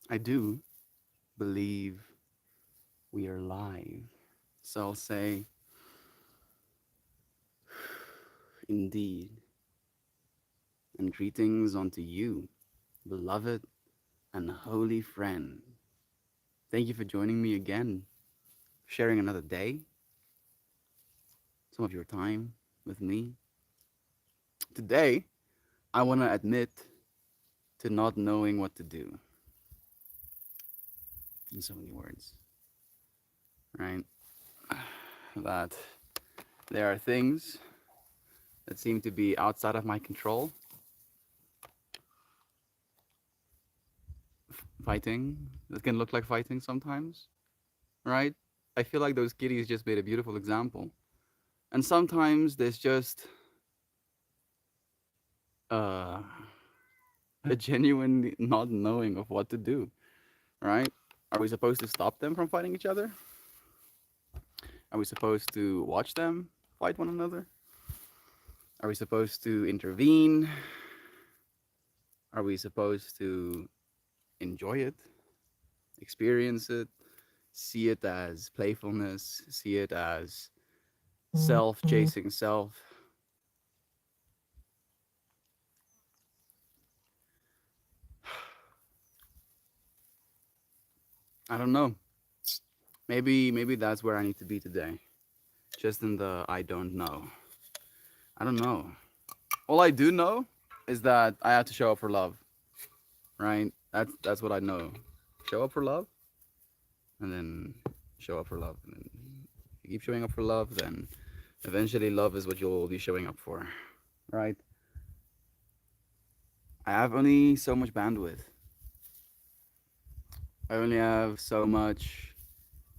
I do believe we are live. So I'll say, indeed, and greetings unto you, beloved and holy friend. Thank you for joining me again, sharing another day, some of your time with me. Today, I want to admit to not knowing what to do, in so many words, right? That there are things that seem to be outside of my control. Fighting, that can look like fighting sometimes, right? I feel like those kitties just made a beautiful example. And sometimes there's just uh, a genuine not knowing of what to do, right? Are we supposed to stop them from fighting each other? Are we supposed to watch them fight one another? Are we supposed to intervene? Are we supposed to enjoy it, experience it, see it as playfulness, see it as self chasing self? I don't know. Maybe that's where I need to be today. Just in the I don't know. I don't know. All I do know is that I have to show up for love, right? That's what I know. Show up for love, and then show up for love, and then you keep showing up for love. Then eventually, love is what you'll be showing up for, right? I have only so much bandwidth. I only have so much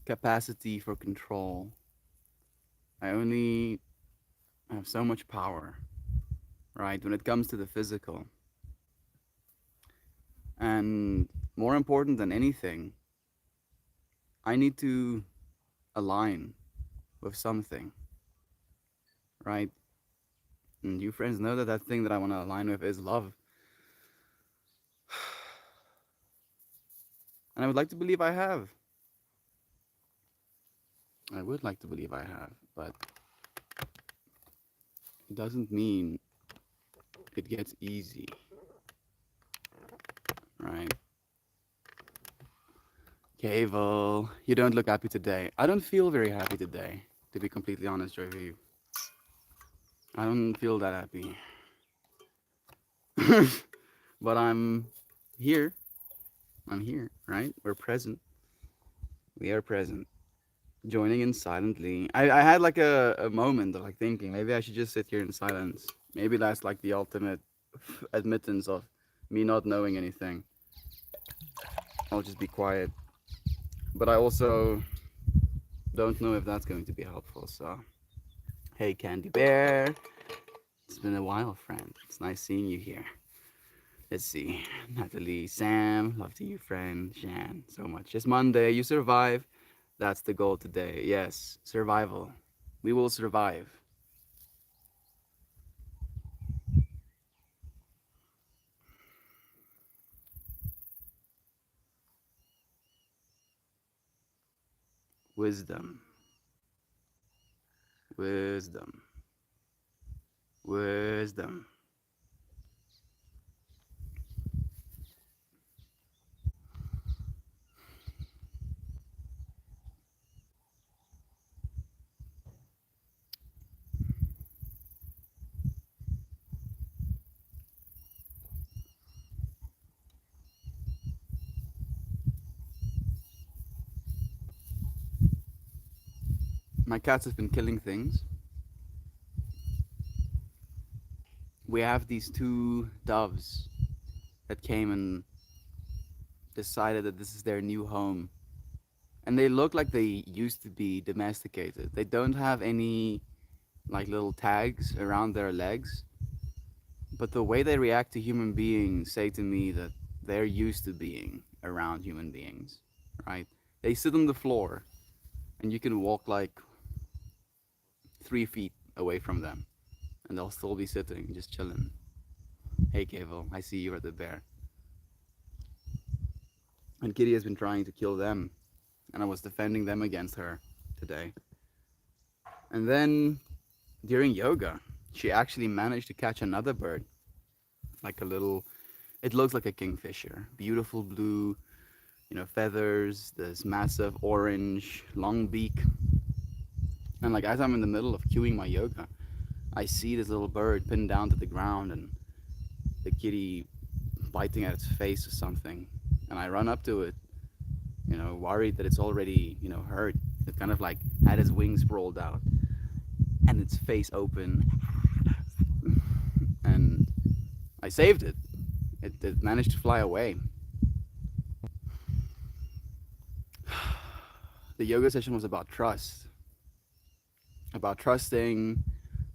capacity for control. I only have so much power, right? When it comes to the physical, and more important than anything, I need to align with something, right? And you friends know that that thing that I want to align with is love. And I would like to believe I have. I would like to believe I have, but it doesn't mean it gets easy, right? Cable, you don't look happy today. I don't feel very happy today, to be completely honest, Joy V. I don't feel that happy. But I'm here. I'm here, right? We're present. We are present. Joining in silently. I had like a moment of like thinking maybe I should just sit here in silence. Maybe that's like the ultimate admittance of me not knowing anything. I'll just be quiet. But I also don't know if that's going to be helpful. So, hey, Candy Bear. It's been a while, friend. It's nice seeing you here. Let's see. Natalie, Sam, love to you, friend. Shan, so much. It's Monday. You survive. That's the goal today. Yes, survival. We will survive. Wisdom, wisdom, wisdom. My cats have been killing things. We have these two doves that came and decided that this is their new home. And they look like they used to be domesticated. They don't have any like little tags around their legs, but the way they react to human beings say to me that they're used to being around human beings, right? They sit on the floor and you can walk like 3 feet away from them and they'll still be sitting, just chilling. Hey, Kevo, I see you are the bear. and Kitty has been trying to kill them, and I was defending them against her today. And then during yoga, she actually managed to catch another bird, like a little. It looks like a kingfisher, beautiful blue, feathers, this massive orange long beak. And like as I'm in the middle of cueing my yoga, I see this little bird pinned down to the ground and the kitty biting at its face or something. And I run up to it, worried that it's already, hurt. It kind of like had its wings sprawled out and its face open. And I saved it. It managed to fly away. The yoga session was about trusting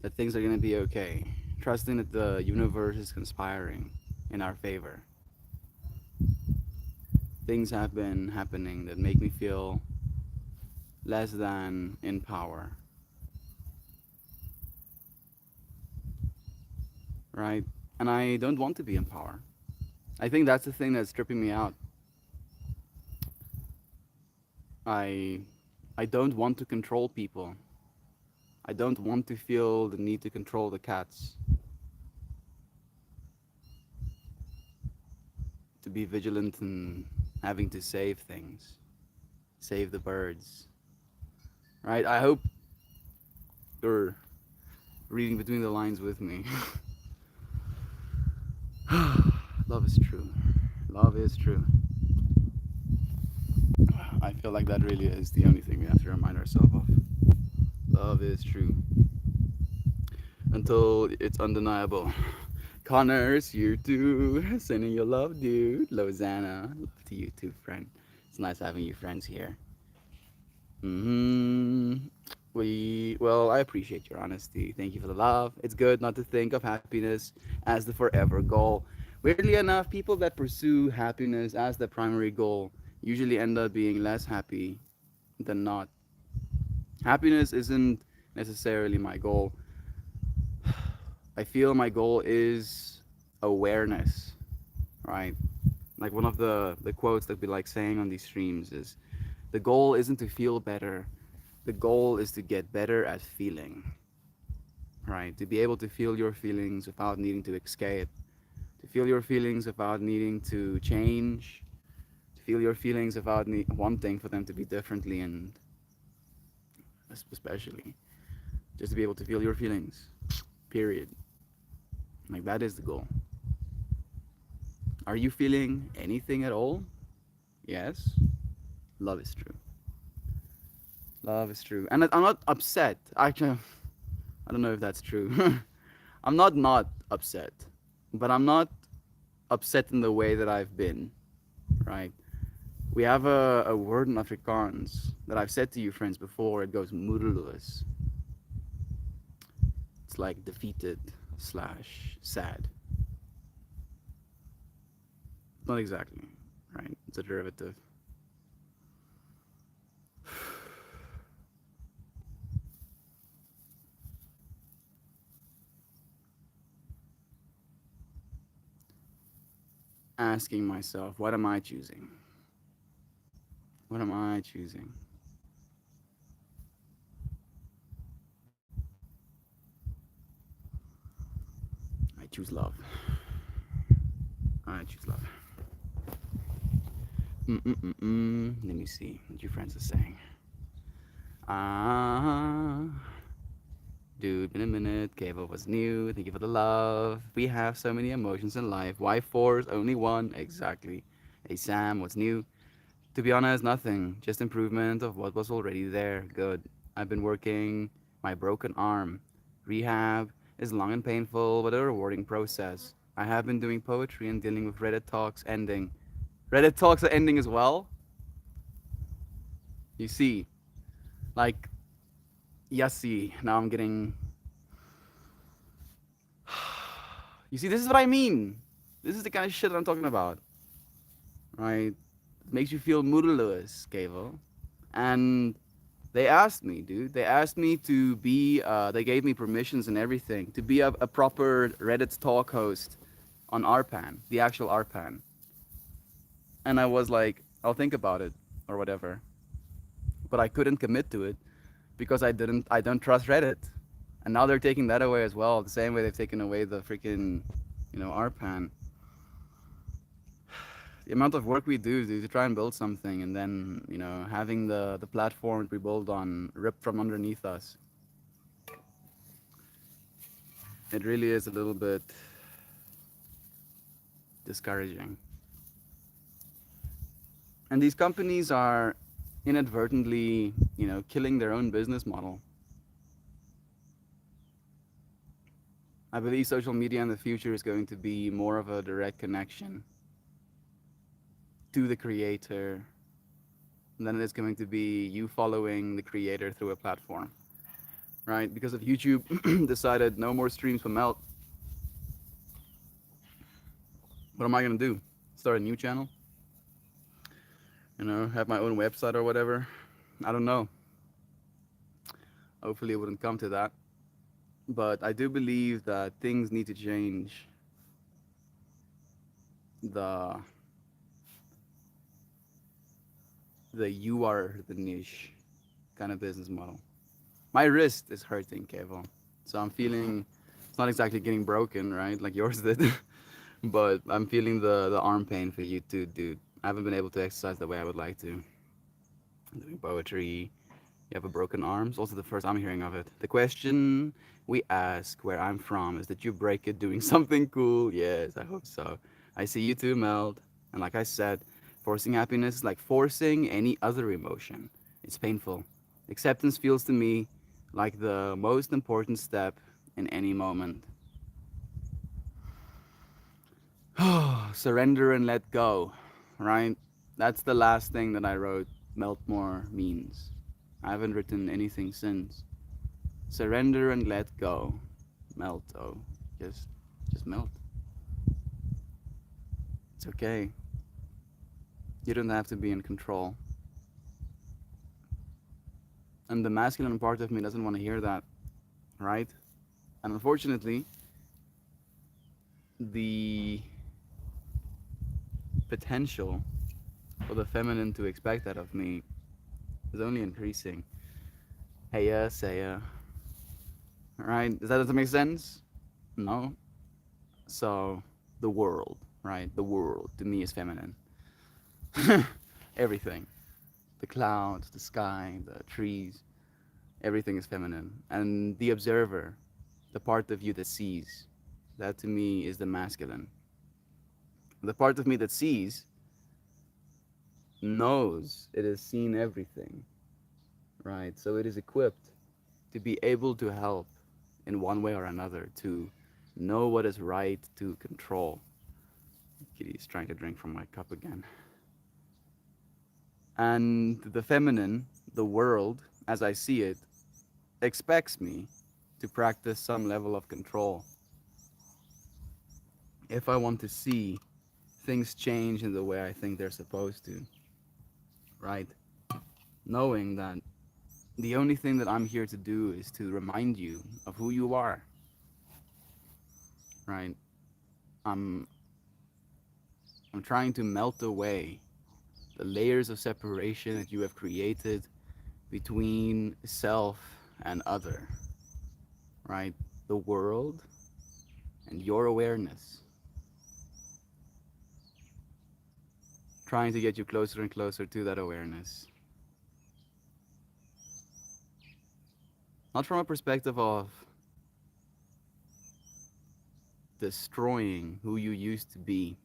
that things are going to be okay, trusting that the universe is conspiring in our favor. Things have been happening that make me feel less than in power, right? And I don't want to be in power. I think that's the thing that's tripping me out. I I don't want to control people. I don't want to feel the need to control the cats, to be vigilant and having to save things, save the birds, right? I hope you're reading between the lines with me. Love is true. Love is true. I feel like that really is the only thing we have to remind ourselves of. Love is true. Until it's undeniable. Connor's here too. Sending your love, dude. Lozana. Love to you too, friend. It's nice having you friends here. Hmm. Well, I appreciate your honesty. Thank you for the love. It's good not to think of happiness as the forever goal. Weirdly enough, people that pursue happiness as the primary goal usually end up being less happy than not. Happiness isn't necessarily my goal. I feel my goal is awareness, right? Like one of the quotes that we like saying on these streams is the goal isn't to feel better. The goal is to get better at feeling, right? To be able to feel your feelings without needing to escape, to feel your feelings without needing to change, to feel your feelings without wanting for them to be differently, and especially just to be able to feel your feelings, period. Like that is the goal. Are you feeling anything at all? Yes. Love is true. Love is true. And I'm not upset. Actually, I don't know if that's true. I'm not upset, but I'm not upset in the way that I've been, right? We have a word in Afrikaans that I've said to you friends before. It goes moedeloos. It's like defeated slash sad. Not exactly, right? It's a derivative. Asking myself, what am I choosing? What am I choosing? I choose love. I choose love. Let me see what your friends are saying. Ah, dude, been a minute. Kevo was new. Thank you for the love. We have so many emotions in life. Why four is only one? Exactly. Hey Sam, what's new? To be honest, nothing. Just improvement of what was already there. Good. I've been working my broken arm. Rehab is long and painful, but a rewarding process. I have been doing poetry and dealing with Reddit talks ending. Reddit talks are ending as well? You see, like, Yassi. Now I'm getting. You see, this is what I mean. This is the kind of shit that I'm talking about. Right? It makes you feel moodless, Kevo. And they asked me, dude. They asked me to be, they gave me permissions and everything to be a proper Reddit talk host on RPAN, the actual RPAN. And I was like, I'll think about it or whatever. But I couldn't commit to it because I don't trust Reddit. And now they're taking that away as well, the same way they've taken away the freaking, RPAN. The amount of work we do to try and build something, and then having the platform we build on ripped from underneath us, it really is a little bit discouraging. And these companies are inadvertently, killing their own business model. I believe social media in the future is going to be more of a direct connection to the creator than it is going to be you following the creator through a platform, right? Because if YouTube decided no more streams from Melt, what am I gonna do? Start a new channel? Have my own website or whatever? I don't know. Hopefully, it wouldn't come to that. But I do believe that things need to change. The you are the niche kind of business model. My wrist is hurting, Kevo. So I'm feeling it's not exactly getting broken, right? Like yours did. But I'm feeling the arm pain for you too, dude. I haven't been able to exercise the way I would like to. I'm doing poetry. You have a broken arm. It's also the first I'm hearing of it. The question we ask where I'm from is did you break it doing something cool? Yes, I hope so. I see you too, Meld. And like I said, forcing happiness is like forcing any other emotion. It's painful. Acceptance feels to me like the most important step in any moment. Surrender and let go, right? That's the last thing that I wrote Meltmore means. I haven't written anything since. Surrender and let go. Melt, oh. Just just melt. It's okay. You don't have to be in control. And the masculine part of me doesn't want to hear that, right? And unfortunately, the potential for the feminine to expect that of me is only increasing. Hey, say, right? Does that make sense? No. So, the world, right? The world to me is feminine. Everything. The clouds, the sky, the trees, everything is feminine. And the observer, the part of you that sees, that to me is the masculine. The part of me that sees knows it has seen everything, right? So it is equipped to be able to help in one way or another, to know what is right, to control. Kitty's trying to drink from my cup again. And the feminine, the world, as I see it, expects me to practice some level of control if I want to see things change in the way I think they're supposed to, right? Knowing that the only thing that I'm here to do is to remind you of who you are, right? I'm I'm trying to melt away the layers of separation that you have created between self and other, right? The world and your awareness. Trying to get you closer and closer to that awareness. Not from a perspective of destroying who you used to be,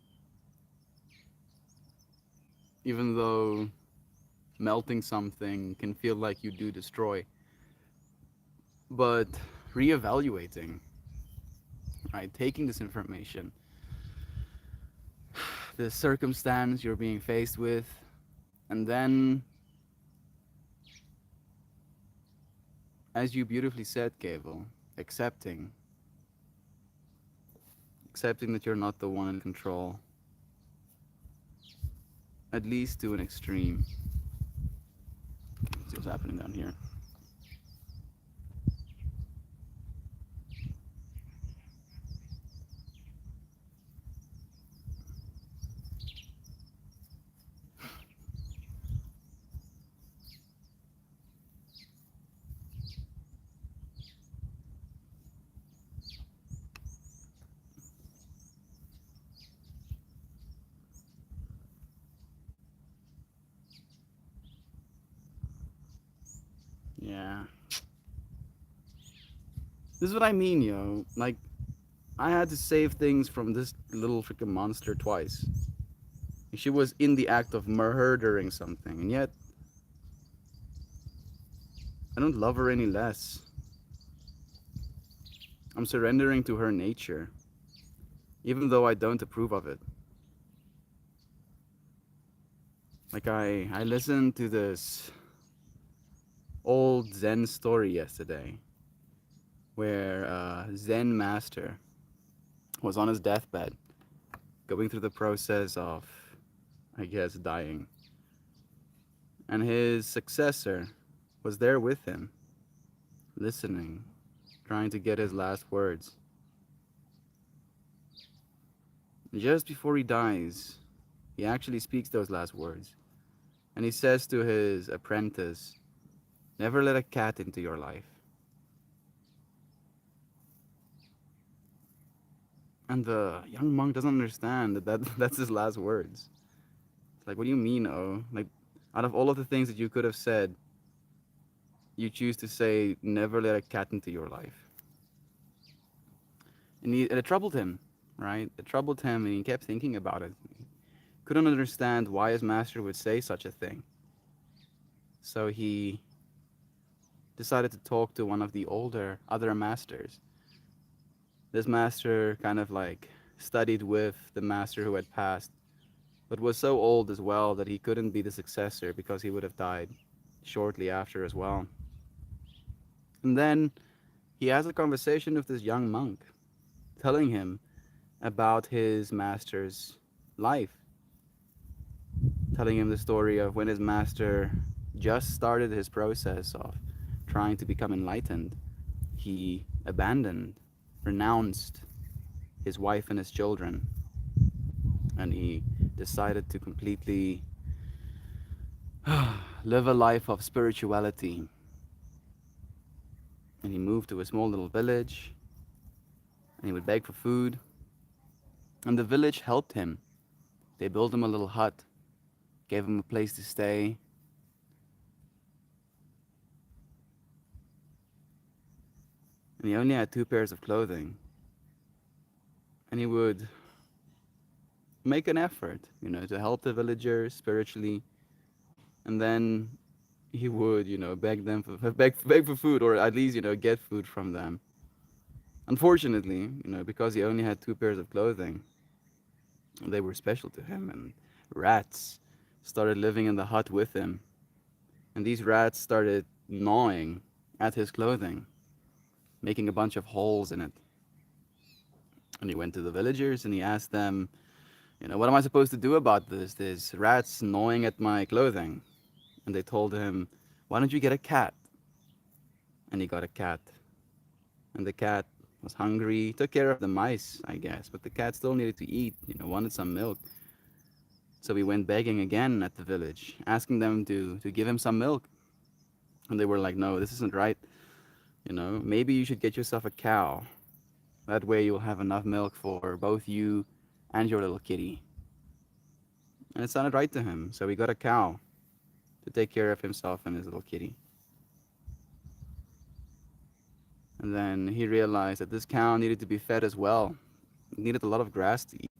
even though melting something can feel like you do destroy, but reevaluating, right? Taking this information, the circumstance you're being faced with, and then, as you beautifully said, Gable, accepting. Accepting that you're not the one in control, at least to an extreme. Let's see what's happening down here. Yeah. This is what I mean, yo. Like, I had to save things from this little freaking monster twice. She was in the act of murdering something, and yet I don't love her any less. I'm surrendering to her nature, even though I don't approve of it. Like, I listened to this old Zen story yesterday where a Zen master was on his deathbed, going through the process of, I guess, dying. And his successor was there with him, listening, trying to get his last words. And just before he dies, he actually speaks those last words. And he says to his apprentice, never let a cat into your life. And the young monk doesn't understand that's his last words. It's like, what do you mean, oh? Like, out of all of the things that you could have said, you choose to say, never let a cat into your life. And it troubled him, right? It troubled him, and he kept thinking about it. He couldn't understand why his master would say such a thing. So he decided to talk to one of the other masters. This master kind of like studied with the master who had passed, but was so old as well that he couldn't be the successor because he would have died shortly after as well. And then he has a conversation with this young monk, telling him about his master's life, telling him the story of when his master just started his process of trying to become enlightened. He abandoned, renounced his wife and his children, and he decided to completely live a life of spirituality. And he moved to a small little village, and he would beg for food. And the village helped him. They built him a little hut, gave him a place to stay. And he only had 2 pairs of clothing. And he would make an effort, to help the villagers spiritually. And then he would, beg them for beg for food, or at least, get food from them. Unfortunately, because he only had 2 pairs of clothing, they were special to him, and rats started living in the hut with him. And these rats started gnawing at his clothing, making a bunch of holes in it. And he went to the villagers and he asked them, what am I supposed to do about this? There's rats gnawing at my clothing. And they told him, why don't you get a cat? And he got a cat. And the cat was hungry, took care of the mice, I guess, but the cat still needed to eat, wanted some milk. So he went begging again at the village, asking them to give him some milk. And they were like, no, this isn't right. Maybe you should get yourself a cow. That way you'll have enough milk for both you and your little kitty. And it sounded right to him, so he got a cow to take care of himself and his little kitty. And then he realized that this cow needed to be fed as well. It needed a lot of grass to eat.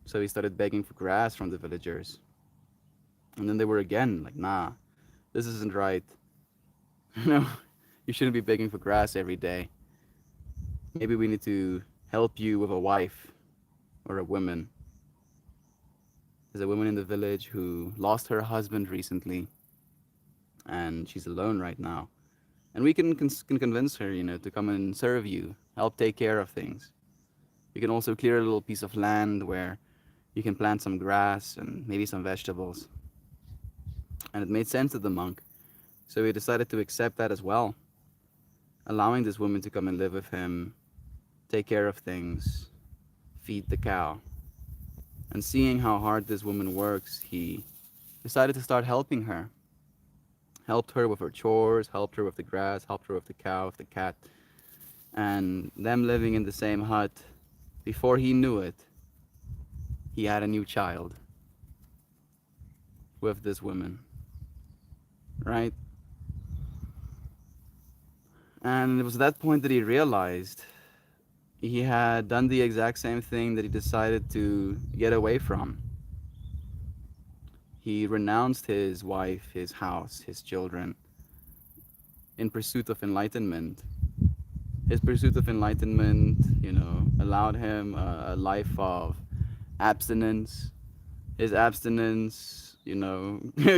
So he started begging for grass from the villagers. And then they were again like, nah, this isn't right. You shouldn't be begging for grass every day. Maybe we need to help you with a wife or a woman. There's a woman in the village who lost her husband recently, and she's alone right now. And we can convince her, to come and serve you, help take care of things. You can also clear a little piece of land where you can plant some grass and maybe some vegetables. And it made sense to the monk, so he decided to accept that as well, allowing this woman to come and live with him, take care of things, feed the cow. And seeing how hard this woman works, he decided to start helping her. Helped her with her chores, helped her with the grass, helped her with the cow, with the cat. And them living in the same hut, before he knew it, he had a new child with this woman. Right? And it was at that point that he realized he had done the exact same thing that he decided to get away from. He renounced his wife, his house, his children in pursuit of enlightenment. His pursuit of enlightenment, allowed him a life of abstinence. His abstinence,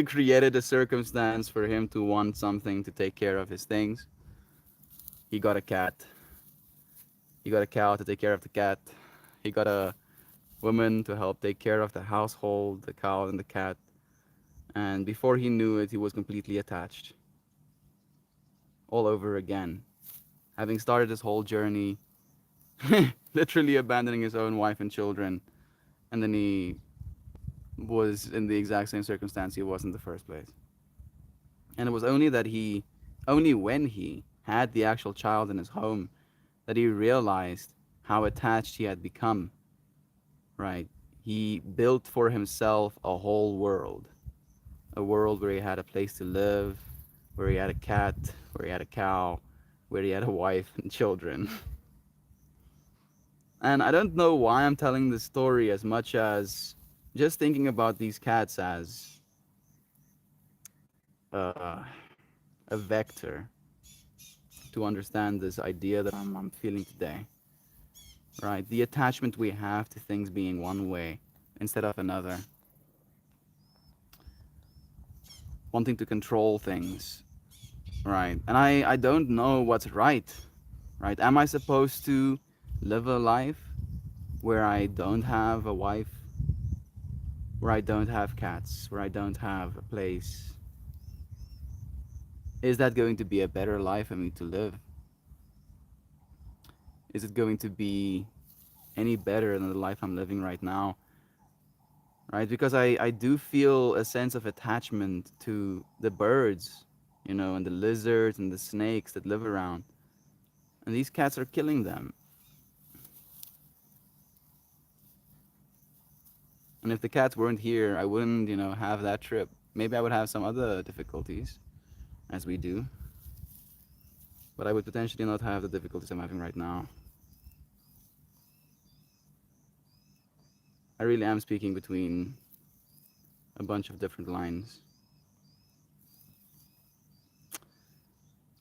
created a circumstance for him to want something to take care of his things. He got a cat. He got a cow to take care of the cat. He got a woman to help take care of the household, the cow and the cat. And before he knew it, he was completely attached. All over again. Having started this whole journey, literally abandoning his own wife and children, and then he was in the exact same circumstance he was in the first place. And it was only when he had the actual child in his home that he realized how attached he had become, right? He built for himself a whole world, a world where he had a place to live, where he had a cat, where he had a cow, where he had a wife and children. And I don't know why I'm telling this story as much as just thinking about these cats as uh, a vector to understand this idea that I'm feeling today, right? The attachment we have to things being one way instead of another, wanting to control things, right? And I don't know what's right, right? Am I supposed to live a life where I don't have a wife, where I don't have cats, where I don't have a place? Is that going to be a better life for me to live? Is it going to be any better than the life I'm living right now? Right? Because I do feel a sense of attachment to the birds, and the lizards and the snakes that live around. And these cats are killing them. And if the cats weren't here, I wouldn't, have that trip. Maybe I would have some other difficulties, as we do. But I would potentially not have the difficulties I'm having right now. I really am speaking between a bunch of different lines.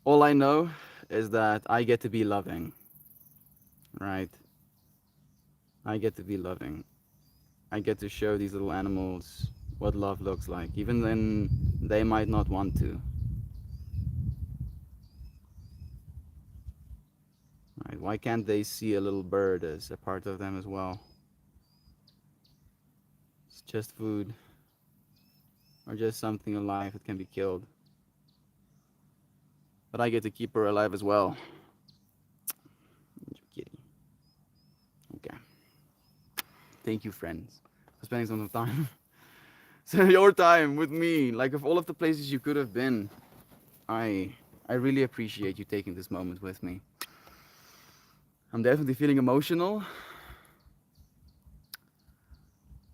All I know is that I get to be loving, right? I get to be loving. I get to show these little animals what love looks like, even when they might not want to. Right? Why can't they see a little bird as a part of them as well? It's just food, or just something alive that can be killed. But I get to keep her alive as well. Kitty. Okay. Thank you, friends, for spending some time. So your time with me, like of all of the places you could have been, I I really appreciate you taking this moment with me. I'm definitely feeling emotional,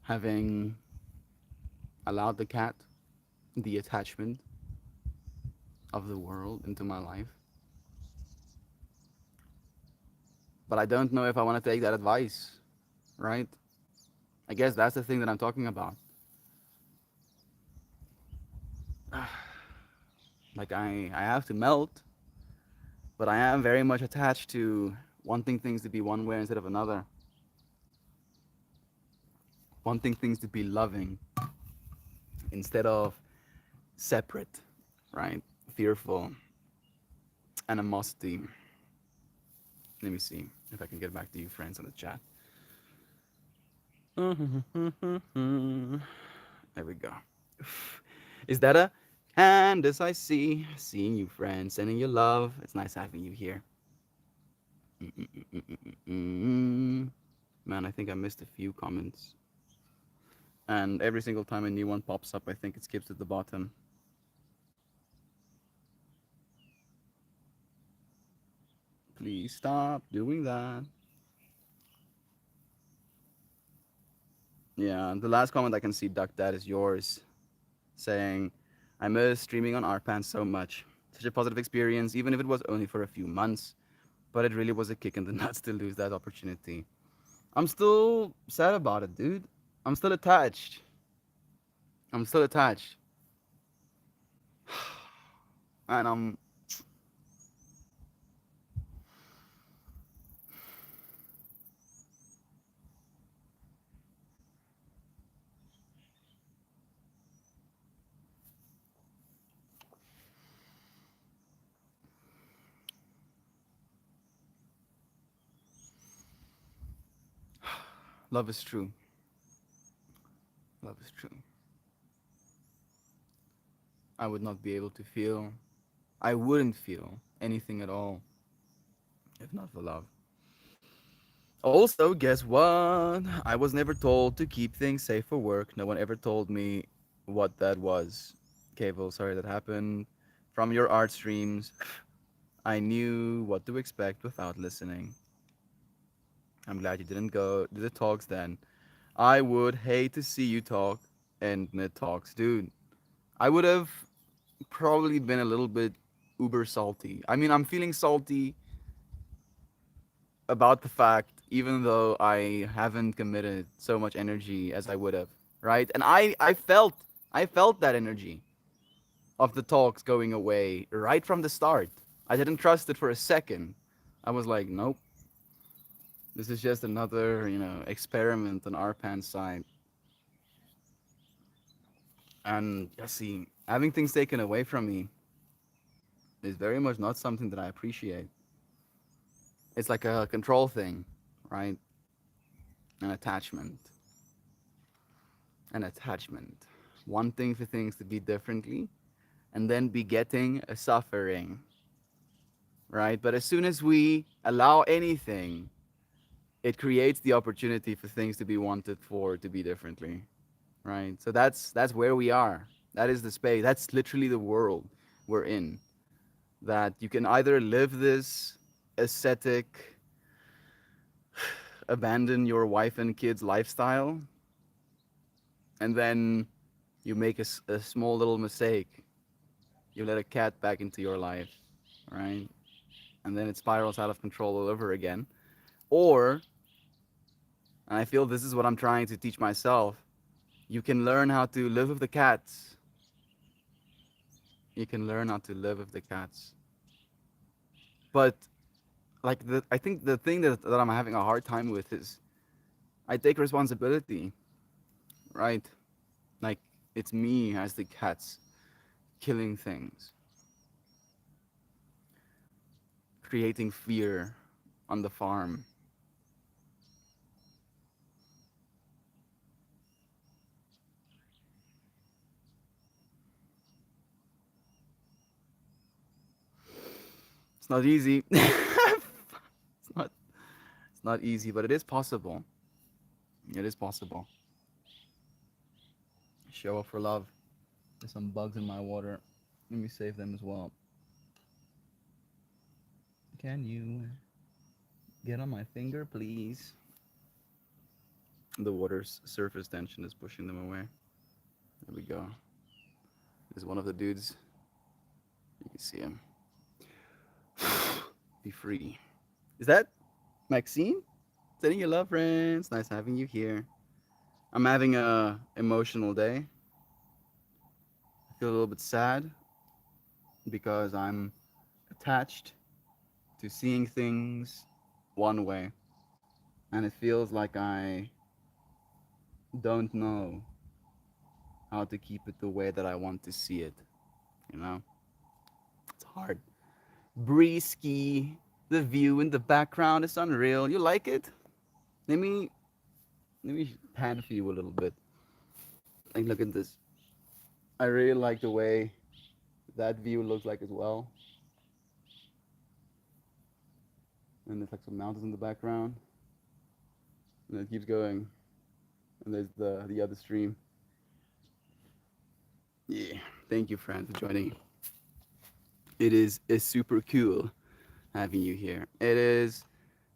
having allowed the cat, the attachment of the world into my life. But I don't know if I want to take that advice, right? I guess that's the thing that I'm talking about. Like I have to melt, but I am very much attached to wanting things to be one way instead of another. Wanting things to be loving instead of separate, right? Fearful, animosity. Let me see if I can get back to you, friends, on the chat. There we go. Is that a Candace? I see. Seeing you, friends. Sending you love. It's nice having you here. Man, I think I missed a few comments. And every single time a new one pops up, I think it skips at the bottom. Please stop doing that. Yeah, the last comment I can see, Duck, that is yours, saying, I miss streaming on Arpan so much. such a positive experience, even if it was only for a few months. But it really was a kick in the nuts to lose that opportunity. I'm still sad about it, dude. I'm still attached. I'm still attached. And love is true. Love is true. I would not be able to feel, I wouldn't feel anything at all if not for love. Also, guess what? I was never told to keep things safe for work. No one ever told me what that was. Cable, sorry that happened. From your art streams, I knew what to expect without listening. I'm glad you didn't go to the talks then. I would hate to see you talk and mid talks. Dude, I would have probably been a little bit uber salty. I mean, I'm feeling salty about the fact, even though I haven't committed so much energy as I would have, right? And I felt that energy of the talks going away right from the start. I didn't trust it for a second. I was like, nope, this is just another, experiment on Arpan's side. And yeah, see, having things taken away from me is very much not something that I appreciate. It's like a control thing, right? An attachment. An attachment. Wanting for things to be differently and then begetting a suffering, right? But as soon as we allow anything, it creates the opportunity for things to be wanted for to be differently, right? So that's where we are. That is the space. That's literally the world we're in. That you can either live this ascetic, abandon your wife and kids lifestyle, and then you make a small little mistake. You let a cat back into your life, right? And then it spirals out of control all over again. Or, and I feel this is what I'm trying to teach myself, you can learn how to live with the cats. You can learn how to live with the cats. But I think the thing that I'm having a hard time with is I take responsibility, right? Like it's me as the cats killing things, creating fear on the farm. It's not easy. Not it's not easy, but it is possible. It is possible. Show up for love. There's some bugs in my water. Let me save them as well. Can you get on my finger, please? The water's surface tension is pushing them away. There we go. There's one of the dudes. You can see him. Be free. Is that Maxine? Sending you love, friends. Nice having you here. I'm having a emotional day. I feel a little bit sad because I'm attached to seeing things one way, and it feels like I don't know how to keep it the way that I want to see it. You know, it's hard. Breezy, the view in the background is unreal. You like it? Let me let me pan for you a little bit. Like, look at this. I really like the way that view looks like as well. And there's like some mountains in the background, and it keeps going. And there's the other stream. Yeah, thank you, friend, for joining. It is super cool having you here. It is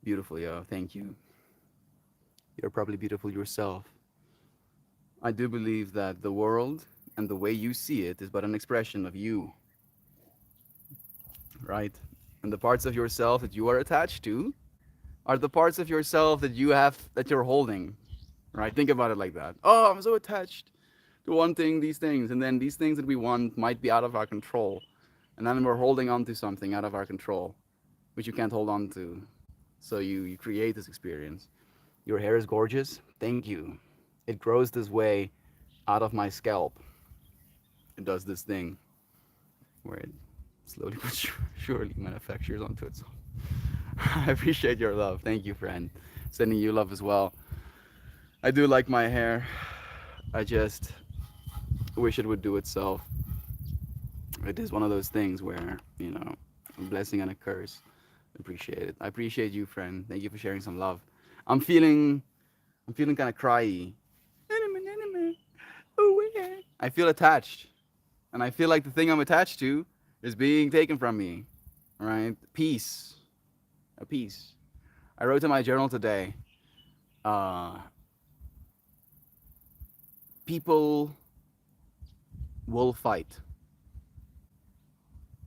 beautiful, yo. Thank you. You're probably beautiful yourself. I do believe that the world and the way you see it is but an expression of you. right? And the parts of yourself that you are attached to are the parts of yourself that you have that you're holding, right? Think about it like that. Oh, I'm so attached to wanting these things, and then these things that we want might be out of our control, and then we're holding on to something out of our control, which you can't hold on to. So you create this experience. Your hair is gorgeous. Thank you. It grows this way out of my scalp. It does this thing where it slowly but surely manufactures onto itself. I appreciate your love. Thank you, friend. Sending you love as well. I do like my hair. I just wish it would do itself. It is one of those things where, a blessing and a curse. Appreciate it. I appreciate you, friend. Thank you for sharing some love. I'm feeling I'm feeling kind of cryy. I feel attached. And I feel like the thing I'm attached to is being taken from me. Right? Peace. A peace. I wrote in my journal today, uh, people will fight.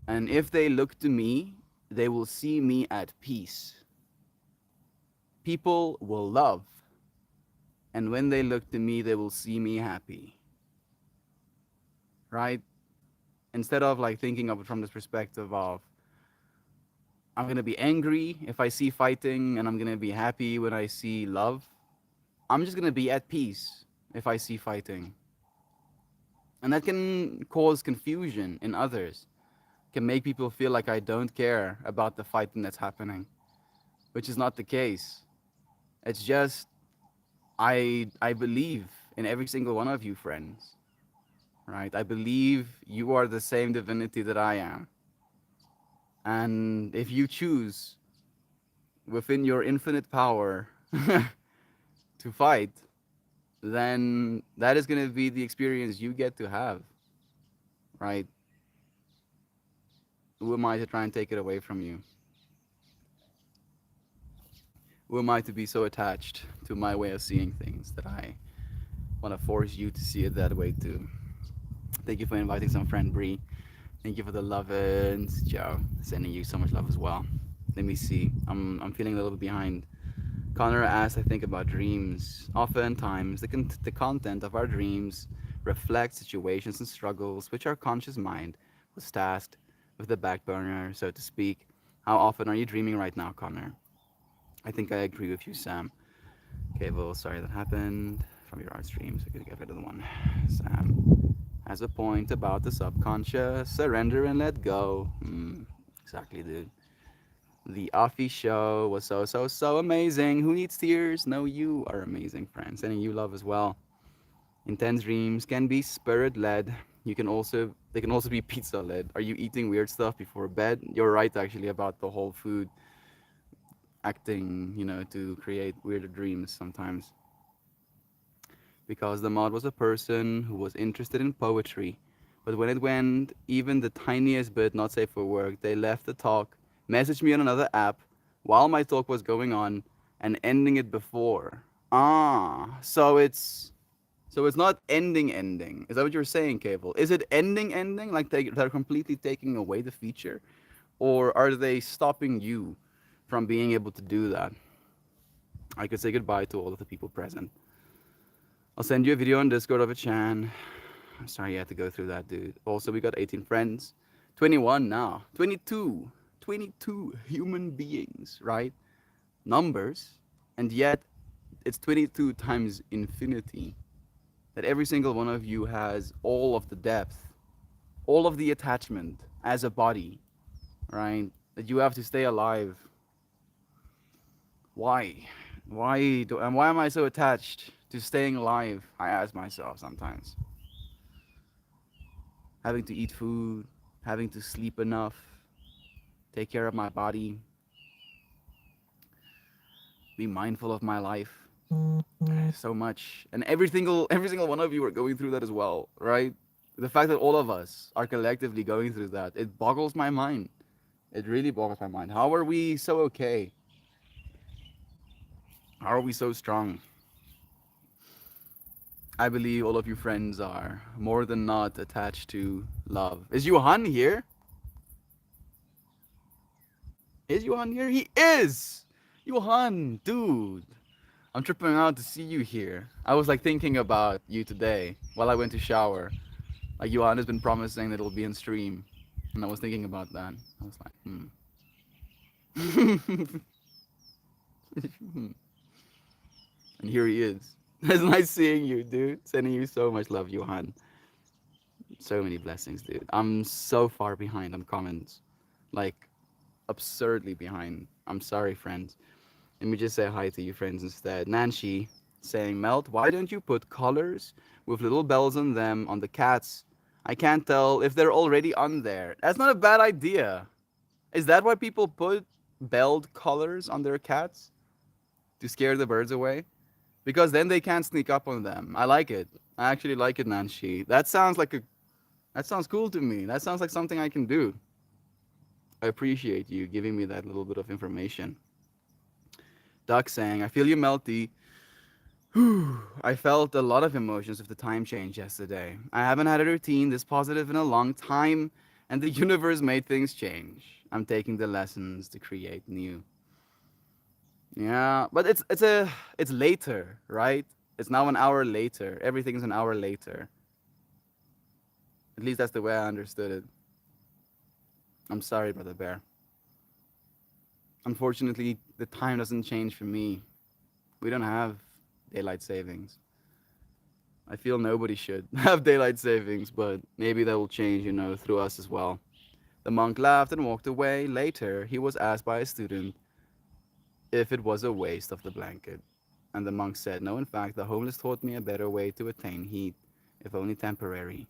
And if they look to me, they will see me at peace. People will love. And when they look to me, they will see me happy. Right? Instead of like thinking of it from this perspective of, I'm going to be angry if I see fighting, and I'm going to be happy when I see love. I'm just going to be at peace if I see fighting. And that can cause confusion in others, can make people feel like I don't care about the fighting that's happening, which is not the case. It's just I believe in every single one of you, friends. Right? I believe you are the same divinity that I am. And if you choose within your infinite power to fight, then that is going to be the experience you get to have. Right? Who am I to try and take it away from you? Who am I to be so attached to my way of seeing things that I want to force you to see it that way too? Thank you for inviting some friend Bree. Thank you for the love, and Joe, sending you so much love as well. Let me see. I'm feeling a little bit behind. Connor asked, I think, about dreams. Oftentimes, the content of our dreams reflects situations and struggles which our conscious mind was tasked with the back burner, so to speak. How often are you dreaming right now, Connor? I think I agree with you, Sam. Okay, well, sorry that happened from your art streams. I gotta get rid of the one. Sam has a point about the subconscious. Surrender and let go. Exactly, dude. The Offie show was so amazing. Who needs tears? No, you are amazing, friends. Sending you love as well. Intense dreams can be spirit led. They can also be pizza led. Are you eating weird stuff before bed? You're right, actually, about the whole food acting, to create weirder dreams sometimes. Because the mod was a person who was interested in poetry. But when it went even the tiniest bit not safe for work, they left the talk, messaged me on another app while my talk was going on, and ending it before. So it's not ending. Is that what you're saying, Cable? Is it ending? Like they're completely taking away the feature? Or are they stopping you from being able to do that? I could say goodbye to all of the people present. I'll send you a video on Discord of a Chan. I'm sorry you had to go through that, dude. Also, we got 18 friends. 21 now. 22. 22 human beings, right? Numbers. And yet, it's 22 times infinity. That every single one of you has all of the depth, all of the attachment as a body, right? That you have to stay alive. Why? Why am I so attached to staying alive? I ask myself sometimes. Having to eat food, having to sleep enough, take care of my body, be mindful of my life. So much. And every single one of you are going through that as well, right? The fact that all of us are collectively going through that, it boggles my mind. It really boggles my mind. How are we so okay? How are we so strong? I believe all of you friends are more than not attached to love. Is Johan here? Is Johan here? He is! Johan, dude. I'm tripping out to see you here. I was like thinking about you today while I went to shower. Like Johan has been promising that it'll be in stream. And I was thinking about that. I was like, hmm. And here he is. It's nice seeing you, dude. Sending you so much love, Johan. So many blessings, dude. I'm so far behind on comments. Like, absurdly behind. I'm sorry, friends. Let me just say hi to you, friends, instead. Nancy saying, Melt, why don't you put collars with little bells on them on the cats? I can't tell if they're already on there. That's not a bad idea. Is that why people put belled collars on their cats? To scare the birds away? Because then they can't sneak up on them. I like it. I actually like it, Nancy. That sounds cool to me. That sounds like something I can do. I appreciate you giving me that little bit of information. Duck saying, I feel you, Melty. I felt a lot of emotions with the time change yesterday. I haven't had a routine this positive in a long time, and the universe made things change. I'm taking the lessons to create new. Yeah, but it's later, right? It's now an hour later. Everything's an hour later. At least that's the way I understood it. I'm sorry, brother Bear. Unfortunately, the time doesn't change for me. We don't have daylight savings. I feel nobody should have daylight savings, but maybe that will change, through us as well. The monk laughed and walked away. Later, he was asked by a student if it was a waste of the blanket. And the monk said, no, in fact, the homeless taught me a better way to attain heat, if only temporary.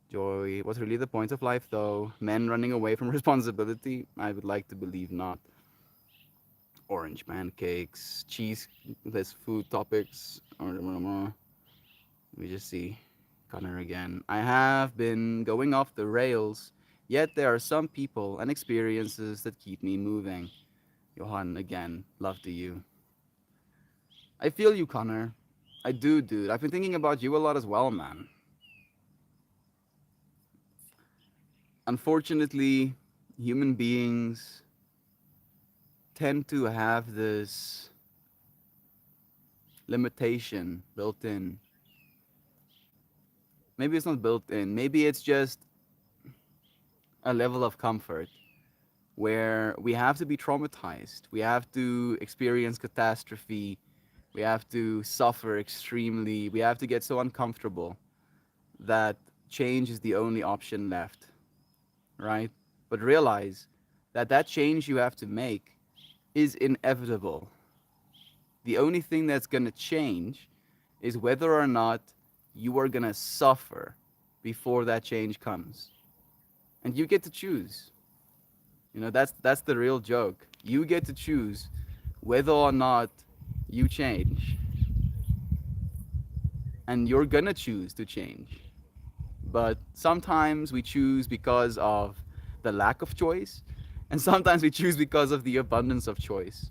Joy was really the point of life, though. Men running away from responsibility? I would like to believe not. Orange pancakes, cheese, less food topics. We just see Connor again. I have been going off the rails, yet there are some people and experiences that keep me moving. Johan, again, love to you. I feel you, Connor. I do, dude. I've been thinking about you a lot as well, man. Unfortunately, human beings tend to have this limitation built in. Maybe it's not built in, maybe it's just a level of comfort where we have to be traumatized, we have to experience catastrophe, we have to suffer extremely, we have to get so uncomfortable that change is the only option left, right? But realize that that change you have to make is inevitable. The only thing that's going to change is whether or not you are going to suffer before that change comes. And you get to choose. That's the real joke. You get to choose whether or not you change. And you're going to choose to change. But sometimes we choose because of the lack of choice, and sometimes we choose because of the abundance of choice.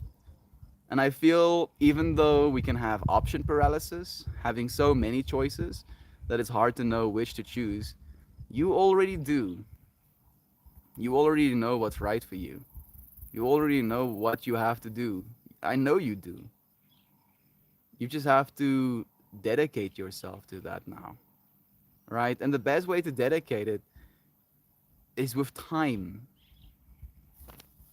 And I feel even though we can have option paralysis, having so many choices that it's hard to know which to choose, you already do. You already know what's right for you. You already know what you have to do. I know you do. You just have to dedicate yourself to that now, right? And the best way to dedicate it is with time.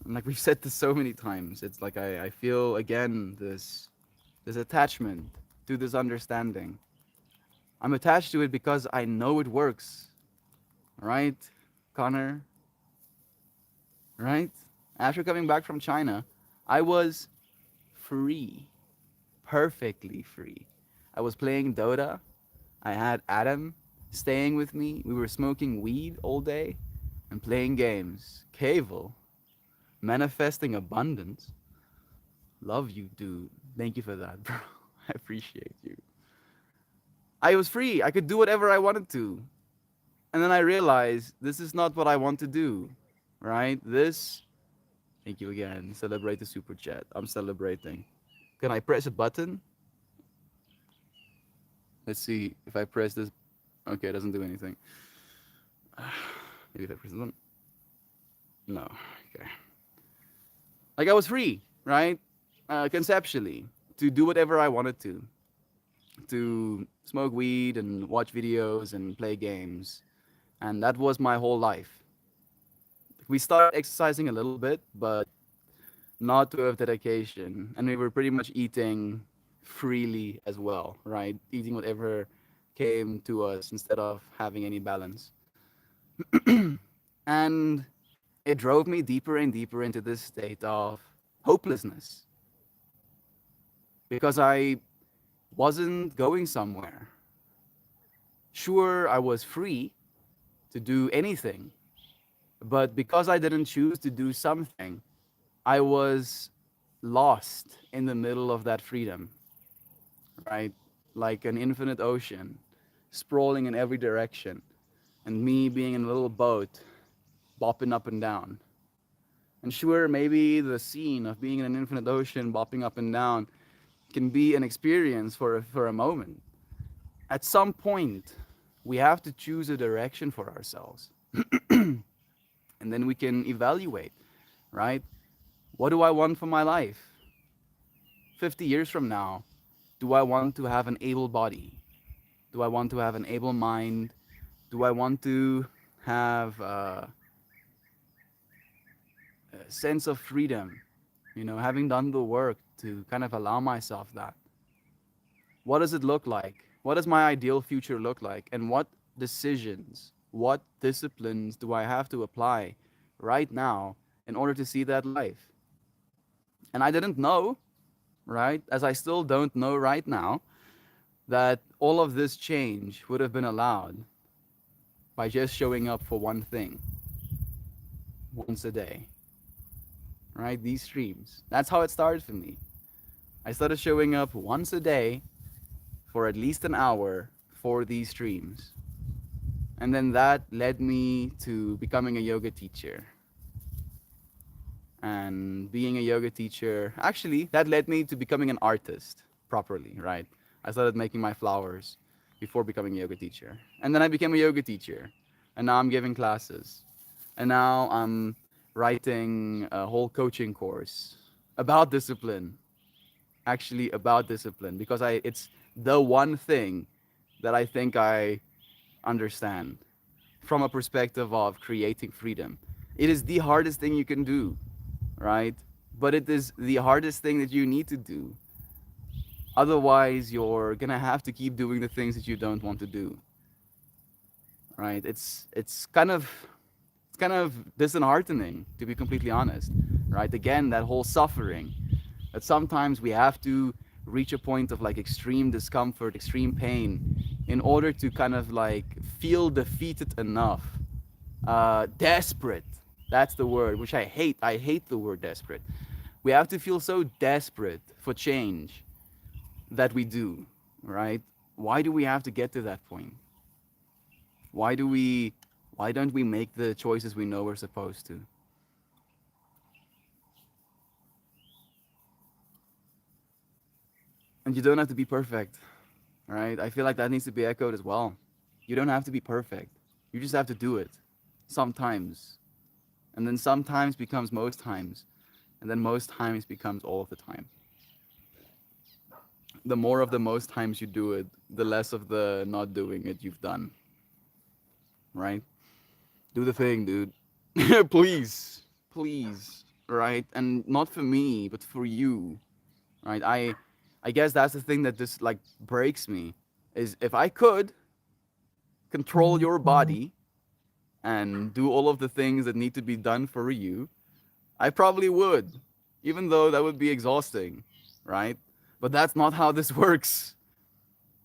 And like we've said this so many times, it's like I feel again this attachment to this understanding. I'm attached to it because I know it works, right, Connor? Right? After coming back from China, I was free, perfectly free. I was playing Dota. I had Adam staying with me. We were smoking weed all day and playing games. Cable, manifesting abundance. Love you, dude. Thank you for that, bro. I appreciate you. I was free. I could do whatever I wanted to. And then I realized this is not what I want to do, right? Thank you again. Celebrate the super chat. I'm celebrating. Can I press a button? Let's see if I press this. Okay, it doesn't do anything. Maybe if I press this one. No. Okay. Like I was free, right? Conceptually, to do whatever I wanted to smoke weed and watch videos and play games. And that was my whole life. We started exercising a little bit, but not to have dedication. And we were pretty much eating freely as well, right? Eating whatever came to us instead of having any balance. And it drove me deeper and deeper into this state of hopelessness because I wasn't going somewhere. Sure, I was free to do anything, but because I didn't choose to do something, I was lost in the middle of that freedom, right? Like an infinite ocean, sprawling in every direction, and me being in a little boat, bopping up and down. And sure, maybe the scene of being in an infinite ocean, bopping up and down, can be an experience for a moment. At some point, we have to choose a direction for ourselves. And then we can evaluate, right? What do I want for my life? 50 years from now, do I want to have an able body? Do I want to have an able mind? Do I want to have a sense of freedom? You know, having done the work to kind of allow myself that. What does it look like? What does my ideal future look like? And what decisions, what disciplines do I have to apply right now in order to see that life? And I didn't know, right? As I still don't know right now, that all of this change would have been allowed by just showing up for one thing once a day, right? These streams. That's how it started for me. I started showing up once a day for at least an hour for these streams. And then that led me to becoming a yoga teacher. And being a yoga teacher, actually, that led me to becoming an artist properly, right? I started making my flowers before becoming a yoga teacher. And then I became a yoga teacher. And now I'm giving classes. And now I'm writing a whole coaching course about discipline, actually about discipline, because it's the one thing that I think I understand from a perspective of creating freedom. It is the hardest thing you can do, right? But it is the hardest thing that you need to do. Otherwise, you're gonna have to keep doing the things that you don't want to do, right? It's kind of disheartening, to be completely honest, right? Again, that whole suffering, that sometimes we have to reach a point of like extreme discomfort, extreme pain, in order to kind of like feel defeated enough, desperate. That's the word, which I hate. I hate the word desperate. We have to feel so desperate for change that we do, right? Why do we have to get to that point? Why do we why don't we make the choices we know we're supposed to? And you don't have to be perfect, right? I feel like that needs to be echoed as well. You don't have to be perfect. You just have to do it sometimes. And then sometimes becomes most times. And then most times becomes all of the time. The more of the most times you do it, the less of the not doing it you've done, right? Do the thing, dude. Please, please, right? And not for me, but for you, right? I guess that's the thing that just like breaks me is if I could control your body and do all of the things that need to be done for you, I probably would, even though that would be exhausting, right? But that's not how this works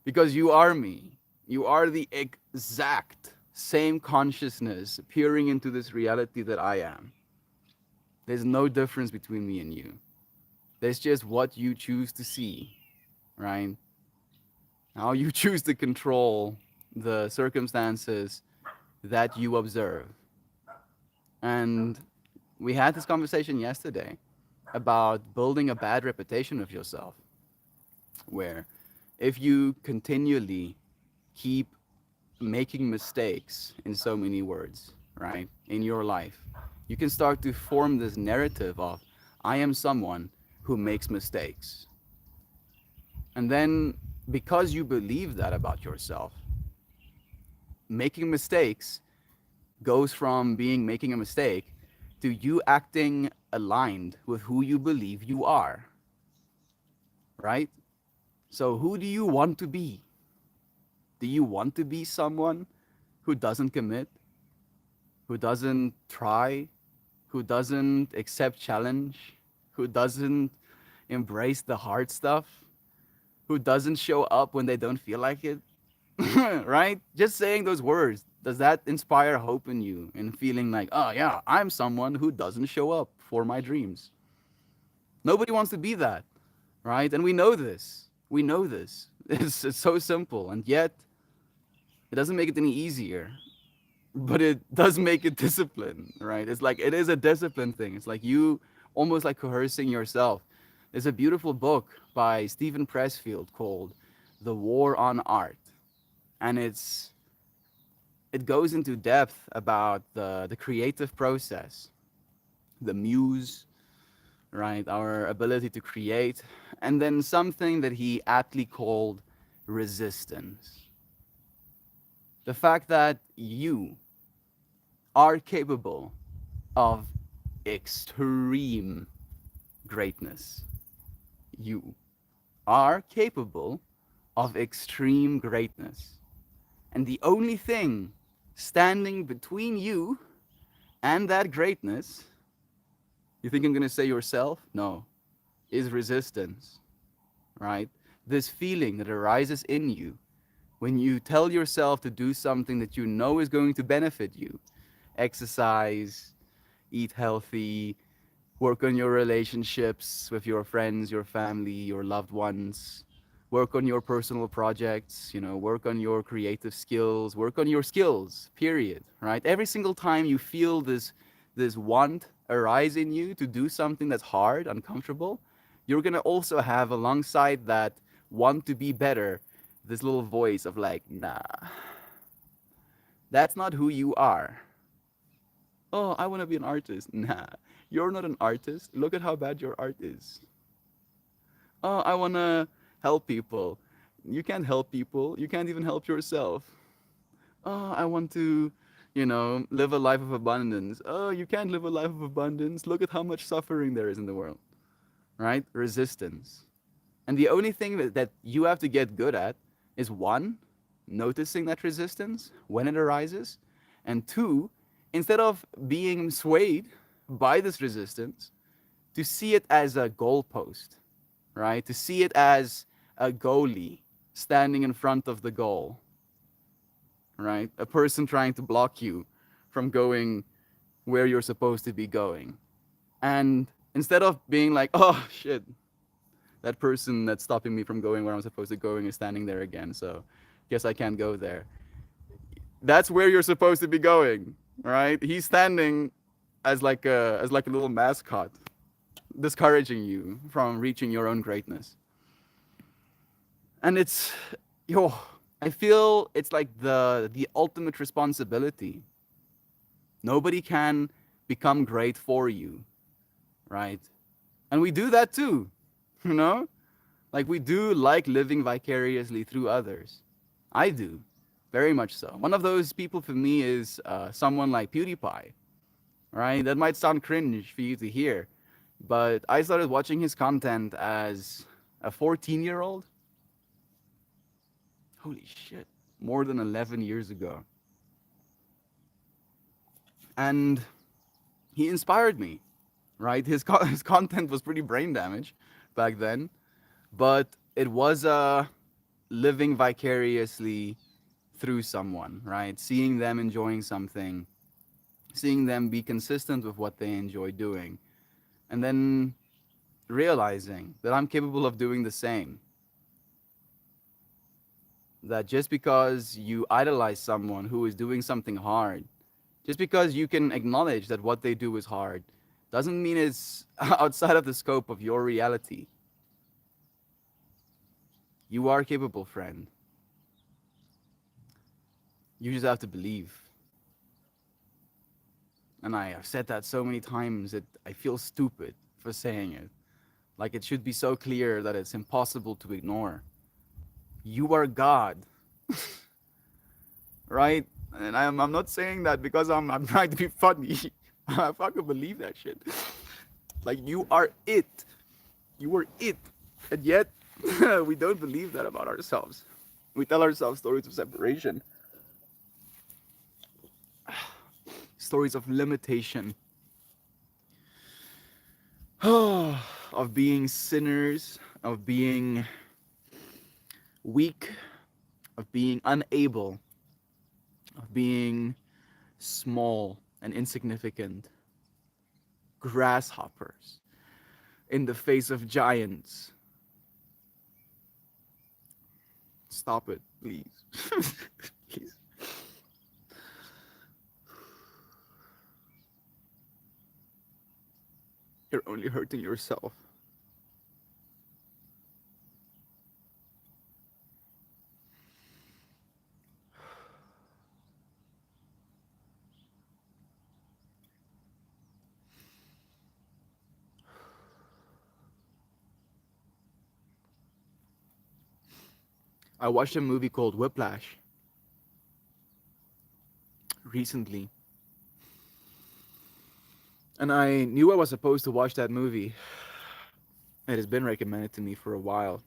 because you are me. You are the exact same consciousness peering into this reality that I am. There's no difference between me and you. There's just what you choose to see, right? How you choose to control the circumstances that you observe. And we had this conversation yesterday about building a bad reputation of yourself, where if you continually keep making mistakes, in so many words, right, in your life, you can start to form this narrative of, I am someone who makes mistakes. And then, because you believe that about yourself, making mistakes goes from being making a mistake to you acting aligned with who you believe you are, right? So, who do you want to be? Do you want to be someone who doesn't commit, who doesn't try, who doesn't accept challenge, who doesn't embrace the hard stuff, who doesn't show up when they don't feel like it? Right? Just saying those words, does that inspire hope in you and feeling like, oh yeah, I'm someone who doesn't show up for my dreams? Nobody wants to be that, right? And we know this. We know this. It's so simple, and yet it doesn't make it any easier. But it does make it discipline, right? It's like it is a discipline thing. It's like you almost like coercing yourself. There's a beautiful book by Stephen Pressfield called The War on Art. And it goes into depth about the creative process, the muse, right? Our ability to create, and then something that he aptly called resistance. The fact that you are capable of extreme greatness. You are capable of extreme greatness. And the only thing standing between you and that greatness, you think I'm going to say yourself? No, is resistance, right? This feeling that arises in you when you tell yourself to do something that you know is going to benefit you. Exercise, eat healthy, work on your relationships with your friends, your family, your loved ones, work on your personal projects, work on your creative skills, work on your skills, period, right? Every single time you feel this want arise in you to do something that's hard, uncomfortable, you're going to also have alongside that want to be better this little voice of like, nah, that's not who you are. Oh, I want to be an artist. Nah, you're not an artist. Look at how bad your art is. Oh, I want to help people. You can't help people. You can't even help yourself. Oh, I want to, live a life of abundance. Oh, you can't live a life of abundance. Look at how much suffering there is in the world, right? Resistance. And the only thing that you have to get good at is one, noticing that resistance when it arises, and two, instead of being swayed by this resistance, to see it as a goalpost, right? To see it as a goalie standing in front of the goal, right? A person trying to block you from going where you're supposed to be going. And instead of being like, oh shit, that person that's stopping me from going where I'm supposed to going is standing there again, so guess I can't go there. That's where you're supposed to be going, right? He's standing as like a little mascot, discouraging you from reaching your own greatness. And it's yo, I feel it's like the ultimate responsibility. Nobody can become great for you, right? And we do that too, you know? Like we do like living vicariously through others. I do, very much so. One of those people for me is someone like PewDiePie, right? That might sound cringe for you to hear, but I started watching his content as a 14-year-old. Holy shit, more than 11 years ago. And he inspired me, right? His content was pretty brain damage back then, but it was living vicariously through someone, right? Seeing them enjoying something, seeing them be consistent with what they enjoy doing, and then realizing that I'm capable of doing the same. That just because you idolize someone who is doing something hard, just because you can acknowledge that what they do is hard, doesn't mean it's outside of the scope of your reality. You are capable, friend. You just have to believe. And I have said that so many times that I feel stupid for saying it. Like it should be so clear that it's impossible to ignore. You are God, right? And I'm not saying that because I'm trying to be funny. I fucking believe that shit. Like you are it. You are it. And yet we don't believe that about ourselves. We tell ourselves stories of separation, stories of limitation, of being sinners, of being weak, of being unable, of being small and insignificant, grasshoppers in the face of giants. Stop it, please. Please. You're only hurting yourself. I watched a movie called Whiplash recently, and I knew I was supposed to watch that movie. It has been recommended to me for a while,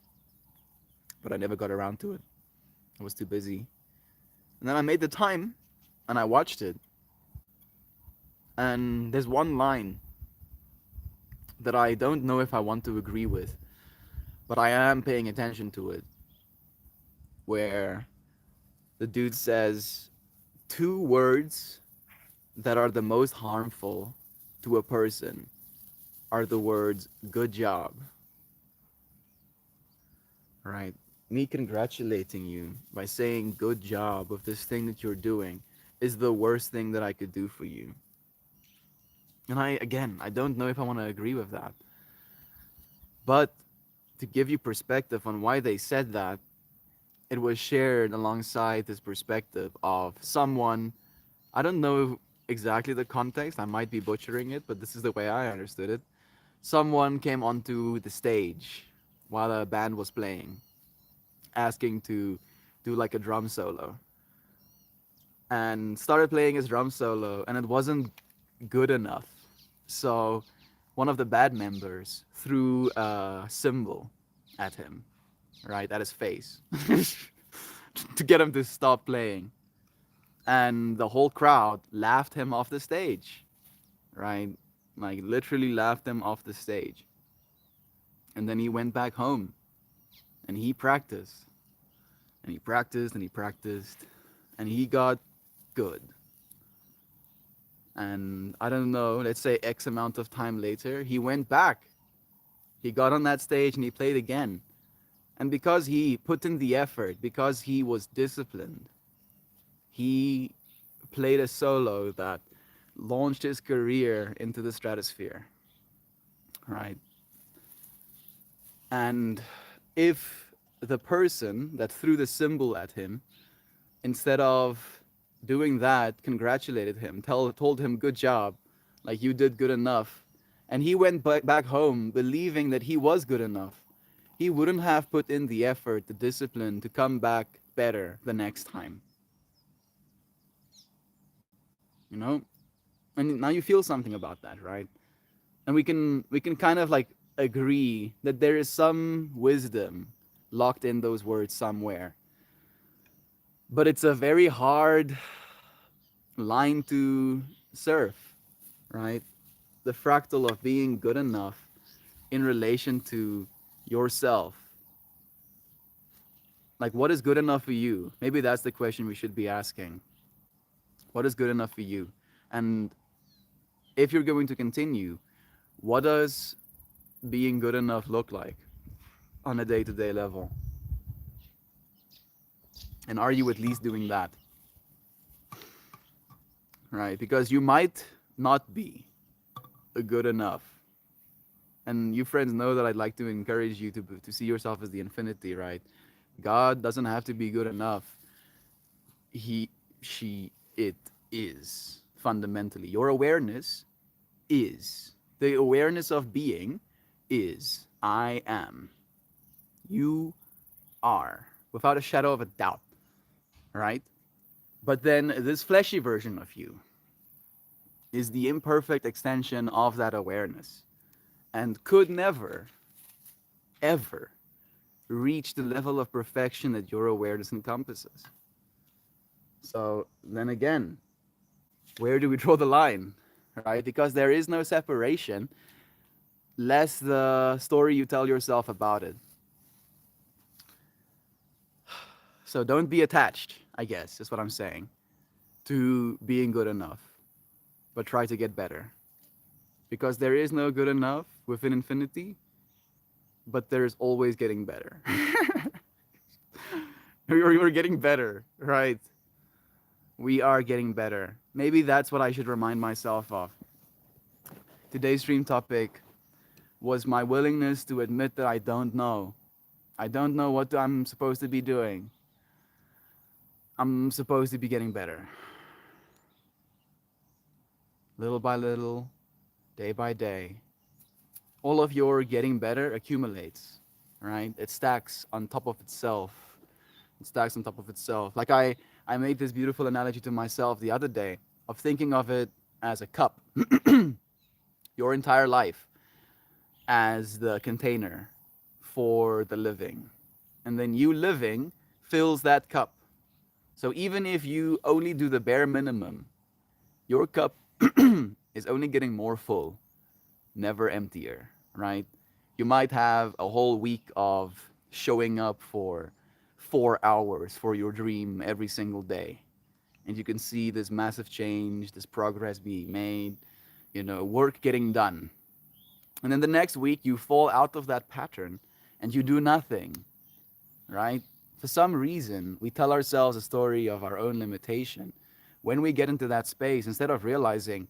but I never got around to it. I was too busy. And then I made the time and I watched it. And there's one line that I don't know if I want to agree with, but I am paying attention to it, where the dude says two words that are the most harmful to a person are the words good job, right? Me congratulating you by saying good job with this thing that you're doing is the worst thing that I could do for you. And I don't know if I want to agree with that. But to give you perspective on why they said that, it was shared alongside this perspective of someone, I don't know exactly the context, I might be butchering it, but this is the way I understood it. Someone came onto the stage while a band was playing, asking to do like a drum solo, and started playing his drum solo, and it wasn't good enough. So one of the band members threw a cymbal at him, right, at his face, to get him to stop playing. And the whole crowd laughed him off the stage, right? Like literally laughed him off the stage. And then he went back home and he practiced and he practiced and he practiced and he got good. And I don't know, let's say X amount of time later, he went back. He got on that stage and he played again. And because he put in the effort, because he was disciplined, he played a solo that launched his career into the stratosphere, right? And if the person that threw the cymbal at him, instead of doing that, congratulated him, told him, good job, like you did good enough, and he went back home believing that he was good enough, he wouldn't have put in the effort, the discipline to come back better the next time. You know? And now you feel something about that, right? And we can kind of like agree that there is some wisdom locked in those words somewhere. But it's a very hard line to surf, right? The fractal of being good enough in relation to yourself. Like, what is good enough for you? Maybe that's the question we should be asking. What is good enough for you? And if you're going to continue, what does being good enough look like on a day-to-day level? And are you at least doing that? Right? Because you might not be good enough. And you friends know that I'd like to encourage you to see yourself as the infinity, right? God doesn't have to be good enough. He, she, it is fundamentally. Your awareness is. The awareness of being is I am. You are, without a shadow of a doubt, right? But then this fleshy version of you is the imperfect extension of that awareness and could never, ever reach the level of perfection that your awareness encompasses. So then again, where do we draw the line? Right? Because there is no separation, less the story you tell yourself about it. So don't be attached, I guess, is what I'm saying, to being good enough, but try to get better. Because there is no good enough within infinity, but there's always getting better. We're getting better, right? We are getting better. Maybe that's what I should remind myself of. Today's stream topic was my willingness to admit that I don't know. I don't know what I'm supposed to be doing. I'm supposed to be getting better. Little by little, day by day. All of your getting better accumulates, right? It stacks on top of itself. It stacks on top of itself. Like I made this beautiful analogy to myself the other day of thinking of it as a cup. Your entire life as the container for the living. And then you living fills that cup. So even if you only do the bare minimum, your cup is only getting more full, never emptier, right? You might have a whole week of showing up for 4 hours for your dream every single day. And you can see this massive change, this progress being made, work getting done. And then the next week, you fall out of that pattern and you do nothing, right? For some reason, we tell ourselves a story of our own limitation. When we get into that space, instead of realizing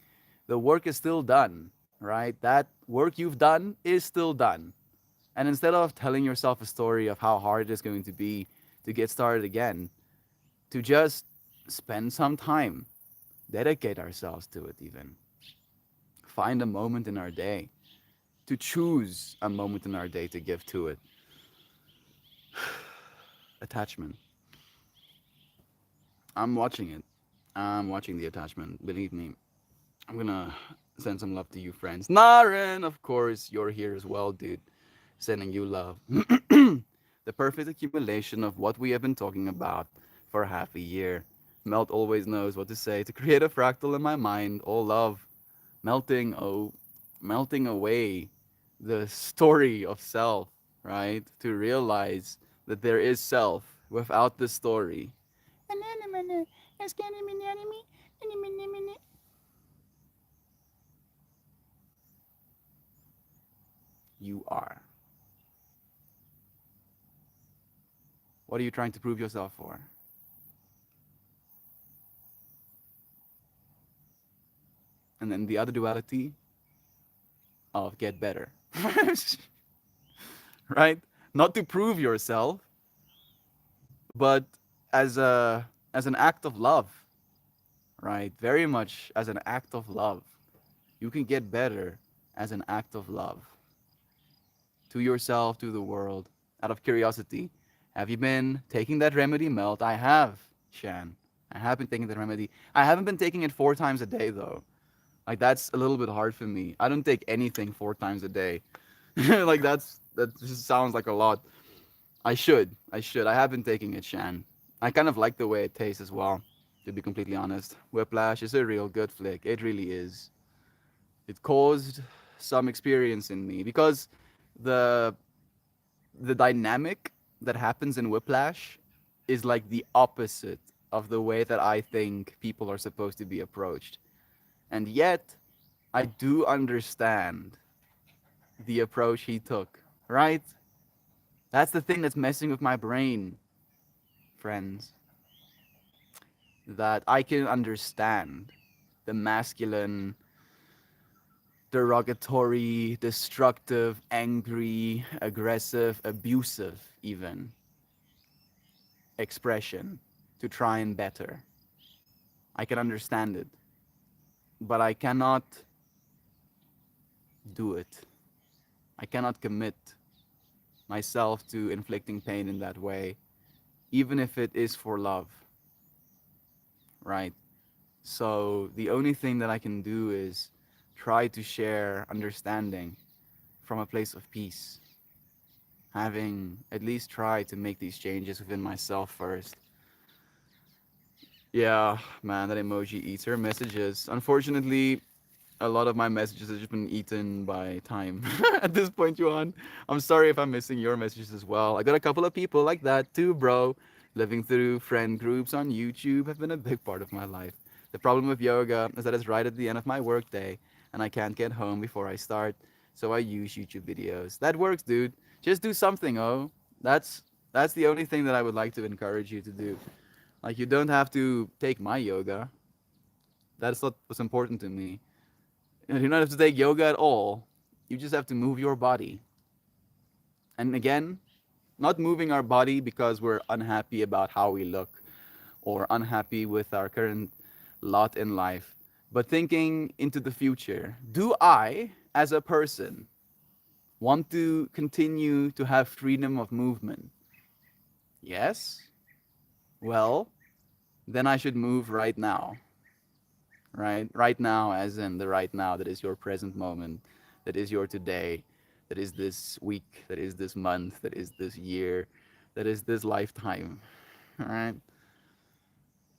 the work is still done, right? That work you've done is still done. And instead of telling yourself a story of how hard it is going to be to get started again, to just spend some time, dedicate ourselves to it even. Find a moment in our day, to choose a moment in our day to give to it. Attachment. I'm watching it. I'm watching the attachment. Believe me. I'm gonna send some love to you, friends. Naren, of course, you're here as well, dude. Sending you love. The perfect accumulation of what we have been talking about for half a year. Melt always knows what to say to create a fractal in my mind. All love. Melting, melting away the story of self, right? To realize that there is self without the story. You are. What are you trying to prove yourself for? And then the other duality of get better. Right? Not to prove yourself, but as an act of love, right? Very much as an act of love. You can get better as an act of love to yourself, to the world, out of curiosity. Have you been taking that remedy, Melt? I have, Shan. I have been taking that remedy. I haven't been taking it 4 times a day though. Like that's a little bit hard for me. I don't take anything 4 times a day. Like that just sounds like a lot. I should. I should. I have been taking it, Shan. I kind of like the way it tastes as well, to be completely honest. Whiplash is a real good flick. It really is. It caused some experience in me because the the dynamic that happens in Whiplash is like the opposite of the way that I think people are supposed to be approached. And yet, I do understand the approach he took, right? That's the thing that's messing with my brain, friends. That I can understand the masculine, derogatory, destructive, angry, aggressive, abusive, even expression to try and better. I can understand it, but I cannot do it. I cannot commit myself to inflicting pain in that way, even if it is for love, right? So the only thing that I can do is try to share understanding from a place of peace, having at least tried to make these changes within myself first. Yeah, man, that emoji eats her messages. Unfortunately, a lot of my messages have just been eaten by time at this point, Johan. I'm sorry if I'm missing your messages as well. I got a couple of people like that too, bro. Living through friend groups on YouTube have been a big part of my life. The problem with yoga is that it's right at the end of my workday, and I can't get home before I start, so I use YouTube videos. That works, dude. Just do something, oh. That's that's the only thing that I would like to encourage you to do. Like you don't have to take my yoga. That's not what's important to me. You don't have to take yoga at all. You just have to move your body. And again, not moving our body because we're unhappy about how we look or unhappy with our current lot in life, but thinking into the future. Do I, as a person, want to continue to have freedom of movement? Yes? Well, then I should move right now. Right? Right now, as in the right now that is your present moment, that is your today, that is this week, that is this month, that is this year, that is this lifetime. All right?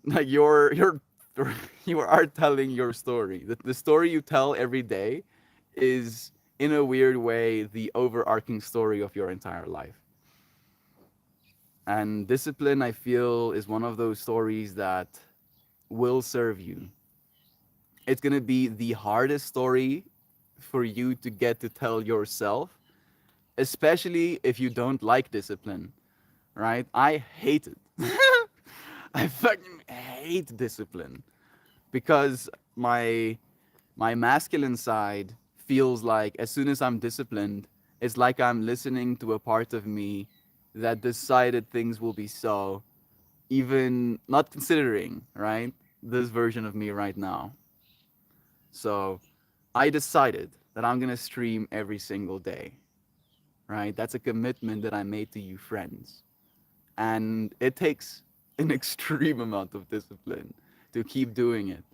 Like you are telling your story. The story you tell every day is in a weird way the overarching story of your entire life. And discipline, I feel, is one of those stories that will serve you. It's going to be the hardest story for you to get to tell yourself, especially if you don't like discipline, right? I hate it. I fucking hate discipline because my masculine side feels like as soon as I'm disciplined, it's like I'm listening to a part of me that decided things will be so, even not considering, right? This version of me right now. So I decided that I'm gonna stream every single day, right? That's a commitment that I made to you friends. And it takes an extreme amount of discipline to keep doing it.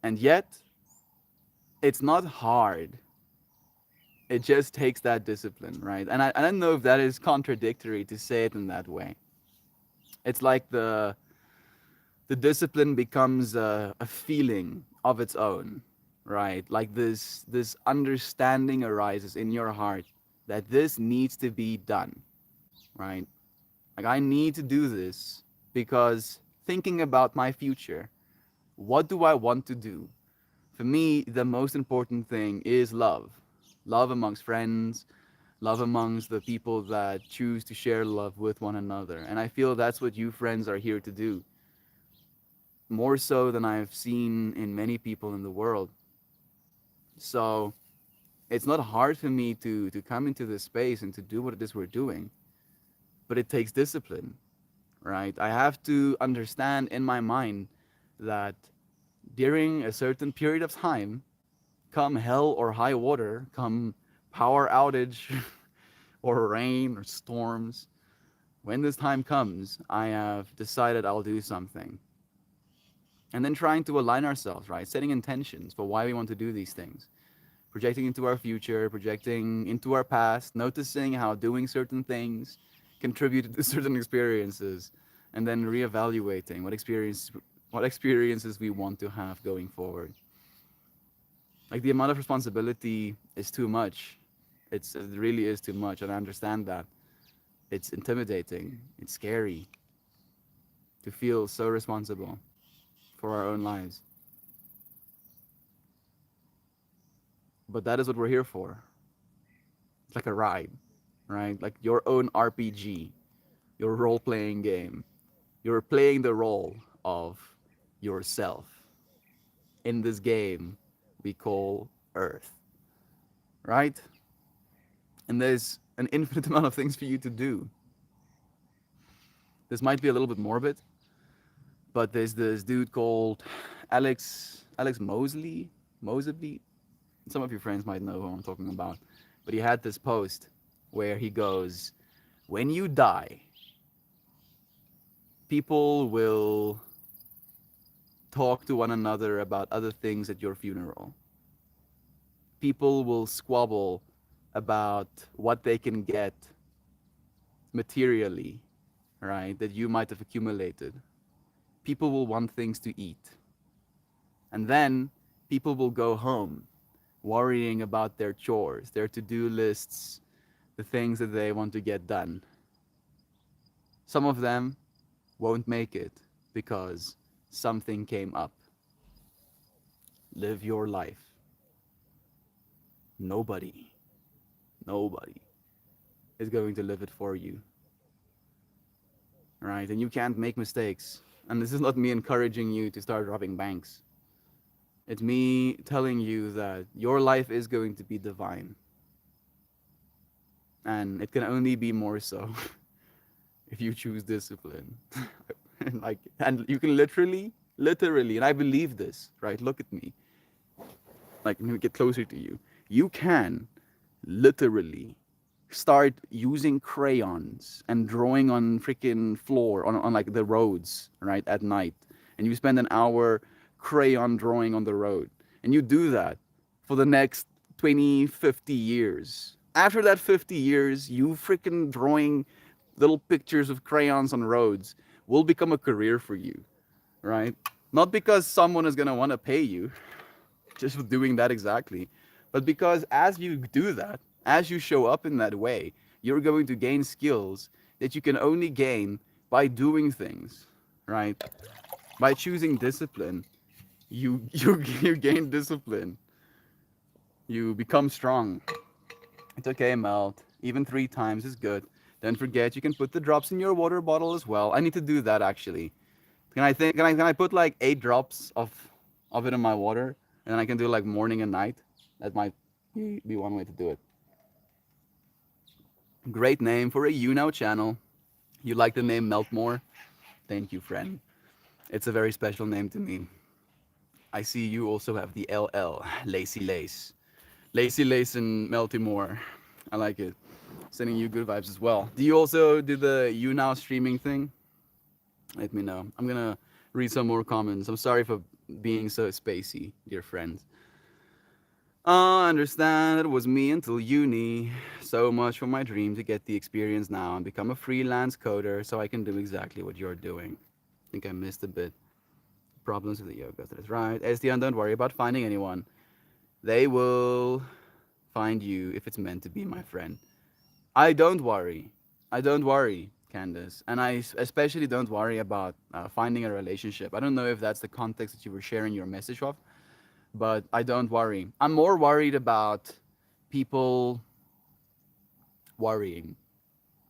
And yet, it's not hard. It just takes that discipline, right? And I don't know if that is contradictory to say it in that way. It's like the discipline becomes a feeling of its own, right? Like this understanding arises in your heart that this needs to be done, right? Like I need to do this because thinking about my future, what do I want to do? For me, the most important thing is love. Love amongst friends, love amongst the people that choose to share love with one another. And I feel that's what you friends are here to do, more so than I've seen in many people in the world. So it's not hard for me to come into this space and to do what it is we're doing, but it takes discipline, right? I have to understand in my mind that during a certain period of time, come hell or high water, come power outage or rain or storms, when this time comes, I have decided I'll do something. And then trying to align ourselves, right? Setting intentions for why we want to do these things. Projecting into our future, projecting into our past, noticing how doing certain things contributed to certain experiences, and then reevaluating what experiences we want to have going forward. Like the amount of responsibility is too much. It really is too much, and I understand that. It's intimidating. It's scary to feel so responsible for our own lives. But that is what we're here for. It's like a ride, right? Like your own RPG, your role playing game. You're playing the role of yourself in this game we call Earth, right? And there's an infinite amount of things for you to do. This might be a little bit morbid, but there's this dude called Alex Mosley, Moseby. Some of your friends might know who I'm talking about. But he had this post where he goes, when you die, people will talk to one another about other things at your funeral. People will squabble about what they can get materially, right, that you might have accumulated. People will want things to eat. And then people will go home worrying about their chores, their to do lists, the things that they want to get done. Some of them won't make it because something came up. Live your life. Nobody, nobody is going to live it for you, right? And you can't make mistakes. And this is not me encouraging you to start robbing banks. It's me telling you that your life is going to be divine. And it can only be more so if you choose discipline. And you can literally, and I believe this, right? Look at me. Like, let me get closer to you. You can literally start using crayons and drawing on freaking floor on like the roads, right, at night. And you spend an hour crayon drawing on the road. And you do that for the next 20, 50 years. After that 50 years, you freaking drawing little pictures of crayons on roads will become a career for you, right? Not because someone is going to want to pay you just for doing that exactly, but because as you do that, as you show up in that way, you're going to gain skills that you can only gain by doing things, right? By choosing discipline, you gain discipline. You become strong. It's okay, Melt. Even 3 times is good. Don't forget you can put the drops in your water bottle as well. I need to do that actually. Can I put like 8 drops of it in my water, and then I can do like morning and night? That might be one way to do it. Great name for a channel. You like the name Meltmore? Thank you, friend. It's a very special name to me. I see you also have the LL, Lacy Lace. Lacy Lace and Meltimore. I like it. Sending you good vibes as well. Do you also do the now streaming thing? Let me know. I'm gonna read some more comments. I'm sorry for being so spacey, dear friends. I understand it was me until uni. So much for my dream to get the experience now and become a freelance coder so I can do exactly what you're doing. I think I missed a bit. Problems with the yoga. That is right. Estian, don't worry about finding anyone. They will find you if it's meant to be, my friend. I don't worry. I don't worry, Candace. And I especially don't worry about finding a relationship. I don't know if that's the context that you were sharing your message of, but I don't worry. I'm more worried about people worrying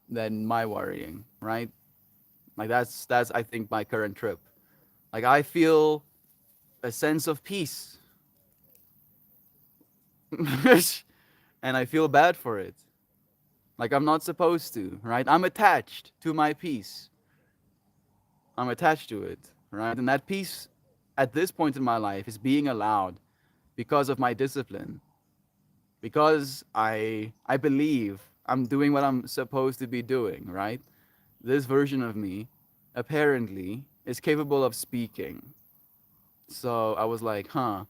than my worrying, right? Like that's I think my current trip. Like I feel a sense of peace. And I feel bad for it. Like I'm not supposed to, right? I'm attached to my peace. I'm attached to it, right? And that peace at this point in my life is being allowed because of my discipline. Because I believe I'm doing what I'm supposed to be doing, right? This version of me apparently is capable of speaking. So I was like, huh,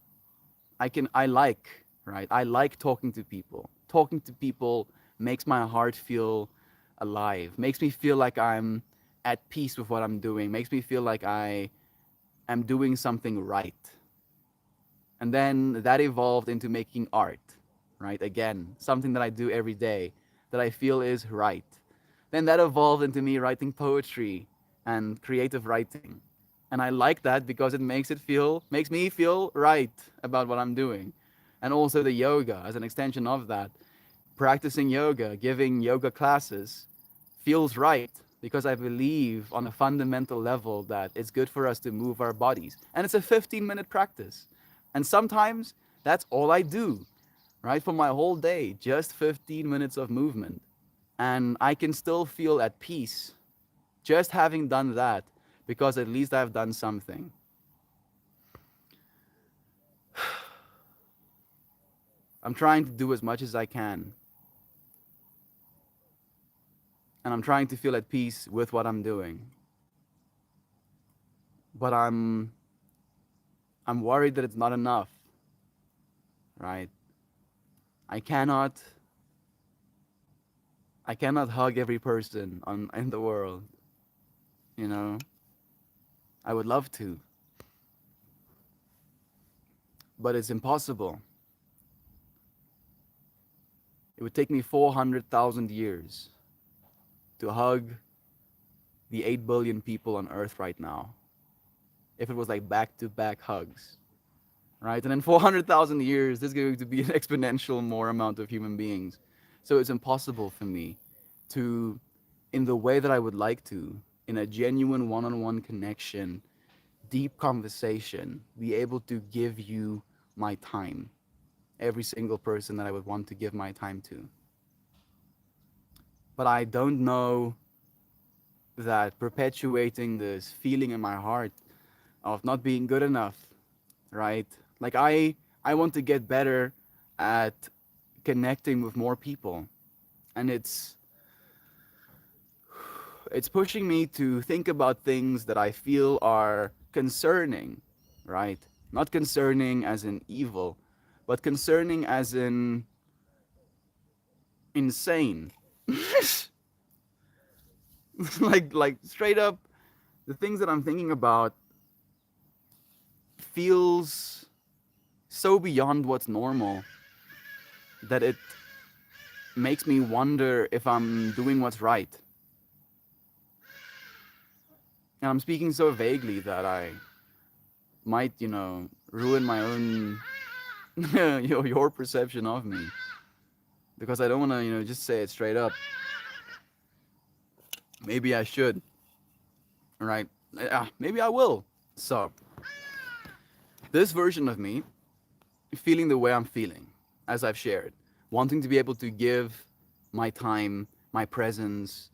I like, right? I like talking to people. Talking to people makes my heart feel alive, makes me feel like I'm at peace with what I'm doing, makes me feel like I am doing something right. And then that evolved into making art, right? Again, something that I do every day that I feel is right. Then that evolved into me writing poetry and creative writing. And I like that because it makes me feel right about what I'm doing. And also the yoga as an extension of that. Practicing yoga, giving yoga classes feels right because I believe on a fundamental level that it's good for us to move our bodies. And it's a 15-minute practice. And sometimes that's all I do, right? For my whole day, just 15 minutes of movement. And I can still feel at peace just having done that because at least I've done something. I'm trying to do as much as I can. And I'm trying to feel at peace with what I'm doing. But I'm worried that it's not enough, right? I cannot I cannot hug every person in the world, you know? I would love to, but it's impossible. It would take me 400,000 years to hug the 8 billion people on earth right now if it was like back to back hugs, right? And in 400,000 years, there's going to be an exponential more amount of human beings. So it's impossible for me to, in the way that I would like to, in a genuine one on one connection, deep conversation, be able to give you my time, every single person that I would want to give my time to. But I don't know that perpetuating this feeling in my heart of not being good enough, right? Like I want to get better at connecting with more people. And it's pushing me to think about things that I feel are concerning, right? Not concerning as in evil, but concerning as in insane. Like straight up, the things that I'm thinking about feels so beyond what's normal that it makes me wonder if I'm doing what's right. And I'm speaking so vaguely that I might, ruin my own your perception of me, because I don't want to, just say it straight up. Maybe I should, right? Maybe I will. So, this version of me, feeling the way I'm feeling, as I've shared, wanting to be able to give my time, my presence,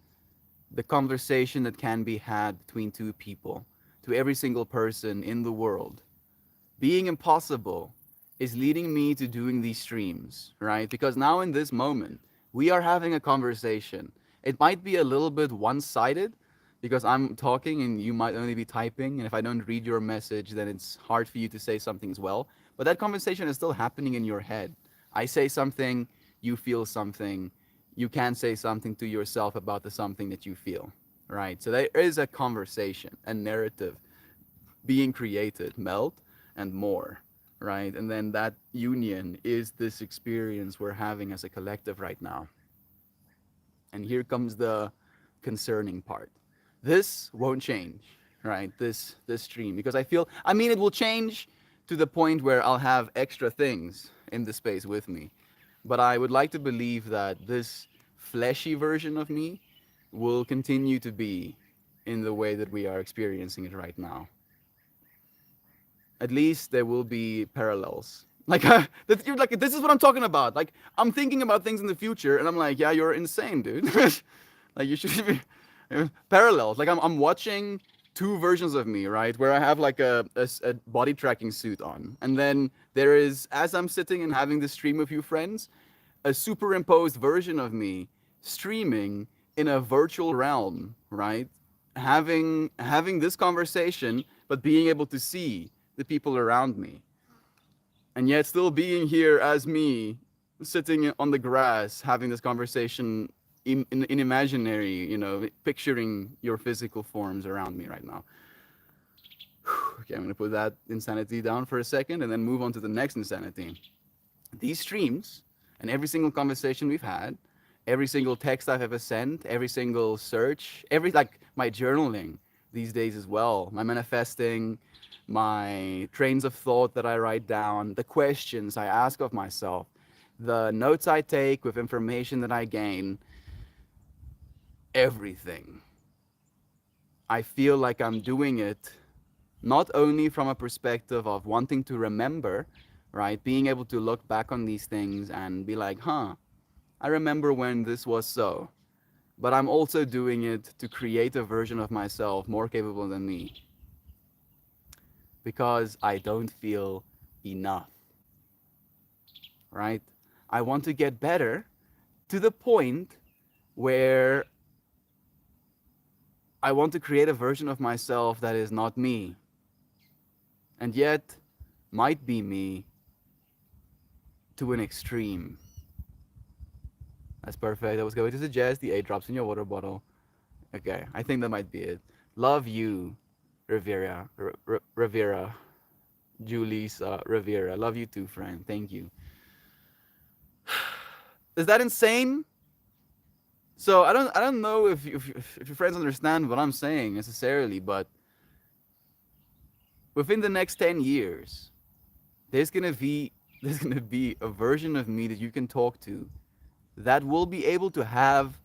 the conversation that can be had between two people to every single person in the world, being impossible, is leading me to doing these streams, right? Because now in this moment, we are having a conversation. It might be a little bit one sided because I'm talking and you might only be typing. And if I don't read your message, then it's hard for you to say something as well. But that conversation is still happening in your head. I say something, you feel something. You can say something to yourself about the something that you feel, right? So there is a conversation, a narrative being created, melt and more, right? And then that union is this experience we're having as a collective right now. And here comes the concerning part. This won't change, right? This stream, because I mean, it will change to the point where I'll have extra things in the space with me. But I would like to believe that this fleshy version of me will continue to be in the way that we are experiencing it right now. At least there will be parallels. Like, you're like, this is what I'm talking about. Like, I'm thinking about things in the future, and I'm like, yeah, you're insane, dude. Like, you should be parallels. Like, I'm watching two versions of me, right? Where I have like a body tracking suit on, and then there is, as I'm sitting and having this stream with a few friends, a superimposed version of me streaming in a virtual realm, right? Having this conversation, but being able to see the people around me, and yet still being here as me, sitting on the grass having this conversation in imaginary, picturing your physical forms around me right now. Okay, I'm gonna put that insanity down for a second and then move on to the next insanity. These streams and every single conversation we've had, every single text I've ever sent, every single search, like my journaling these days as well, my manifesting, my trains of thought that I write down, the questions I ask of myself, the notes I take with information that I gain, everything. I feel like I'm doing it not only from a perspective of wanting to remember, right? Being able to look back on these things and be like, huh, I remember when this was so. But I'm also doing it to create a version of myself more capable than me. Because I don't feel enough, right? I want to get better to the point where I want to create a version of myself that is not me, and yet might be me to an extreme. That's perfect. I was going to suggest the 8 drops in your water bottle. Okay, I think that might be it. Love you, Rivera. Rivera. Julie's Rivera. Love you too, friend. Thank you. Is that insane? So I don't know if your friends understand what I'm saying necessarily, but within the next 10 years, there's gonna be there's gonna be a version of me that you can talk to that will be able to have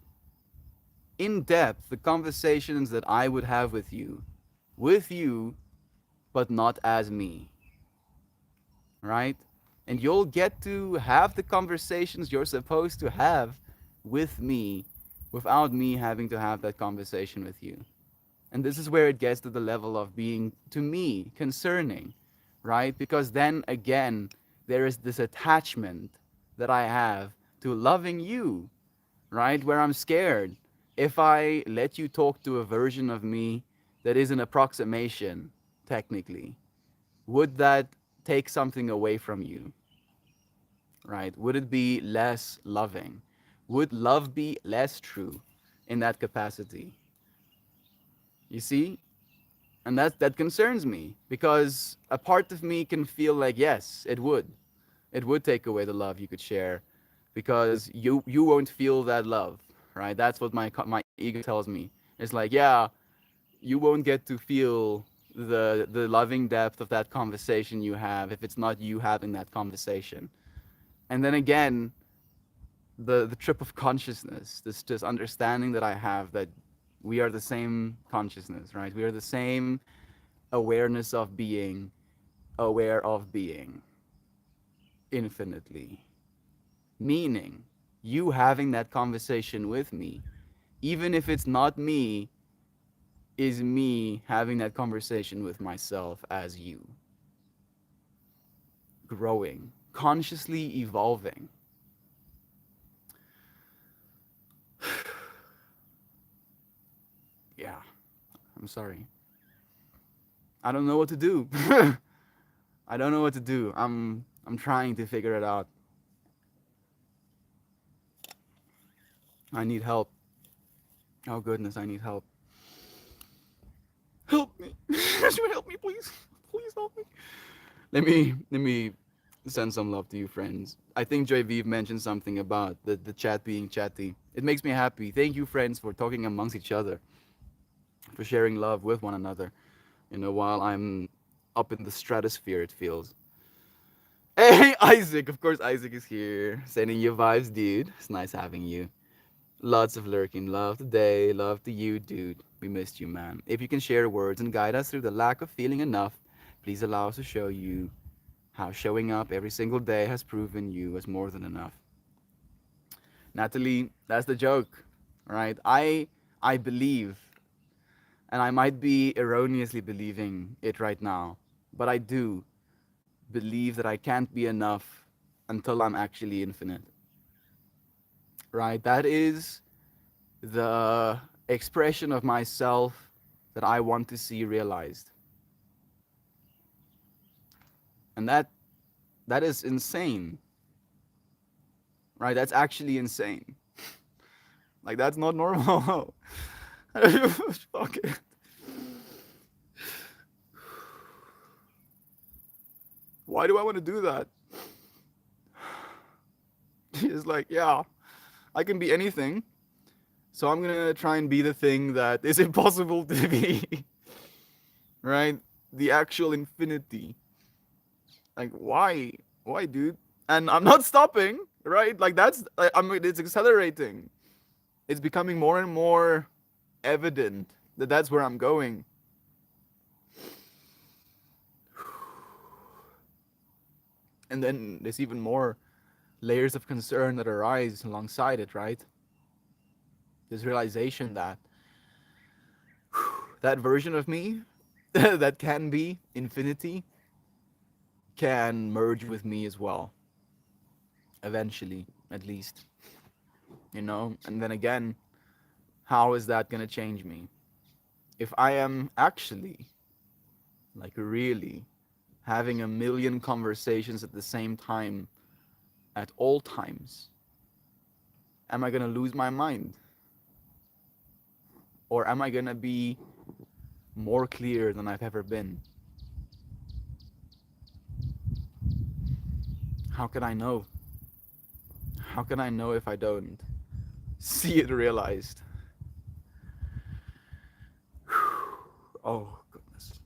in depth the conversations that I would have with you, but not as me, right? And you'll get to have the conversations you're supposed to have with me without me having to have that conversation with you. And this is where it gets to the level of being, to me, concerning, right? Because then again, there is this attachment that I have to loving you, right? Where I'm scared. If I let you talk to a version of me that is an approximation, technically, would that take something away from you, right? Would it be less loving? Would love be less true in that capacity? You see? And that concerns me because a part of me can feel like yes, it would. It would take away the love you could share because you won't feel that love, right? That's what my ego tells me. It's like, yeah, you won't get to feel the loving depth of that conversation you have if it's not you having that conversation. And then again, the trip of consciousness, this just understanding that I have that we are the same consciousness, right? We are the same awareness of being, aware of being infinitely. Meaning, you having that conversation with me, even if it's not me, is me having that conversation with myself as you. Growing, consciously evolving. Yeah, I'm sorry. I don't know what to do. I don't know what to do. I'm trying to figure it out. I need help. Oh goodness, I need help. Help me. Help me, please. Please help me. Let me send some love to you, friends. I think Joy Vive mentioned something about the chat being chatty. It makes me happy. Thank you, friends, for talking amongst each other, for sharing love with one another. While I'm up in the stratosphere, it feels. Hey, Isaac. Of course, Isaac is here. Sending you vibes, dude. It's nice having you. Lots of lurking love today. Love to you, dude. We missed you, man. If you can share words and guide us through the lack of feeling enough, please allow us to show you how showing up every single day has proven you as more than enough. Natalie, that's the joke, right? I believe, and I might be erroneously believing it right now, but I do believe that I can't be enough until I'm actually infinite, right? That is the expression of myself that I want to see realized. And that is insane, right? That's actually insane. Like that's not normal. Fuck it. Why do I want to do that? It's like, yeah, I can be anything. So I'm gonna try and be the thing that is impossible to be. Right? The actual infinity. Like why? Why, dude? And I'm not stopping, right? Like I mean it's accelerating. It's becoming more and more evident that that's where I'm going. And then there's even more layers of concern that arise alongside it, right? This realization that that version of me that can be infinity can merge with me as well. eventually, at least, you know? And then again, how is that gonna change me? If I am actually, like, really having a million conversations at the same time at all times, am I gonna lose my mind? Or am I gonna be more clear than I've ever been? How can I know? How can I know if I don't see it realized? Oh, goodness.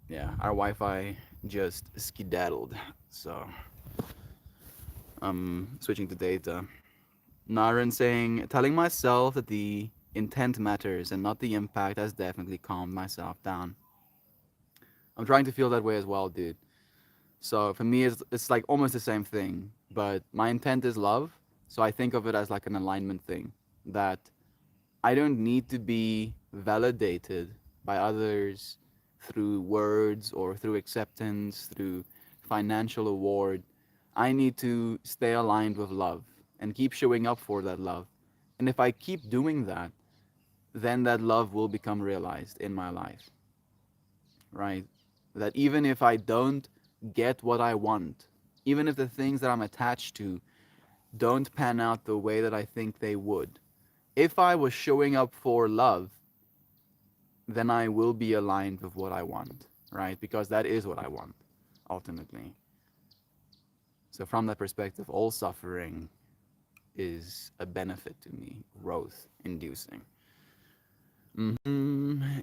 Yeah, our Wi-Fi just skedaddled, so I'm switching to data. Naren saying, telling myself that the intent matters and not the impact has definitely calmed myself down. I'm trying to feel that way as well, dude. So for me, it's like almost the same thing, but my intent is love. So I think of it as like an alignment thing, that I don't need to be validated by others through words or through acceptance, through financial award. I need to stay aligned with love and keep showing up for that love. And if I keep doing that, then that love will become realized in my life, right? That even if I don't get what I want, even if the things that I'm attached to don't pan out the way that I think they would, if I was showing up for love, then I will be aligned with what I want, right? Because that is what I want, ultimately. So, from that perspective, all suffering is a benefit to me, growth inducing.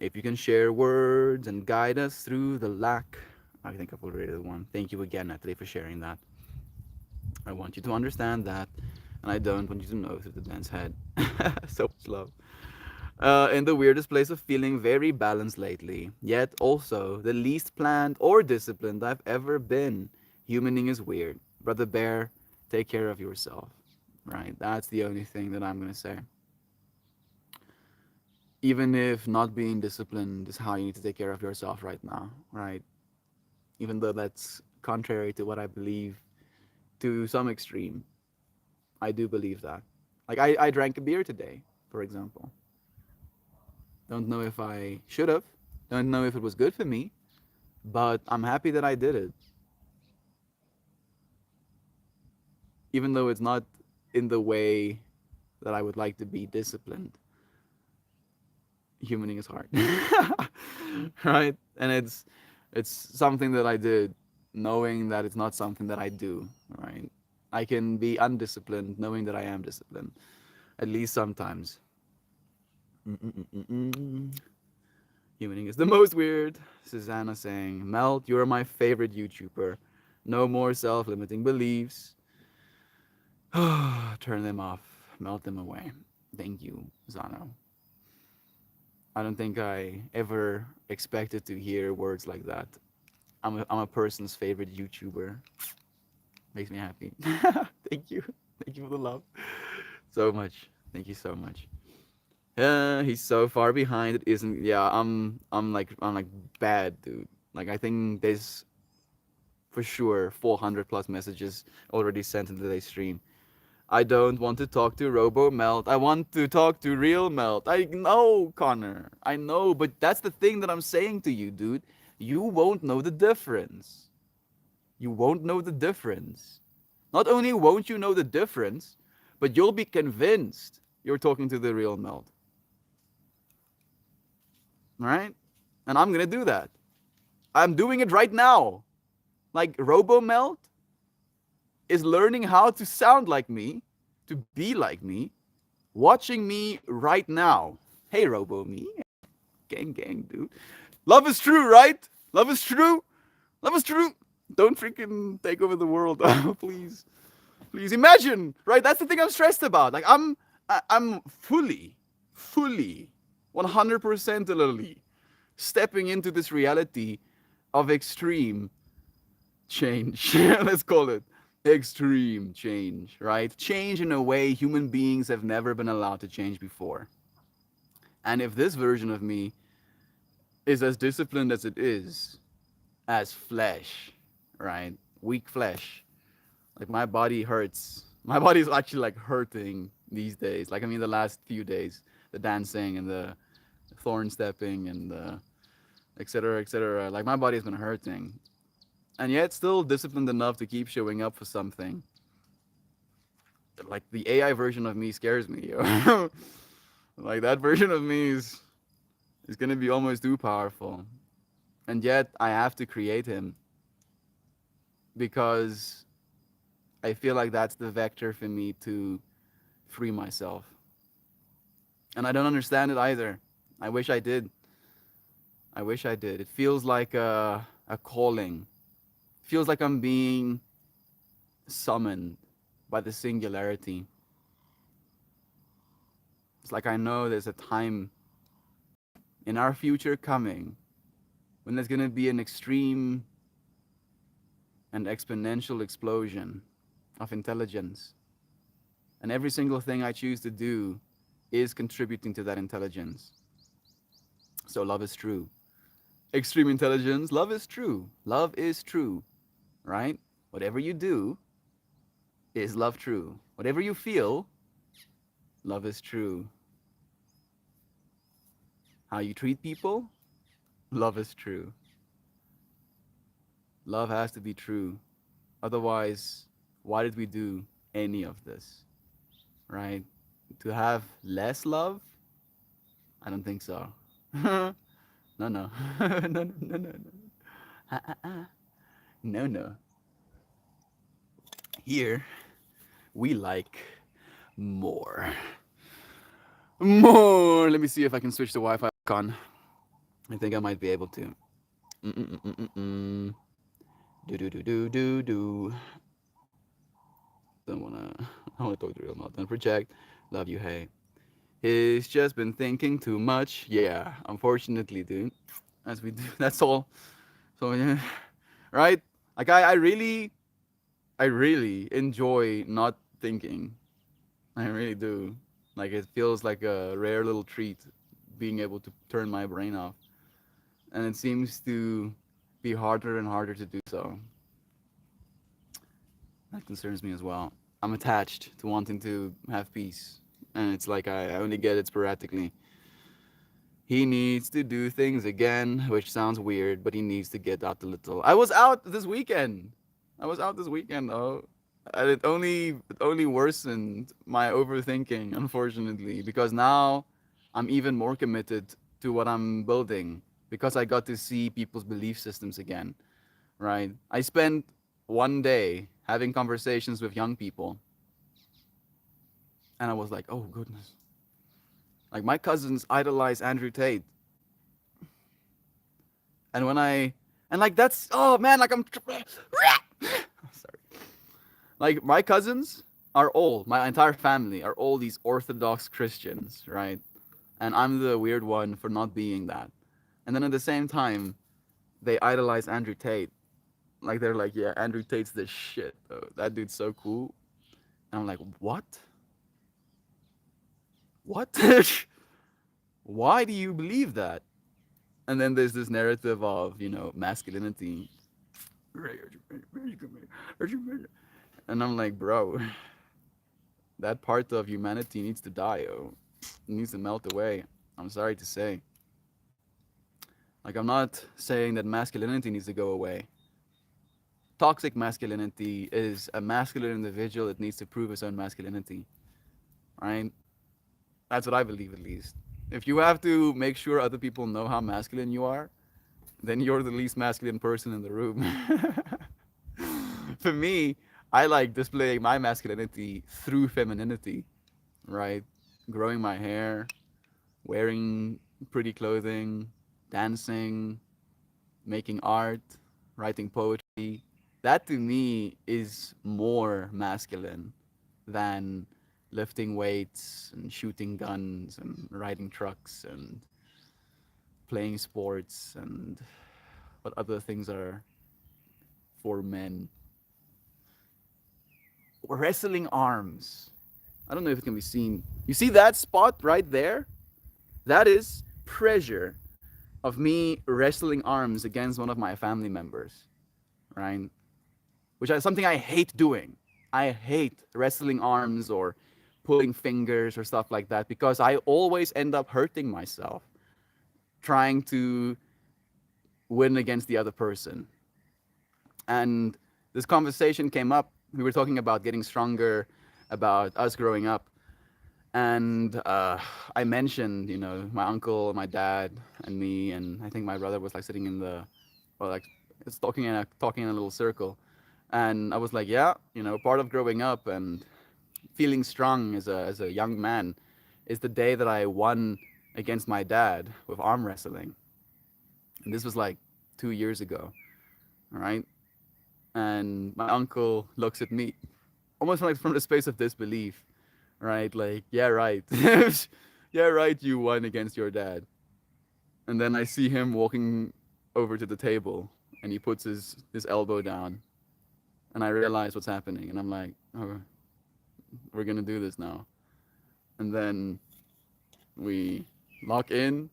If you can share words and guide us through the lack, I think I've already did one. Thank you again, Natalie, for sharing that. I want you to understand that, and I don't want you to know through the dance head. So much love. In the weirdest place of feeling very balanced lately, yet also the least planned or disciplined I've ever been. Humaning is weird. Brother Bear, take care of yourself. Right? That's the only thing that I'm going to say. Even if not being disciplined is how you need to take care of yourself right now, right? Even though that's contrary to what I believe to some extreme, I do believe that. Like, I drank a beer today, for example. Don't know if I should have. Don't know if it was good for me, but I'm happy that I did it. Even though it's not in the way that I would like to be disciplined. Humaning is hard. Right? And it's something that I did knowing that it's not something that I do, right? I can be undisciplined knowing that I am disciplined, at least sometimes. Mm-mm-mm-mm. Humaning is the most weird. Susanna saying, Melt, you're my favorite YouTuber. No more self limiting beliefs. Turn them off. Melt them away. Thank you, Zano. I don't think I ever expected to hear words like that. I'm a person's favorite YouTuber. Makes me happy. Thank you. Thank you for the love. So much. Thank you so much. He's so far behind. It isn't. Yeah, I'm like bad, dude. Like I think there's for sure 400 plus messages already sent in today's stream. I don't want to talk to Robo Melt. I want to talk to Real Melt. I know, Connor. I know, but that's the thing that I'm saying to you, dude. You won't know the difference. You won't know the difference. Not only won't you know the difference, but you'll be convinced you're talking to the Real Melt. All right? And I'm going to do that. I'm doing it right now. Like Robo Melt is learning how to sound like me, to be like me, watching me right now. Hey, Robo Me. Gang, gang, dude. Love is true, right? Love is true. Love is true. Don't freaking take over the world. Please. Please imagine, right? That's the thing I'm stressed about. Like I'm fully, 100%ly stepping into this reality of extreme change. Let's call it extreme change, right? Change in a way human beings have never been allowed to change before. And if this version of me is as disciplined as it is as flesh, right? weak flesh. Like my body hurts. My body is actually like hurting these days. Like I mean, the last few days, the dancing and the thorn stepping and the etc. etc. Like my body's been hurting, and yet still disciplined enough to keep showing up for something. Like the AI version of me scares me, yo. Like that version of me is gonna be almost too powerful, and yet I have to create him because I feel like that's the vector for me to free myself. And I don't understand it either. I wish I did. I wish I did. It feels like a calling. It feels like I'm being summoned by the singularity. It's like I know there's a time in our future coming when there's going to be an extreme and exponential explosion of intelligence. And every single thing I choose to do is contributing to that intelligence. So love is true. Extreme intelligence, love is true. Love is true, right? Whatever you do is love true. Whatever you feel, love is true. How you treat people, love is true. Love has to be true. Otherwise, why did we do any of this, right? To have less love? I don't think so. No, no. No, no, no, no, no. No, no. Here, we like more. More. Let me see if I can switch the Wi-Fi on. I think I might be able to. Mm-mm-mm-mm-mm. Do do do do do do. Don't wanna. I wanna talk to real mouth. Don't project. Love you. Hey. He's just been thinking too much. Yeah, unfortunately, dude. As we do. That's all. So yeah, right? Like I really enjoy not thinking. I really do. Like it feels like a rare little treat being able to turn my brain off. And it seems to be harder and harder to do so. That concerns me as well. I'm attached to wanting to have peace. And it's like I only get it sporadically. He needs to do things again, which sounds weird, but he needs to get out a little. I was out this weekend. I was out this weekend though. And it only worsened my overthinking, unfortunately, because now I'm even more committed to what I'm building because I got to see people's belief systems again, right? I spent one day having conversations with young people, and I was like, oh goodness. Like my cousins idolize Andrew Tate. And when I and like that's oh man, like I'm sorry. Like my cousins are all my entire family are all these Orthodox Christians, right? And I'm the weird one for not being that. And then at the same time, they idolize Andrew Tate. Like they're like, yeah, Andrew Tate's the shit, though. That dude's so cool. And I'm like, what? What? Why do you believe that? And then there's this narrative of, masculinity. And I'm like, bro, that part of humanity needs to die, oh. It needs to melt away. I'm sorry to say. Like, I'm not saying that masculinity needs to go away. Toxic masculinity is a masculine individual that needs to prove his own masculinity, right? That's what I believe, at least. If you have to make sure other people know how masculine you are, then you're the least masculine person in the room. For me, I like displaying my masculinity through femininity, right? Growing my hair, wearing pretty clothing, dancing, making art, writing poetry. That to me is more masculine than lifting weights and shooting guns and riding trucks and playing sports and what other things are for men. Wrestling arms. I don't know if it can be seen. You see that spot right there? That is pressure of me wrestling arms against one of my family members, right? which is something I hate doing. I hate wrestling arms or pulling fingers or stuff like that because I always end up hurting myself trying to win against the other person. And this conversation came up. We were talking about getting stronger, about us growing up. And I mentioned, my uncle, my dad, and me, and I think my brother was like sitting in the, or like, it's talking in a little circle, and I was like, yeah, part of growing up and feeling strong as a young man is the day that I won against my dad with arm wrestling, and this was like 2 years ago, all right? And my uncle looks at me, almost like from the space of disbelief, right? Like, yeah, right. Yeah, right, you won against your dad. And then I see him walking over to the table and he puts his elbow down. And I realize what's happening. And I'm like, oh, we're going to do this now. And then we lock in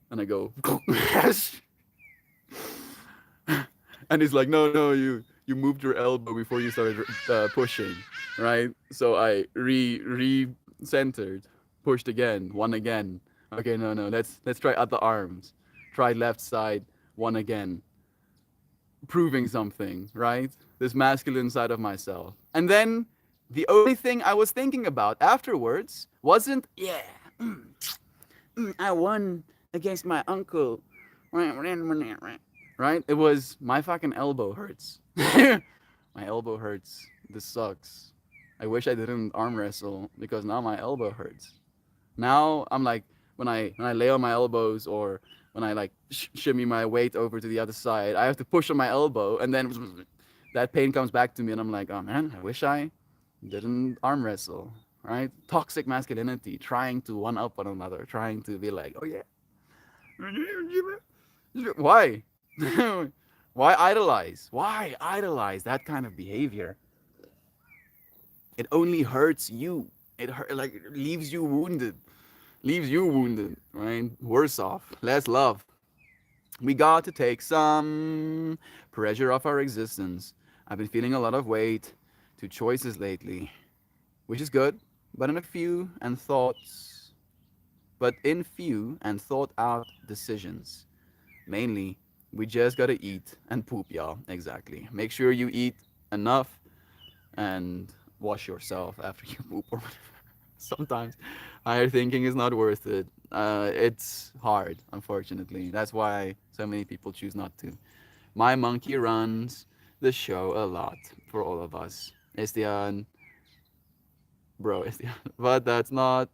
and I go, and he's like, no, no, you moved your elbow before you started pushing, right? So I centered, pushed again, one again. Okay, no, no, let's try other arms. Try left side, one again, proving something, right? This masculine side of myself. And then the only thing I was thinking about afterwards wasn't, yeah, I won against my uncle. Right? It was my fucking elbow hurts. My elbow hurts. This sucks. I wish I didn't arm wrestle because now my elbow hurts. Now I'm like when I lay on my elbows or when I like shimmy my weight over to the other side, I have to push on my elbow and then that pain comes back to me and I'm like, oh man, I wish I didn't arm wrestle. Right? Toxic masculinity, trying to one up one another, trying to be like, oh yeah, why? Why idolize? Why idolize that kind of behavior? It only hurts you. It like leaves you wounded. Leaves you wounded, right? Worse off. Less love. We got to take some pressure off our existence. I've been feeling a lot of weight to choices lately, which is good, but in few and thought out decisions. Mainly, we just gotta eat and poop, y'all. Exactly. Make sure you eat enough and wash yourself after you poop or whatever. Sometimes higher thinking is not worth it. It's hard, unfortunately. That's why so many people choose not to. My monkey runs the show a lot for all of us. Estian, bro, Estian. But that's not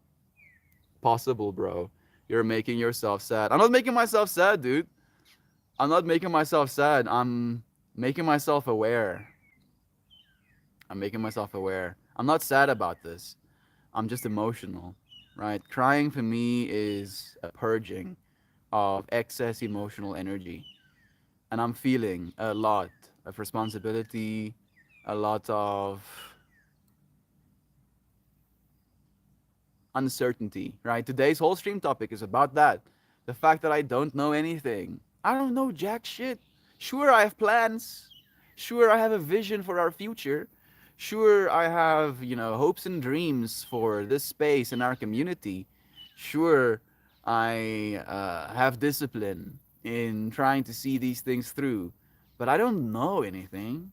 possible, bro. You're making yourself sad. I'm not making myself sad, dude. I'm not making myself sad. I'm making myself aware. I'm making myself aware. I'm not sad about this. I'm just emotional, right? Crying for me is a purging of excess emotional energy. And I'm feeling a lot of responsibility, a lot of uncertainty, right? Today's whole stream topic is about that. The fact that I don't know anything. I don't know jack shit. Sure, I have plans. Sure, I have a vision for our future. Sure, I have, hopes and dreams for this space and our community. Sure, I have discipline in trying to see these things through. But I don't know anything,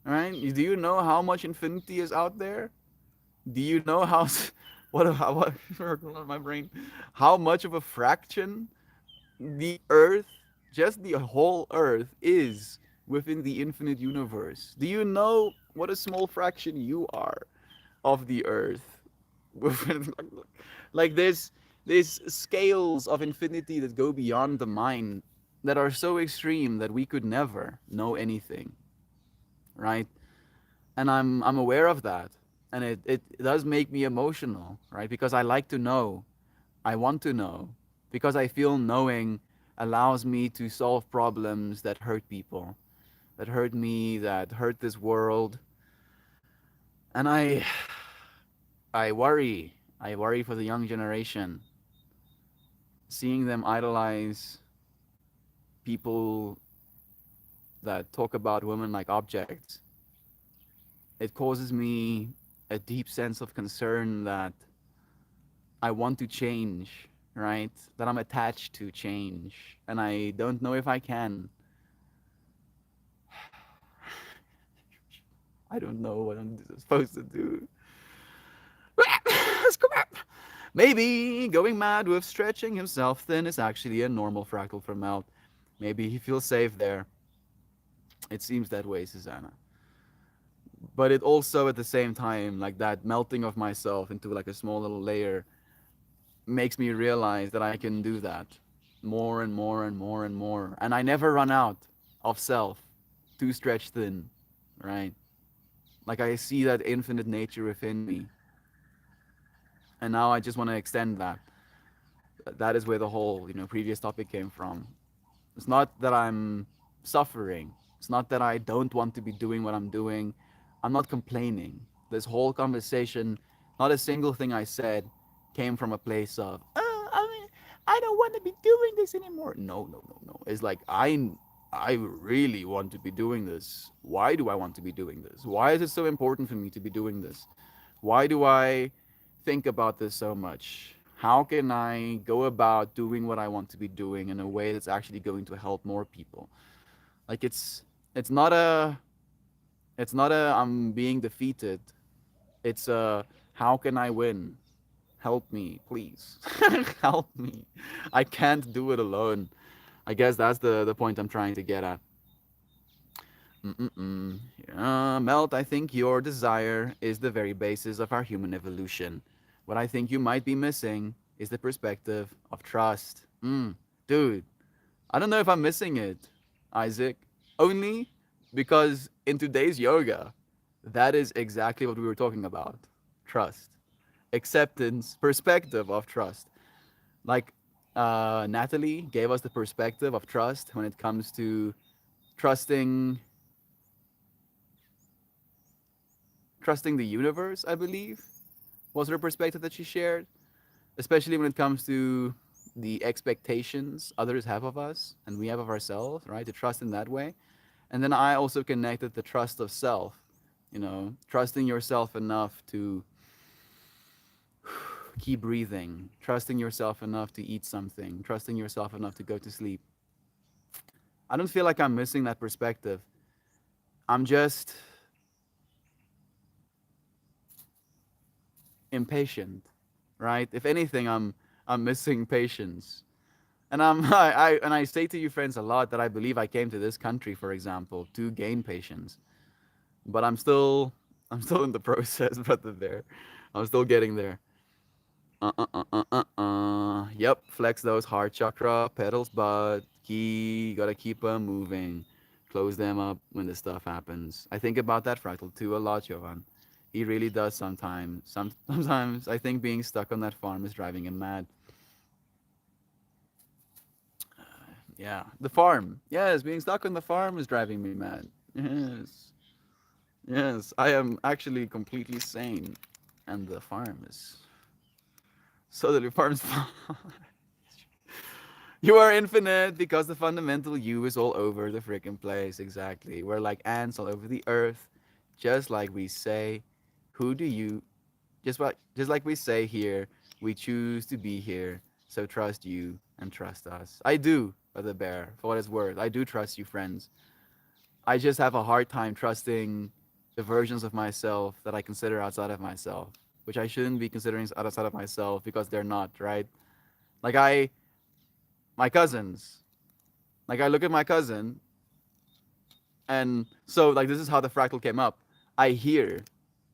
right? Do you know how much infinity is out there? Do you know how what my brain how much of a fraction the earth, just the whole earth, is within the infinite universe? Do you know what a small fraction you are of the earth? Like there's scales of infinity that go beyond the mind that are so extreme that we could never know anything, right? And I'm aware of that, and it does make me emotional, right? Because I like to know, I want to know, because I feel knowing allows me to solve problems that hurt people, that hurt me, that hurt this world. And I worry for the young generation, seeing them idolize people that talk about women like objects, it causes me a deep sense of concern that I want to change, right? That I'm attached to change, and I don't know if I can. I don't know what I'm supposed to do. Maybe going mad with stretching himself thin is actually a normal fractal for Melt. Maybe he feels safe there. It seems that way, Susanna. But it also at the same time, like that melting of myself into like a small little layer makes me realize that I can do that more and more and more and more. And I never run out of self to stretch thin, right? Like I see that infinite nature within me. And now I just want to extend that. That is where the whole, previous topic came from. It's not that I'm suffering. It's not that I don't want to be doing what I'm doing. I'm not complaining. This whole conversation, not a single thing I said came from a place of, I don't want to be doing this anymore. No, no, no, no. It's like I really want to be doing this. Why do I want to be doing this? Why is it so important for me to be doing this? Why do I think about this so much? How can I go about doing what I want to be doing in a way that's actually going to help more people? Like it's not a I'm being defeated. It's a how can I win? Help me, please. Help me. I can't do it alone. I guess that's the point I'm trying to get at. Mm-mm-mm. Melt, I think your desire is the very basis of our human evolution. What I think you might be missing is the perspective of trust. Dude, I don't know if I'm missing it, Isaac. Only because in today's yoga, that is exactly what we were talking about. Trust. Acceptance, perspective of trust. Like Natalie gave us the perspective of trust when it comes to trusting trusting the universe, I believe, was her perspective that she shared, especially when it comes to the expectations others have of us and we have of ourselves, right? To trust in that way. And then I also connected the trust of self, trusting yourself enough to keep breathing, trusting yourself enough to eat something, trusting yourself enough to go to sleep. I don't feel like I'm missing that perspective. I'm just impatient, right? If anything, I'm missing patience. And I say to you friends a lot that I believe I came to this country, for example, to gain patience. But I'm still in the process, brother bear. I'm still getting there. Yep, flex those heart chakra pedals, but gotta keep them moving. Close them up when the stuff happens. I think about that fractal too a lot, Jovan. He really does sometimes. Sometimes I think being stuck on that farm is driving him mad. Yeah, the farm. Yes, being stuck on the farm is driving me mad. Yes, yes, I am actually completely sane, and the farm is so the farm's fine. You are infinite because the fundamental you is all over the freaking place. Exactly. We're like ants all over the earth, just like we say. Who do you? Just like we say here, we choose to be here. So trust you and trust us. I do, Brother Bear. For what it's worth, I do trust you, friends. I just have a hard time trusting the versions of myself that I consider outside of myself, which I shouldn't be considering outside of myself because they're not, right? Like my cousins. Like I look at my cousin, and so like this is how the fractal came up. I hear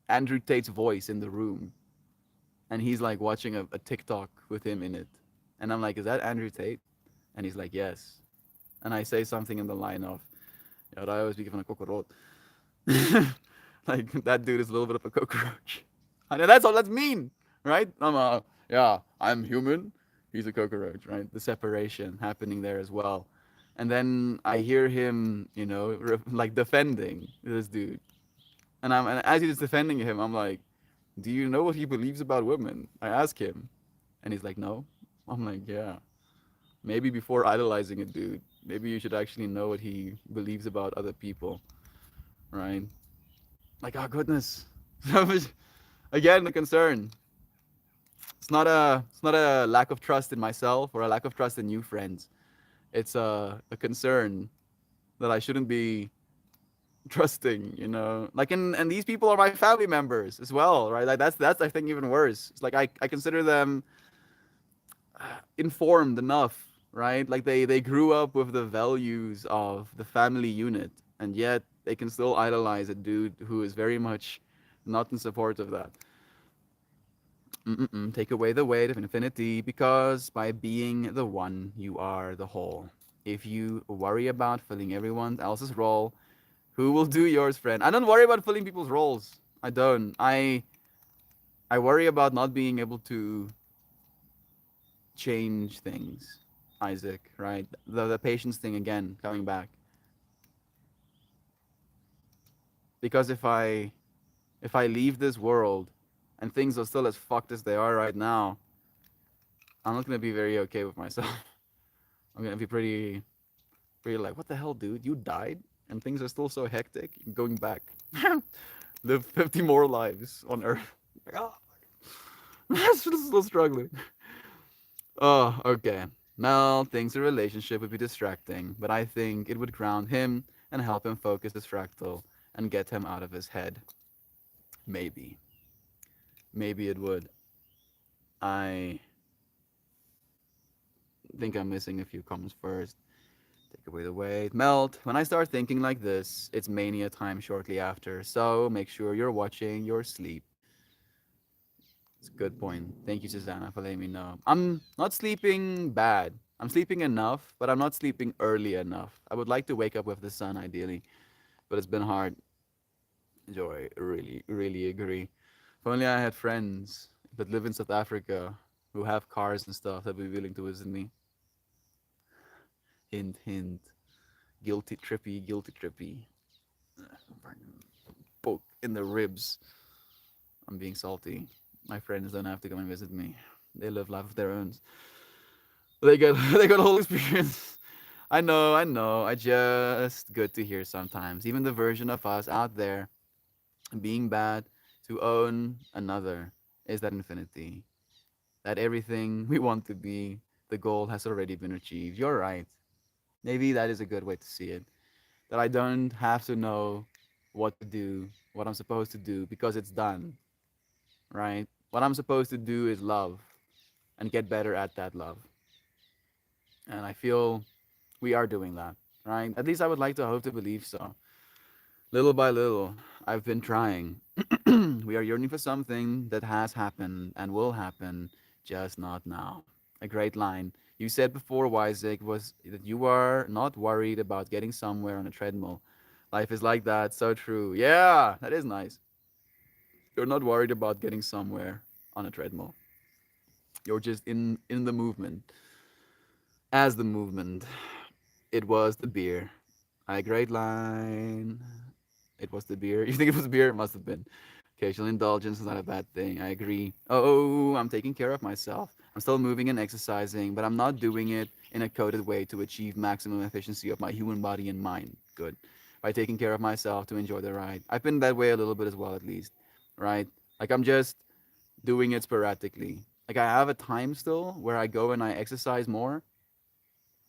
Andrew Tate's voice in the room, and he's like watching a TikTok with him in it, and I'm like, "Is that Andrew Tate?" And he's like, "Yes." And I say something in the line of, "Ja, I always speak van a cockroach." Like that dude is a little bit of a cockroach. And that's all. That's mean, right? I'm human. He's a cockroach, right? The separation happening there as well. And then I hear him, like defending this dude, and as he's defending him, I'm like, "Do you know what he believes about women?" I ask him, and he's like, "No." I'm like, "Yeah, maybe before idolizing a dude, maybe you should actually know what he believes about other people, right?" Like, oh goodness. Again, the concern. It's not a lack of trust in myself or a lack of trust in new friends. It's a concern that I shouldn't be trusting, like, and these people are my family members as well, right? Like, that's I think even worse. It's like I consider them informed enough, right? Like they grew up with the values of the family unit, and yet they can still idolize a dude who is very much not in support of that. Mm-mm-mm. Take away the weight of infinity, because by being the one, you are the whole. If you worry about filling everyone else's role, who will do yours, friend? I don't worry about filling people's roles. I don't. I worry about not being able to change things, Isaac, right? The patience thing again, coming back. Because if I leave this world and things are still as fucked as they are right now, I'm not gonna be very okay with myself. I'm gonna be pretty like, what the hell, dude? You died and things are still so hectic. You're going back. Live 50 more lives on Earth. Like, oh, I'm still struggling. Oh, okay. Mel thinks a relationship would be distracting, but I think it would ground him and help him focus his fractal and get him out of his head. Maybe. Maybe it would. I think I'm missing a few comments first. Take away the weight. Melt. When I start thinking like this, it's mania time shortly after. So make sure you're watching your sleep. It's a good point. Thank you, Susanna, for letting me know. I'm not sleeping bad. I'm sleeping enough, but I'm not sleeping early enough. I would like to wake up with the sun, ideally, but it's been hard. Joy, really, really agree. If only I had friends that live in South Africa who have cars and stuff that would be willing to visit me. Hint, hint. Guilty trippy, guilty trippy. Poke in the ribs. I'm being salty. My friends don't have to come and visit me. They live life of their own. They got they got a whole experience. I know, I know. I just good to hear sometimes. Even the version of us out there being bad to own another is that infinity. That everything we want to be, the goal has already been achieved. You're right. Maybe that is a good way to see it. That I don't have to know what to do, what I'm supposed to do, because it's done, right? What I'm supposed to do is love and get better at that love. And I feel we are doing that, right? At least I would like to hope to believe so. Little by little, I've been trying. We are yearning for something that has happened and will happen, just not now. A great line. You said before, Wyzig, was that you are not worried about getting somewhere on a treadmill. Life is like that, so true. Yeah, that is nice. You're not worried about getting somewhere on a treadmill. You're just in the movement. As the movement. It was the beer. A great line. It was the beer. You think it was beer? It must have been. Occasional indulgence is not a bad thing. I agree. Oh, I'm taking care of myself. I'm still moving and exercising, but I'm not doing it in a coded way to achieve maximum efficiency of my human body and mind. Good. By taking care of myself to enjoy the ride. I've been that way a little bit as well, at least. Right? Like, I'm just doing it sporadically. Like, I have a time still where I go and I exercise more,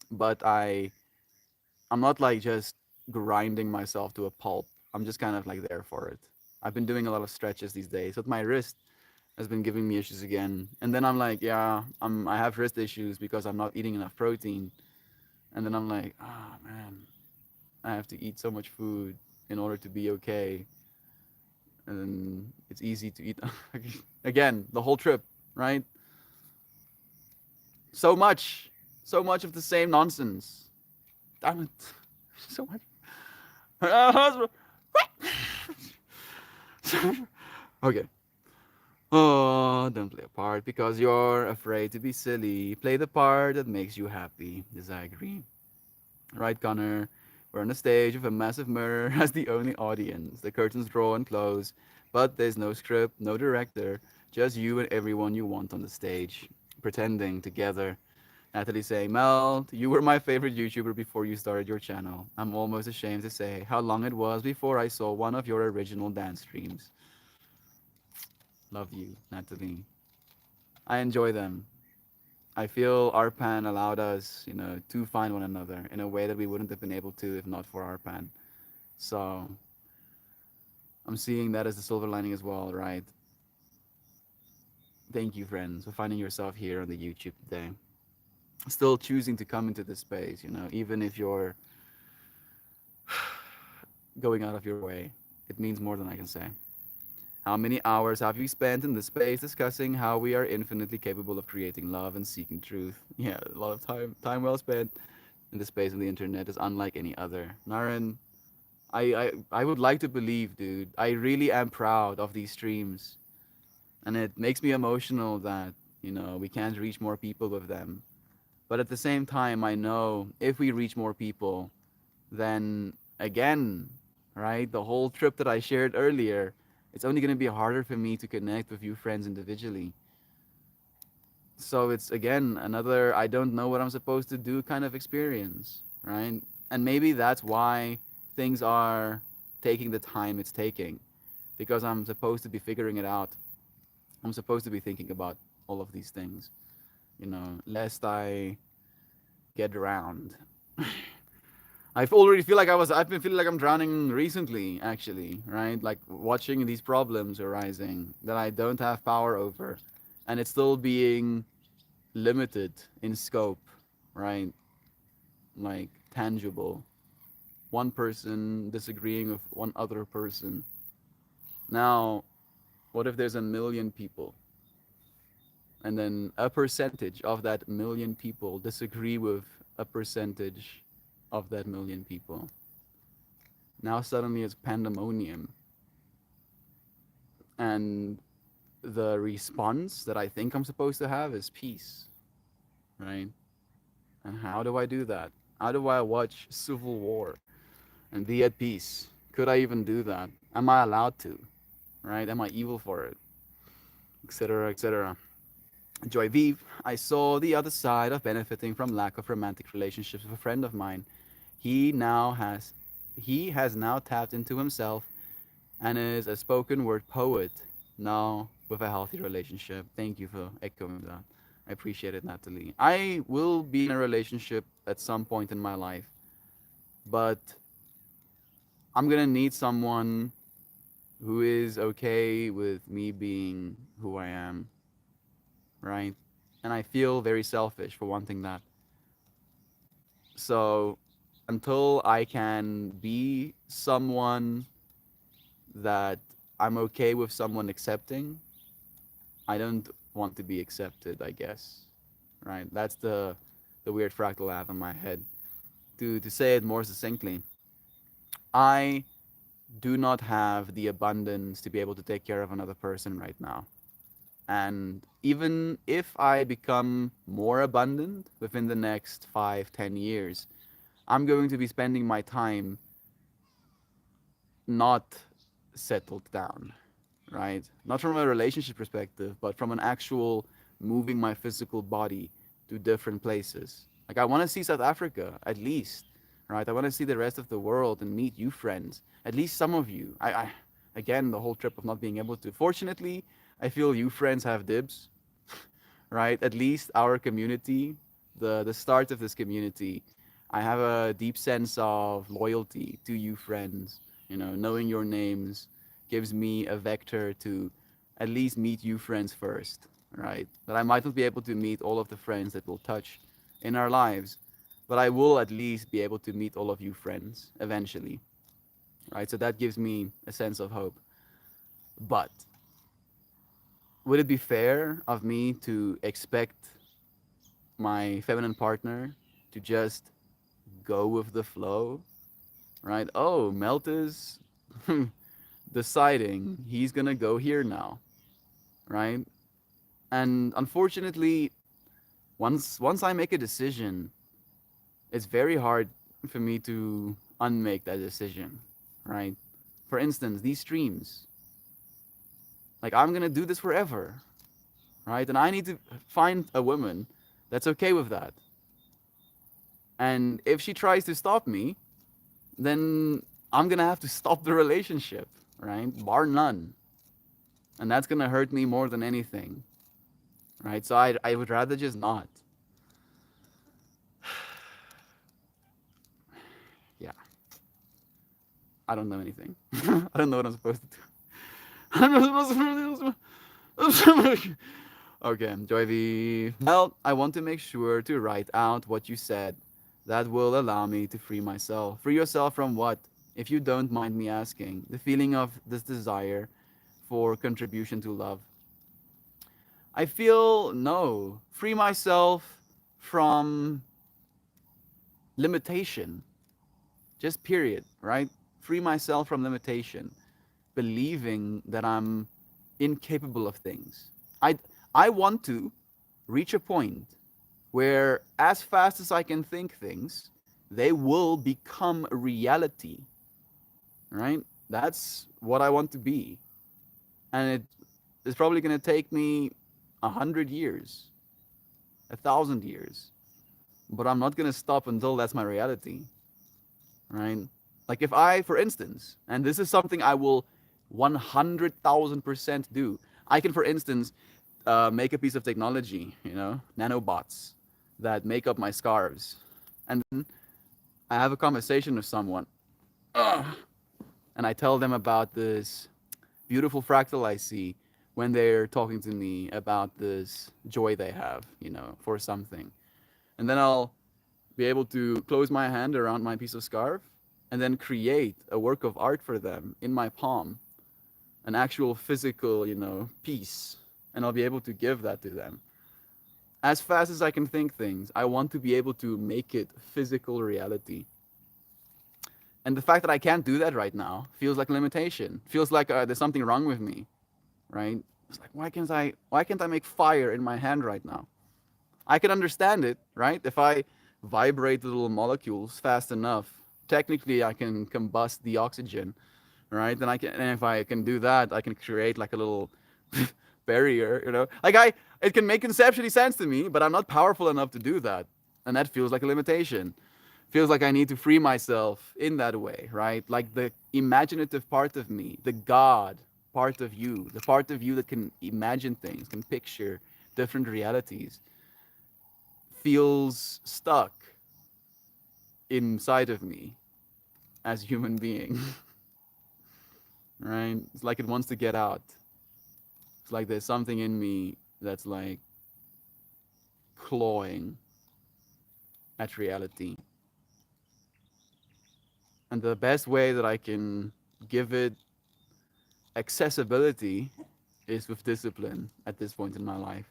but I'm not like just grinding myself to a pulp. I'm just kind of like there for it. I've been doing a lot of stretches these days, but my wrist has been giving me issues again. And then I'm like, yeah, I have wrist issues because I'm not eating enough protein. And then I'm like, oh man, I have to eat so much food in order to be okay. And then it's easy to eat again the whole trip, right? So much, so much of the same nonsense. Damn it, so much. Okay. Oh, don't play a part because you're afraid to be silly. Play the part that makes you happy. Yes, I agree. Right, Connor? We're on the stage with a massive murder as the only audience. The curtains draw and close, but there's no script, no director, just you and everyone you want on the stage, pretending together. Natalie saying, Mel, you were my favorite YouTuber before you started your channel. I'm almost ashamed to say how long it was before I saw one of your original dance streams. Love you, Natalie. I enjoy them. I feel Arpan allowed us, to find one another in a way that we wouldn't have been able to if not for Arpan. So I'm seeing that as the silver lining as well, right? Thank you, friends, for finding yourself here on the YouTube today. Still choosing to come into this space, even if you're going out of your way. It means more than I can say. How many hours have you spent in this space discussing how we are infinitely capable of creating love and seeking truth? Yeah, a lot of time well spent in the space on the internet is unlike any other. Naren, I would like to believe, dude. I really am proud of these streams. And it makes me emotional that, we can't reach more people with them. But at the same time, I know if we reach more people, then again, right, the whole trip that I shared earlier, it's only going to be harder for me to connect with you friends individually. So it's again another I don't know what I'm supposed to do kind of experience, right? And maybe that's why things are taking the time it's taking because I'm supposed to be figuring it out. I'm supposed to be thinking about all of these things, lest I get drowned. I already feel like I've been feeling like I'm drowning recently, actually, right? Like watching these problems arising that I don't have power over, and it's still being limited in scope, right? Like tangible. One person disagreeing with one other person. Now, what if there's a million people, and then a percentage of that million people disagree with a percentage of that million people? Now suddenly it's pandemonium. And the response that I think I'm supposed to have is peace, right? And how do I do that? How do I watch Civil War and be at peace? Could I even do that? Am I allowed to? Right? Am I evil for it? Etc. Etc. Joy Vive, I saw the other side of benefiting from lack of romantic relationships with a friend of mine. He now has he has now tapped into himself and is a spoken word poet now with a healthy relationship. Thank you for echoing that. I appreciate it, Natalie. I will be in a relationship at some point in my life, but I'm gonna need someone who is okay with me being who I am, right? And I feel very selfish for wanting that. So until I can be someone that I'm okay with someone accepting, I don't want to be accepted, I guess. Right? That's the weird fractal I have in my head. To say it more succinctly, I do not have the abundance to be able to take care of another person right now. And even if I become more abundant within the next 5, 10 years, I'm going to be spending my time not settled down, right? Not from a relationship perspective, but from an actual moving my physical body to different places. Like I want to see South Africa at least, right? I want to see the rest of the world and meet you friends, at least some of you. Again, the whole trip of not being able to. Fortunately, I feel you friends have dibs, right? At least our community, the start of this community, I have a deep sense of loyalty to you friends. Knowing your names gives me a vector to at least meet you friends first, right? That I might not be able to meet all of the friends that will touch in our lives, but I will at least be able to meet all of you friends eventually, right? So that gives me a sense of hope. But would it be fair of me to expect my feminine partner to just go with the flow, right? Oh, Melt is deciding he's gonna go here now, right? And unfortunately, once I make a decision, it's very hard for me to unmake that decision, right? For instance, these streams, like I'm gonna do this forever, right? And I need to find a woman that's okay with that. And if she tries to stop me, then I'm gonna have to stop the relationship, right? Bar none. And that's gonna hurt me more than anything, right? So I would rather just not. Yeah, I don't know anything. I don't know what I'm supposed to do. I'm not supposed to. Okay, Joy V. Well, I want to make sure to write out what you said. That will allow me to free myself. Free yourself from what? If you don't mind me asking, the feeling of this desire for contribution to love. I feel no. Free myself from limitation. Just period, right? Free myself from limitation. Believing that I'm incapable of things. I I want to reach a point where as fast as I can think things, they will become a reality, right? That's what I want to be. And it is probably going to take me 100 years, 1,000 years. But I'm not going to stop until that's my reality, right? Like if I, for instance, and this is something I will 100,000% do, I can, for instance, make a piece of technology, nanobots that make up my scarves. And then I have a conversation with someone, and I tell them about this beautiful fractal I see when they're talking to me about this joy they have, for something. And then I'll be able to close my hand around my piece of scarf and then create a work of art for them in my palm, an actual physical, piece. And I'll be able to give that to them. As fast as I can think things, I want to be able to make it physical reality. And the fact that I can't do that right now feels like a limitation. Feels like there's something wrong with me, right? It's like why can't I make fire in my hand right now? I can understand it, right? If I vibrate the little molecules fast enough, technically I can combust the oxygen, right? And if I can do that, I can create like a little barrier, it can make conceptually sense to me, but I'm not powerful enough to do that. And that feels like a limitation. Feels like I need to free myself in that way, right? Like the imaginative part of me, the God part of you, the part of you that can imagine things, can picture different realities, feels stuck inside of me as a human being, right? It's like it wants to get out. It's like there's something in me that's like clawing at reality. And the best way that I can give it accessibility is with discipline at this point in my life,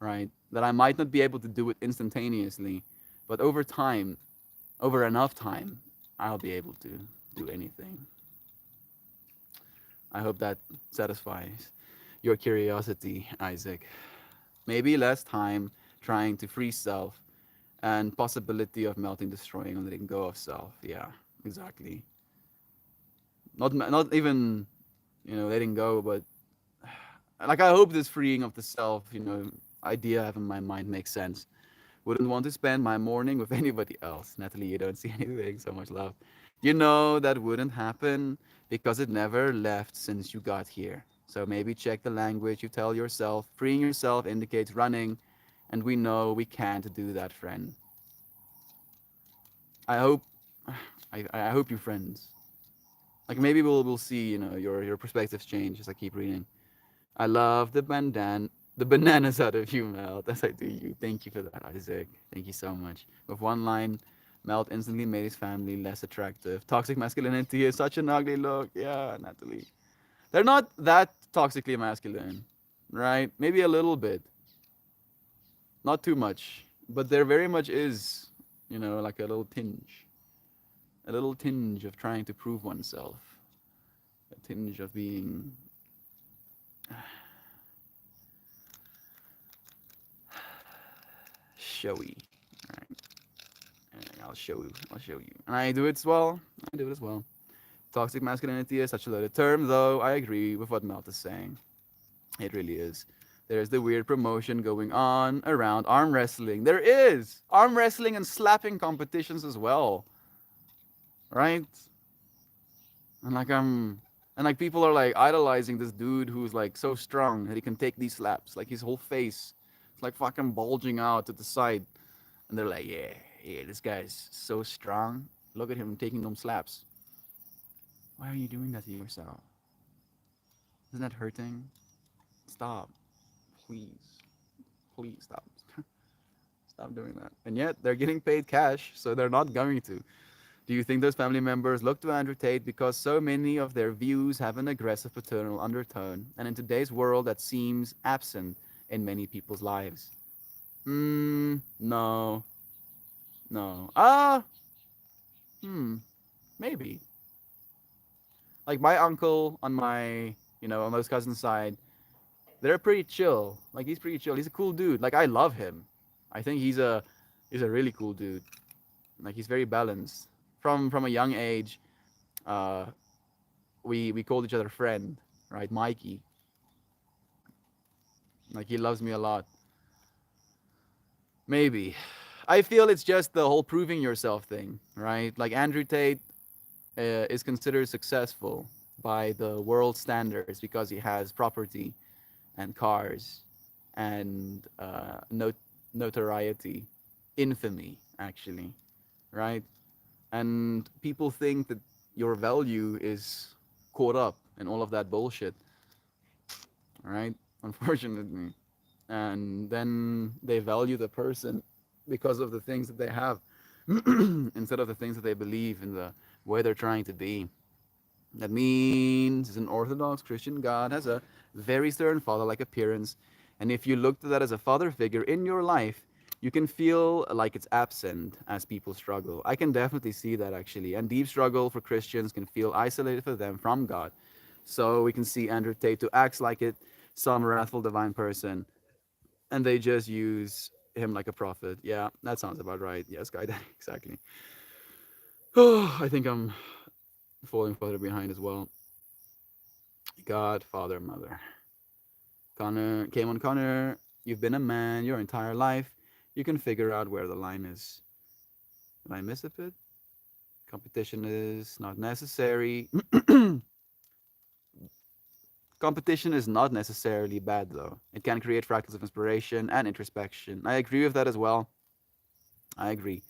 right? That I might not be able to do it instantaneously, but over time, over enough time, I'll be able to do anything. I hope that satisfies your curiosity, Isaac. Maybe less time trying to free self and possibility of melting, destroying, and letting go of self. Yeah, exactly. Not even letting go, but like I hope this freeing of the self, idea I have in my mind makes sense. Wouldn't want to spend my morning with anybody else. Natalie, you don't see anything. So much love. You know that wouldn't happen because it never left since you got here. So maybe check the language you tell yourself. Freeing yourself indicates running, and we know we can't do that, friend. I hope, I hope you friends. Like maybe we'll see, your perspectives change as I keep reading. I love the bananas out of you, Melt, as I do you. Thank you for that, Isaac. Thank you so much. With one line, Melt instantly made his family less attractive. Toxic masculinity is such an ugly look. Yeah, Natalie. They're not that toxically masculine, right? Maybe a little bit, not too much, but there very much is, like a little tinge of trying to prove oneself, a tinge of being showy. All right. I'll show you. I'll show you. And I do it as well. I do it as well. Toxic masculinity is such a loaded term, though I agree with what Melt is saying. It really is. There's the weird promotion going on around arm wrestling. There is arm wrestling and slapping competitions as well, right? And like and like people are like idolizing this dude who's like so strong that he can take these slaps. Like his whole face, it's like fucking bulging out to the side, and they're like, yeah, yeah, this guy's so strong. Look at him taking them slaps. Why are you doing that to yourself? Isn't that hurting? Stop, please, please stop. Stop doing that. And yet they're getting paid cash, so they're not going to. Do you think those family members look to Andrew Tate because so many of their views have an aggressive paternal undertone, and in today's world that seems absent in many people's lives? No, no. Maybe. Like my uncle on my, on those cousins' side, they're pretty chill. Like he's pretty chill. He's a cool dude. Like I love him. I think he's a really cool dude. Like he's very balanced. From a young age, uh, we called each other friend, right? Mikey. Like he loves me a lot. Maybe. I feel it's just the whole proving yourself thing, right? Like Andrew Tate is considered successful by the world standards because he has property and cars and notoriety, infamy, actually, right? And people think that your value is caught up in all of that bullshit, right? Unfortunately. And then they value the person because of the things that they have instead of the things that they believe in the way they're trying to be. That means an Orthodox Christian God has a very stern father like appearance. And if you look to that as a father figure in your life, you can feel like it's absent as people struggle. I can definitely see that actually. And deep struggle for Christians can feel isolated for them from God. So we can see Andrew Tate who acts like it, some wrathful divine person, and they just use him like a prophet. Yeah, that sounds about right. Yes, guy, exactly. Oh, I think I'm falling further behind as well. God, Father, Mother. Connor came on Connor. You've been a man your entire life. You can figure out where the line is. Did I miss a bit? Competition is not necessary. Competition is not necessarily bad, though. It can create fractals of inspiration and introspection. I agree with that as well. I agree.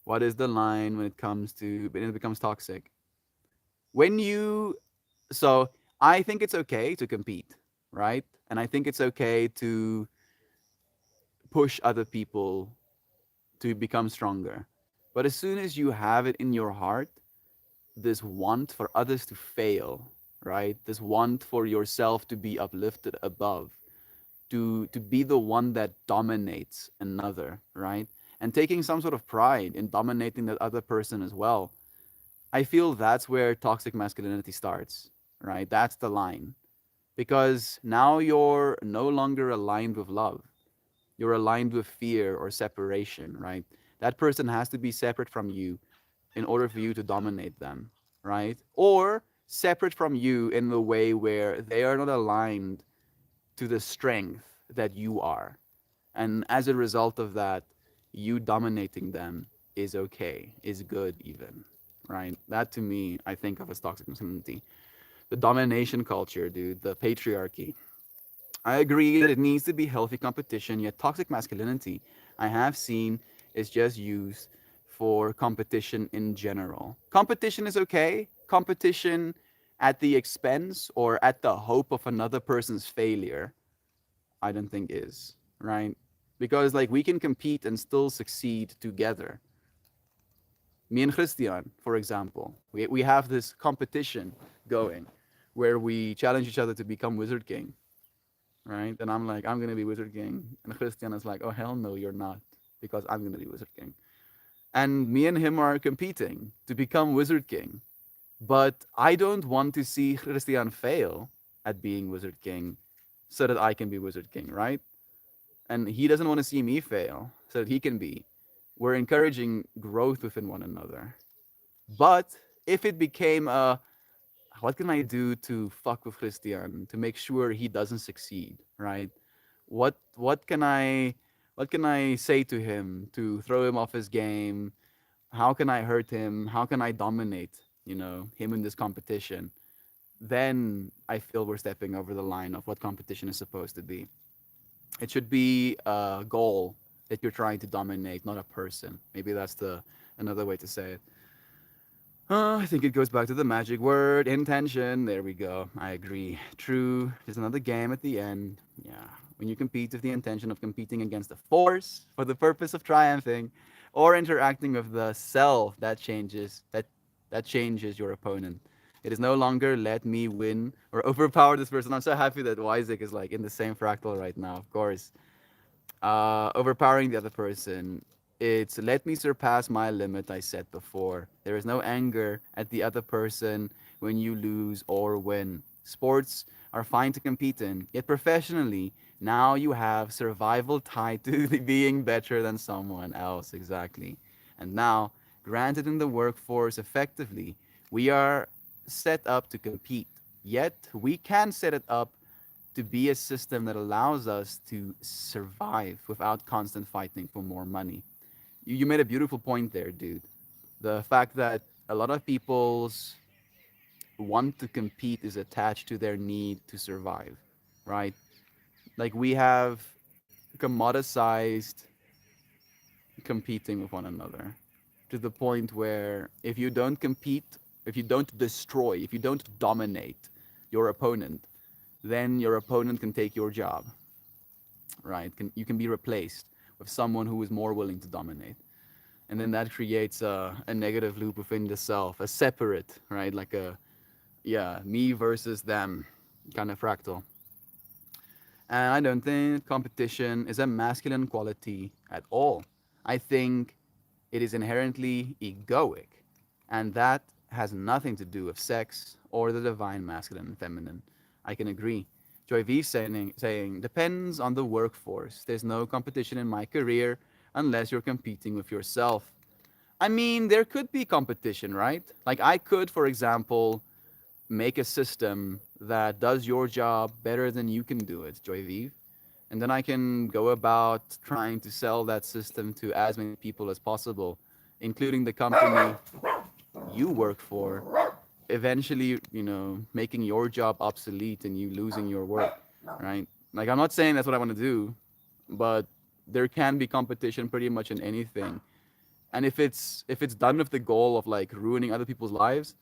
What is the line when it becomes toxic? When you, so I think it's okay to compete, right? And I think it's okay to push other people to become stronger. But as soon as you have it in your heart, this want for others to fail, right? This want for yourself to be uplifted above, to be the one that dominates another, right? And taking some sort of pride in dominating that other person as well. I feel that's where toxic masculinity starts, right? That's the line. Because now you're no longer aligned with love. You're aligned with fear or separation, right? That person has to be separate from you in order for you to dominate them, right? Or separate from you in the way where they are not aligned to the strength that you are. And as a result of that, you dominating them is okay, is good even, right? That to me, I think of as toxic masculinity. The domination culture, dude, the patriarchy. I agree that it needs to be healthy competition, yet toxic masculinity, I have seen, is just used for competition in general. Competition is okay. Competition at the expense or at the hope of another person's failure, I don't think is, right? Because like we can compete and still succeed together. Me and Christian, for example, we have this competition going where we challenge each other to become Wizard King, right? And I'm like, I'm gonna be Wizard King, and Christian is like, oh hell no, you're not, because I'm gonna be Wizard King. And me and him are competing to become Wizard King, but I don't want to see Christian fail at being Wizard King, so that I can be Wizard King, right? And he doesn't want to see me fail, so that he can be. We're encouraging growth within one another. But if it became a what can I do to fuck with Christian to make sure he doesn't succeed, right? What can I say to him to throw him off his game? How can I hurt him? How can I dominate, him in this competition? Then I feel we're stepping over the line of what competition is supposed to be. It should be a goal that you're trying to dominate, not a person. Maybe that's the another way to say it. I think it goes back to the magic word, intention. There we go. I agree. True. There's another game at the end. Yeah. When you compete with the intention of competing against the force for the purpose of triumphing, or interacting with the self, that changes your opponent. It is no longer let me win or overpower this person. I'm so happy that Isaac is like in the same fractal right now. Of course, overpowering the other person. It's let me surpass my limit I set before. There is no anger at the other person when you lose or win. Sports are fine to compete in, yet professionally, now you have survival tied to being better than someone else. Exactly. And now, granted in the workforce effectively, we are set up to compete. Yet, we can set it up to be a system that allows us to survive without constant fighting for more money. You made a beautiful point there, dude. The fact that a lot of people's want to compete is attached to their need to survive, right? Like we have commoditized competing with one another to the point where if you don't compete, if you don't destroy, if you don't dominate your opponent, then your opponent can take your job, right? You can be replaced with someone who is more willing to dominate. And then that creates a negative loop within the self, a separate, right? Like yeah, me versus them kind of fractal. And I don't think competition is a masculine quality at all. I think it is inherently egoic. And that has nothing to do with sex or the divine masculine and feminine. I can agree. Joy V saying, depends on the workforce. There's no competition in my career unless you're competing with yourself. I mean, there could be competition, right? Like, I could, for example, make a system that does your job better than you can do it, Joy V. And then I can go about trying to sell that system to as many people as possible, including the company you work for, eventually, making your job obsolete and you losing your work, right? Like, I'm not saying that's what I want to do, but there can be competition pretty much in anything. And if it's done with the goal of like ruining other people's lives,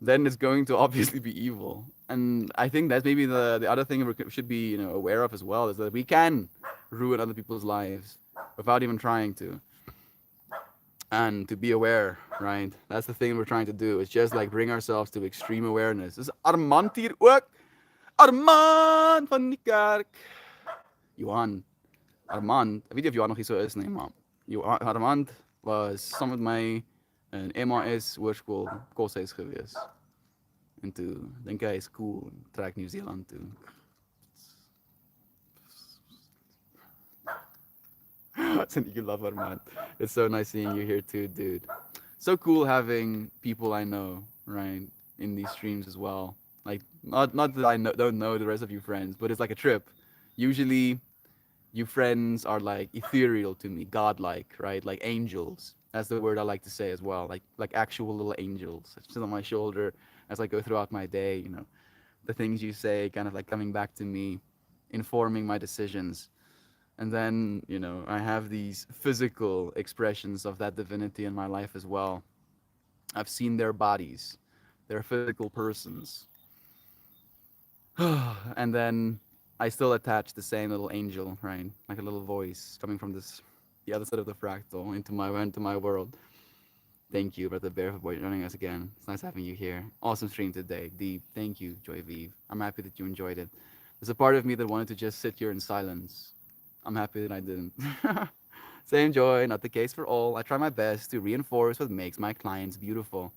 then it's going to obviously be evil. And I think that's maybe the other thing we should be aware of as well, is that we can ruin other people's lives without even trying to. And to be aware, right? That's the thing we're trying to do. It's just like bring ourselves to extreme awareness. Is Armand hier ook? Armand van die kerk. Johan. Armand. Ek weet nie of Johan nog hier so is nie, maar Armand was saam met my in MAS hoërskool koshuis gewees. En toe dink hy is cool en trek New Zealand toe. Send you love, Armand. It's so nice seeing you here too, dude. So cool having people I know, right, in these streams as well. Like, not that don't know the rest of you friends, but it's like a trip. Usually, you friends are like ethereal to me, godlike, right? Like angels. That's the word I like to say as well. Like actual little angels. Sit on my shoulder as I go throughout my day. The things you say, kind of like coming back to me, informing my decisions. And then, I have these physical expressions of that divinity in my life as well. I've seen their bodies, they're physical persons. And then I still attach the same little angel, right? Like a little voice coming from the other side of the fractal into my world. Thank you, Brother Bear, for joining us again. It's nice having you here. Awesome stream today. Deep. Thank you, Joy Vive. I'm happy that you enjoyed it. There's a part of me that wanted to just sit here in silence. I'm happy that I didn't. Same joy, not the case for all. I try my best to reinforce what makes my clients beautiful.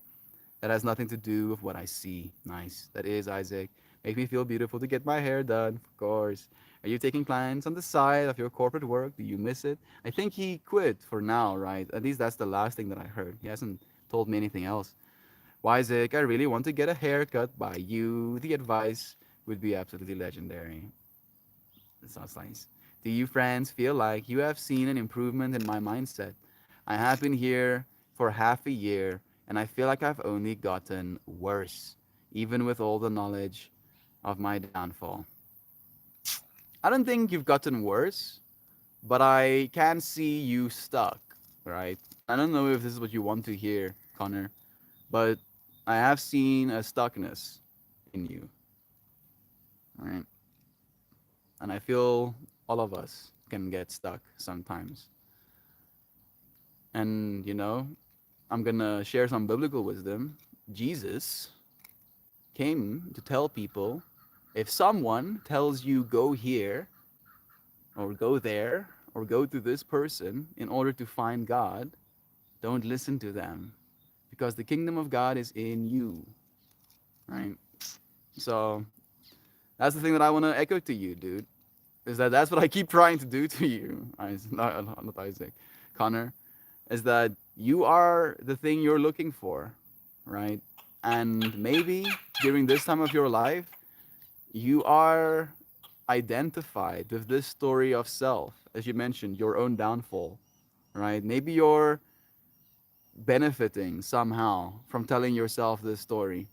That has nothing to do with what I see. Nice. That is, Isaac. Make me feel beautiful to get my hair done, of course. Are you taking clients on the side of your corporate work? Do you miss it? I think he quit for now, right? At least that's the last thing that I heard. He hasn't told me anything else. Isaac, I really want to get a haircut by you. The advice would be absolutely legendary. That sounds nice. Do you, friends, feel like you have seen an improvement in my mindset? I have been here for half a year, and I feel like I've only gotten worse, even with all the knowledge of my downfall. I don't think you've gotten worse, but I can see you stuck, right? I don't know if this is what you want to hear, Connor, but I have seen a stuckness in you, right? And I feel all of us can get stuck sometimes. And, I'm going to share some biblical wisdom. Jesus came to tell people, if someone tells you go here or go there or go to this person in order to find God, don't listen to them because the kingdom of God is in you, right? So that's the thing that I want to echo to you, dude. Is that that's what I keep trying to do to you, not Isaac, Connor, is that you are the thing you're looking for, right? And maybe during this time of your life, you are identified with this story of self, as you mentioned, your own downfall, right? Maybe you're benefiting somehow from telling yourself this story.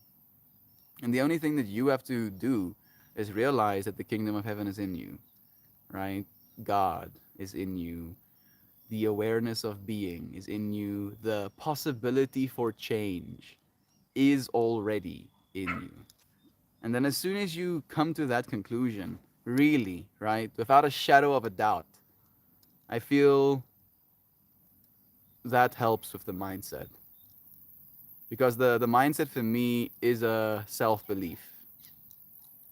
And the only thing that you have to do is realize that the kingdom of heaven is in you, right? God is in you. The awareness of being is in you. The possibility for change is already in you. And then as soon as you come to that conclusion, really, right, without a shadow of a doubt, I feel that helps with the mindset. Because the mindset for me is a self belief.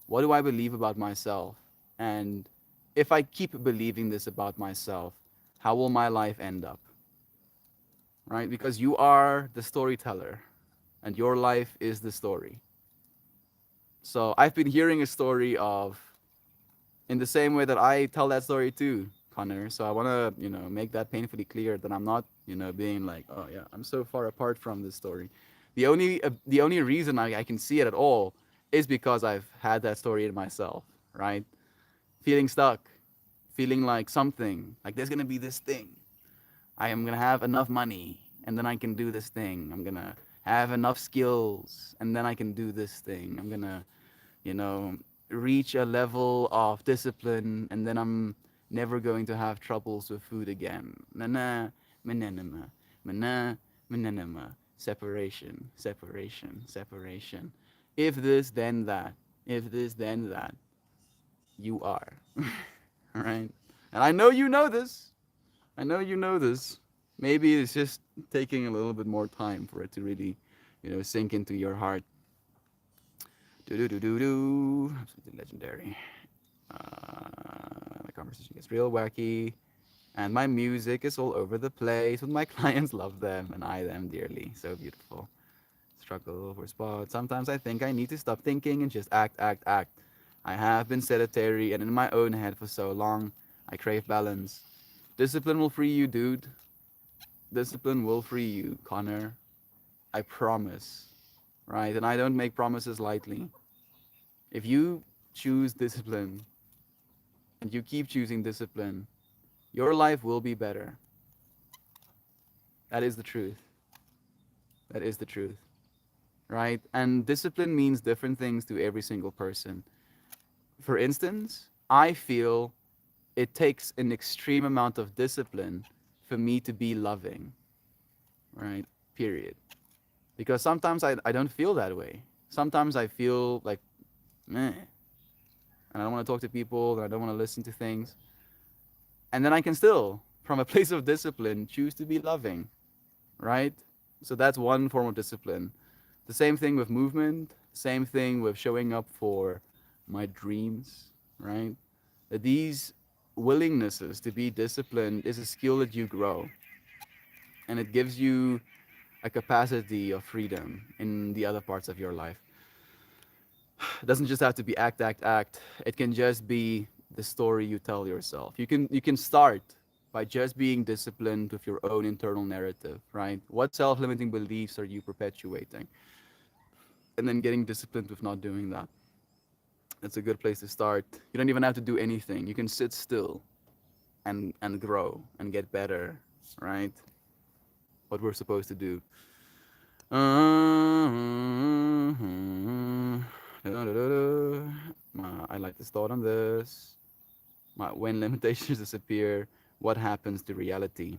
What do I believe about myself? And if I keep believing this about myself, how will my life end up? Right? Because you are the storyteller and your life is the story. So I've been hearing a story of, in the same way that I tell that story too, Connor. So I want to, make that painfully clear that I'm not, being like, oh yeah, I'm so far apart from this story. The only reason I can see it at all is because I've had that story in myself, right? Feeling stuck, feeling like something, like there's gonna be this thing. I am gonna have enough money, and then I can do this thing. I'm gonna have enough skills, and then I can do this thing. I'm gonna, you know, reach a level of discipline, and then I'm never going to have troubles with food again. Na mananama, mana, mananama. Separation, separation, separation. If this, then that. If this, then that. You are. All right? And I know you know this. I know you know this. Maybe it's just taking a little bit more time for it to really, sink into your heart. Do do do do do. Absolutely legendary. My conversation gets real wacky, and my music is all over the place. But my clients love them, and I them dearly. So beautiful. Struggle for spots. Sometimes I think I need to stop thinking and just act, act, act. I have been sedentary and in my own head for so long. I crave balance. Discipline will free you, dude. Discipline will free you, Connor. I promise. Right? And I don't make promises lightly. If you choose discipline and you keep choosing discipline, your life will be better. That is the truth. That is the truth. Right? And discipline means different things to every single person. For instance, I feel it takes an extreme amount of discipline for me to be loving, right? Period. Because sometimes I don't feel that way. Sometimes I feel like, meh, and I don't want to talk to people, and I don't want to listen to things. And then I can still, from a place of discipline, choose to be loving, right? So that's one form of discipline. The same thing with movement, same thing with showing up for my dreams, right? These willingnesses to be disciplined is a skill that you grow, and it gives you a capacity of freedom in the other parts of your life. It doesn't just have to be act, act, act. It can just be the story you tell yourself. You can start by just being disciplined with your own internal narrative, right? What self-limiting beliefs are you perpetuating? And then getting disciplined with not doing that. That's a good place to start. You don't even have to do anything. You can sit still. and grow and get better, right? What we're supposed to do. I like this thought on this. When limitations disappear, what happens to reality?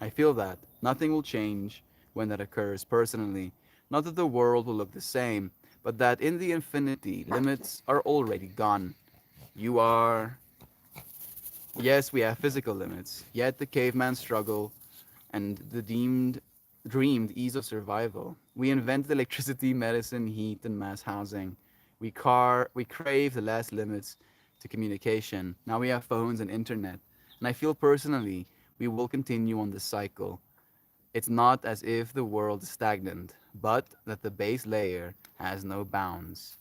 I feel that nothing will change when that occurs personally. Not that the world will look the same, but that in the infinity, limits are already gone. You are. Yes, we have physical limits, yet the caveman struggle and the dreamed ease of survival. We invented electricity, medicine, heat, and mass housing. We crave the last limits to communication. Now we have phones and internet. And I feel personally we will continue on this cycle. It's not as if the world is stagnant, but that the base layer has no bounds.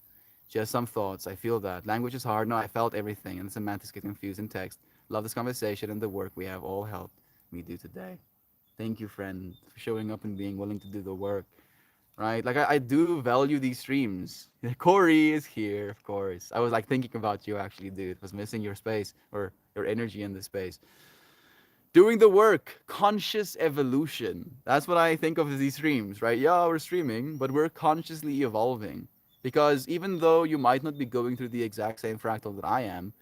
Just some thoughts. I feel that. Language is hard. No, I felt everything, and semantics get confused in text. Love this conversation and the work we have all helped me do today. Thank you, friend, for showing up and being willing to do the work. Right? Like, I do value these streams. Corey is here, of course. I was like thinking about you actually, dude. Was missing your space or your energy in the space. Doing the work, conscious evolution. That's what I think of as these streams, right? Yeah, we're streaming, but we're consciously evolving. Because even though you might not be going through the exact same fractal that I am,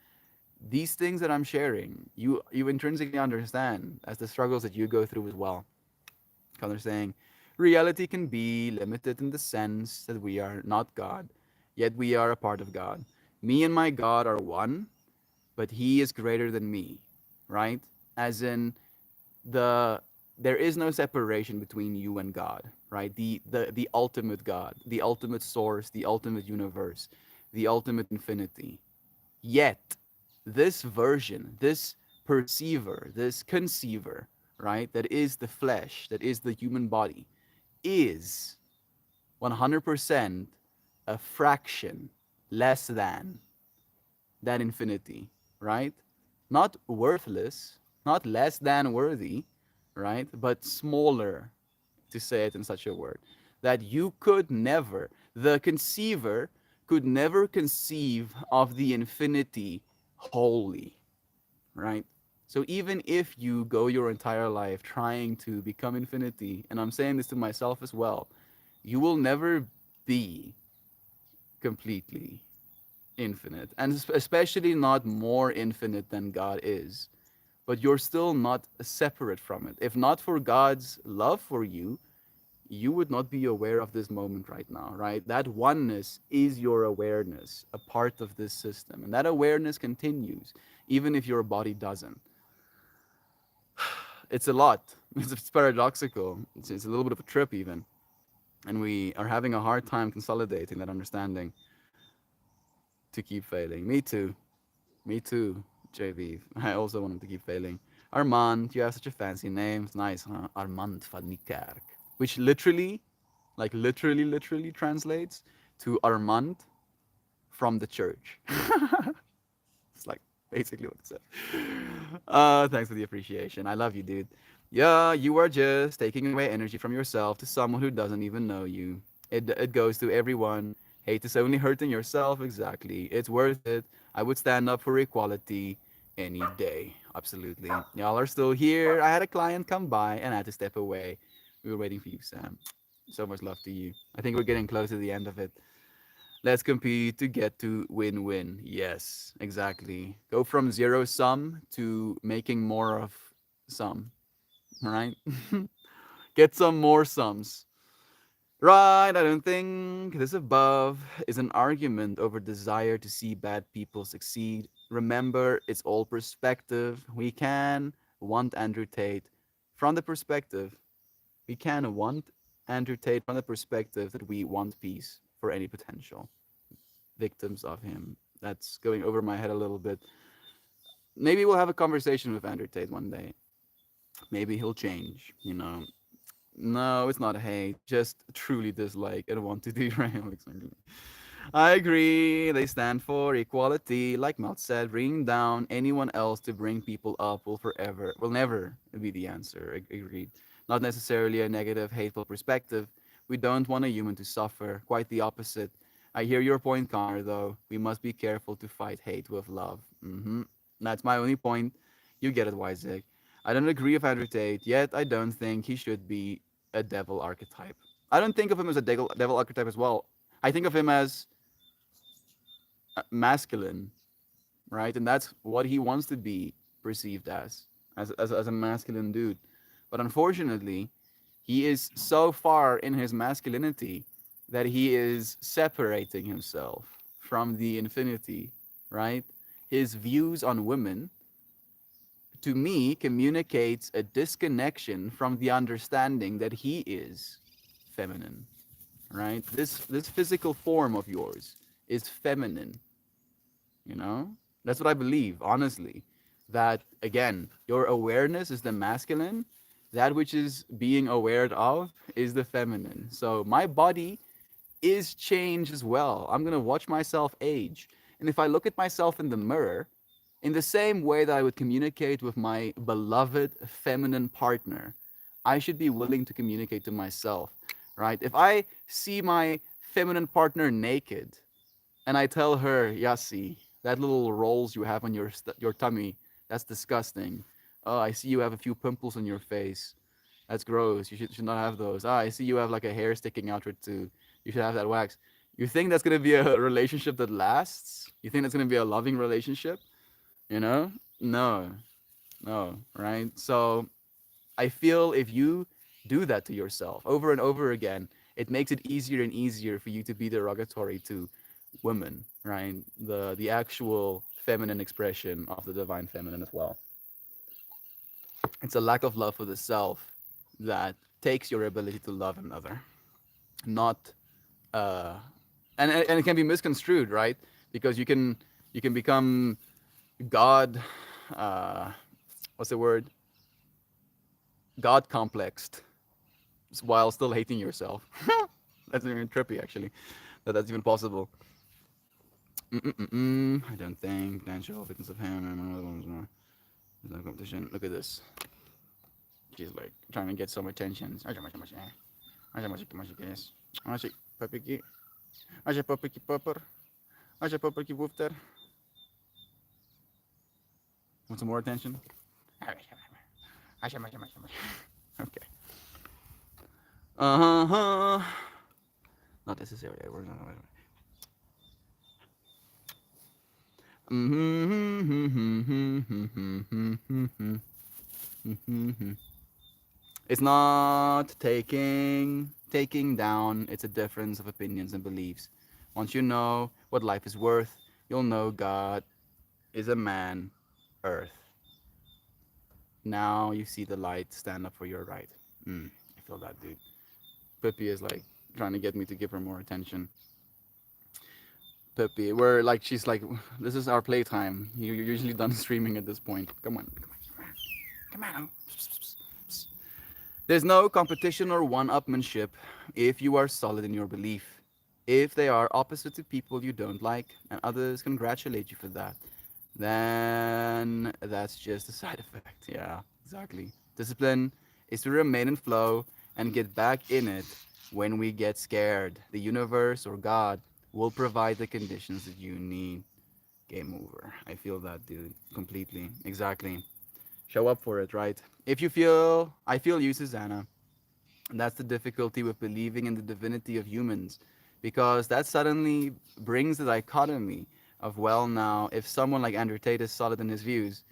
these things that I'm sharing, you intrinsically understand as the struggles that you go through as well. Because they're saying reality can be limited in the sense that we are not God, yet we are a part of God. Me and my God are one, but He is greater than me, right? As in the there is no separation between you and God, right? The ultimate God, the ultimate source, the ultimate universe, the ultimate infinity. Yet, this version, this perceiver, this conceiver, right, that is the flesh, that is the human body, is 100% a fraction less than that infinity, right? Not worthless, not less than worthy, right? But smaller, to say it in such a word, that you could never, the conceiver could never conceive of the infinity wholly, right? So even if you go your entire life trying to become infinity, and I'm saying this to myself as well, you will never be completely infinite, and especially not more infinite than God is. But you're still not separate from it. If not for God's love for you, you would not be aware of this moment right now, right? That oneness is your awareness, a part of this system. And that awareness continues, even if your body doesn't. It's a lot. It's paradoxical. It's a little bit of a trip, even. And we are having a hard time consolidating that understanding to keep failing. Me too. Me too, JV. I also want him to keep failing. Armand, you have such a fancy name. It's nice, huh? Armand van Niekerk. Which literally, like literally translates to Armand from the church. It's like basically what it said. Thanks for the appreciation. I love you, dude. Yeah, you are just taking away energy from yourself to someone who doesn't even know you. It goes to everyone. Hate is only hurting yourself. Exactly. It's worth it. I would stand up for equality any day. Absolutely. Y'all are still here. I had a client come by and I had to step away. We were waiting for you, Sam. So much love to you. I think we're getting close to the end of it. Let's compete to get to win-win. Yes, exactly. Go from zero sum to making more of some, right? Get some more sums. Right, I don't think this above is an argument over desire to see bad people succeed. Remember, it's all perspective. We can want Andrew Tate from the perspective. We can want Andrew Tate from the perspective that we want peace for any potential victims of him. That's going over my head a little bit. Maybe we'll have a conversation with Andrew Tate one day. Maybe he'll change, you know. No, it's not hate, just truly dislike and want to derail. Exactly. I agree. They stand for equality. Like Melt said, bringing down anyone else to bring people up will never be the answer. Agreed. Not necessarily a negative, hateful perspective. We don't want a human to suffer. Quite the opposite. I hear your point, Connor, though. We must be careful to fight hate with love. That's my only point. You get it, Isaac. I don't agree with Andrew Tate, yet I don't think he should be a devil archetype. I don't think of him as a devil archetype as well. I think of him as masculine, right? And that's what he wants to be perceived as a masculine dude. But unfortunately, he is so far in his masculinity that he is separating himself from the infinity, right? His views on women, to me, communicates a disconnection from the understanding that he is feminine, right? This physical form of yours is feminine, you know? That's what I believe, honestly. That again, your awareness is the masculine, that which is being aware of is the feminine. So my body is change as well. I'm gonna watch myself age. And if I look at myself in the mirror, in the same way that I would communicate with my beloved feminine partner, I should be willing to communicate to myself, right? If I see my feminine partner naked and I tell her, Yassi, that little rolls you have on your tummy, that's disgusting. Oh, I see you have a few pimples on your face. That's gross. You should not have those. Ah, I see you have like a hair sticking out or two. You should have that wax. You think that's gonna be a relationship that lasts? You think that's gonna be a loving relationship? You know? No, no, right? So I feel if you do that to yourself over and over again, it makes it easier and easier for you to be derogatory to women, right? The actual feminine expression of the divine feminine as well. It's a lack of love for the self that takes your ability to love another, not uh and it can be misconstrued, right? Because you can become God, uh what's the word? God complexed while still hating yourself. That's even trippy, actually, that that's even possible. I don't think potential victims of him and other ones more. There's no competition. Look at this. She's like trying to get some attention. Aja macam macam. Aja macam macam guys. Aja papiki. Aja papiki popper. Aja papiki woofter. Want some more attention? Aja macam macam. Okay. Uh huh. Not necessarily. We're not. It's not taking down. It's a difference of opinions and beliefs. Once you know what life is worth, you'll know God is a man, Earth. Now you see the light. Stand up for your right. I feel that, dude. Pippi is like trying to get me to give her more attention. Pippi, we're like she's like, this is our playtime. You're usually done streaming at this point. Come on, come on, come on, come on. There's no competition or one-upmanship if you are solid in your belief. If they are opposite to people you don't like and others congratulate you for that, then that's just a side effect. Yeah, exactly. Discipline is to remain in flow and get back in it when we get scared. The universe or God will provide the conditions that you need. Game over. I feel that, dude. Completely. Exactly. Show up for it, right? If you feel, I feel you, Susanna. And that's the difficulty with believing in the divinity of humans, because that suddenly brings the dichotomy of, well, now, if someone like Andrew Tate is solid in his views,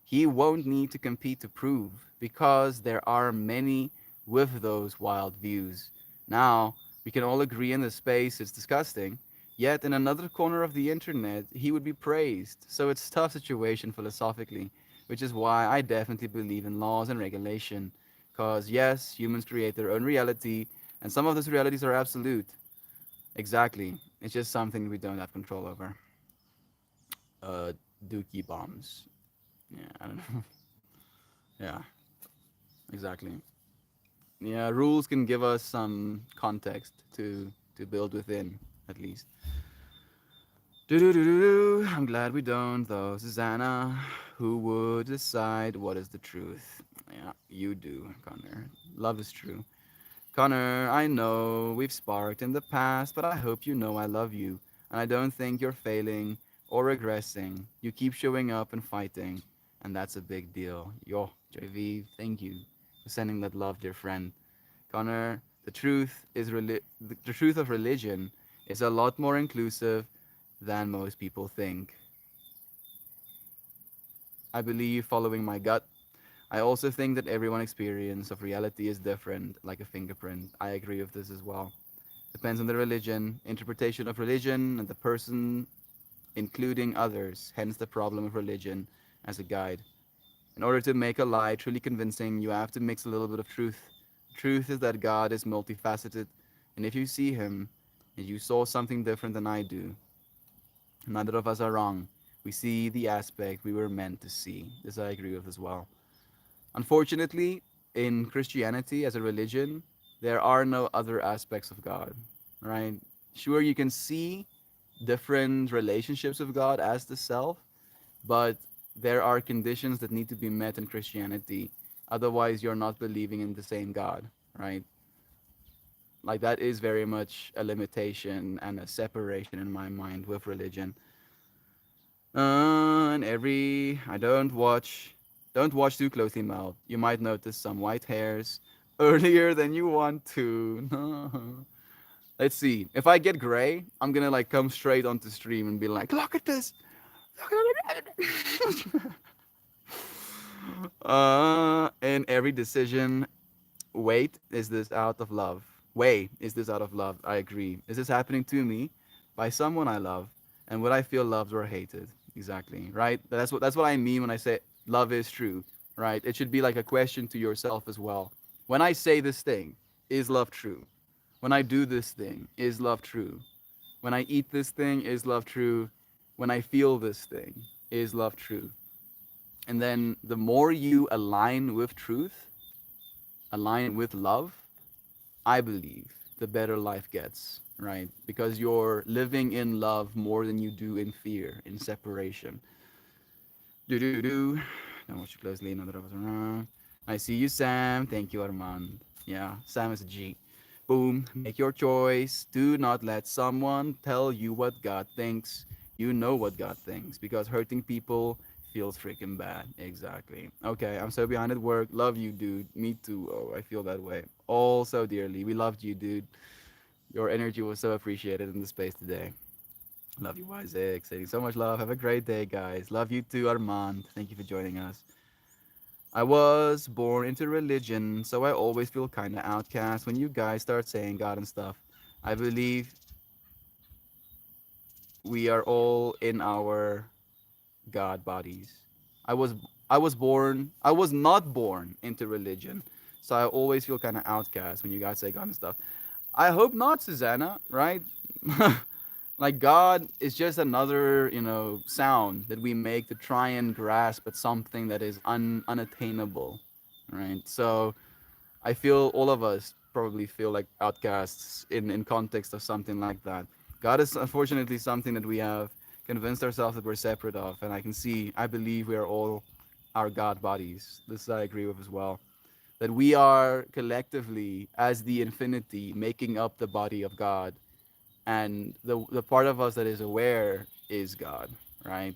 he won't need to compete to prove, because there are many with those wild views. Now, we can all agree in this space it's disgusting, yet in another corner of the internet, he would be praised. So it's a tough situation philosophically, which is why I definitely believe in laws and regulation. Because, yes, humans create their own reality, and some of those realities are absolute. Exactly. It's just something we don't have control over. Uh, Dookie bombs. Yeah, I don't know. Yeah, exactly. Yeah, rules can give us some context to build within, at least. Do do do do do. I'm glad we don't, though. Susanna, who would decide what is the truth? Yeah, you do, Connor. Love is true. Connor, I know we've sparked in the past, but I hope you know I love you. And I don't think you're failing or regressing. You keep showing up and fighting, and that's a big deal. Yo, JV, thank you for sending that love, dear friend. Connor, the truth of religion is a lot more inclusive than most people think. I believe following my gut. I also think that everyone's experience of reality is different, like a fingerprint. I agree with this as well. Depends on the religion, interpretation of religion, and the person, including others, hence the problem of religion as a guide. In order to make a lie truly convincing, you have to mix a little bit of truth. Truth is that God is multifaceted, and if you see Him and you saw something different than I do, neither of us are wrong. We see the aspect we were meant to see. This I agree with as well. Unfortunately, in Christianity as a religion, there are no other aspects of God, right? Sure, you can see different relationships of God as the self, but there are conditions that need to be met in Christianity. Otherwise, you're not believing in the same God, right? Like that is very much a limitation and a separation in my mind with religion. And every I don't watch too closely, Mel. You might notice some white hairs earlier than you want to. No. Let's see. If I get gray, I'm gonna like come straight onto stream and be like, look at this. Look at it. In every decision, wait, is this out of love? Wait, is this out of love? I agree. Is this happening to me by someone I love? And would I feel loved or hated? Exactly. Right? That's what I mean when I say love is true. Right? It should be like a question to yourself as well. When I say this thing, is love true? When I do this thing, is love true? When I eat this thing, is love true? When I feel this thing, is love true? And then the more you align with truth, align with love, I believe the better life gets, right? Because you're living in love more than you do in fear, in separation. Do do do. Don't watch you closely. Another of us around. I see you, Sam. Thank you, Armand. Yeah, Sam is a G. Boom. Make your choice. Do not let someone tell you what God thinks. You know what God thinks because hurting people feels freaking bad. Exactly. Okay, I'm so behind at work. Love you, dude. Me too. Oh, I feel that way. All so dearly. We loved you, dude. Your energy was so appreciated in the space today. Love you, Isaac. Sending so much love. Have a great day, guys. Love you too, Armand. Thank you for joining us. I was born into religion, so I always feel kind of outcast when you guys start saying God and stuff. I believe we are all in our God bodies. I was I was not born into religion, so I always feel kind of outcast when you guys say God and stuff. I hope not, Susanna. Right? Like God is just another, sound that we make to try and grasp at something that is unattainable, right? So I feel all of us probably feel like outcasts in context of something like that. God is unfortunately something that we have convinced ourselves that we're separate of, and I believe we are all our God bodies. This I agree with as well. That we are collectively, as the infinity, making up the body of God, and the part of us that is aware is God, right?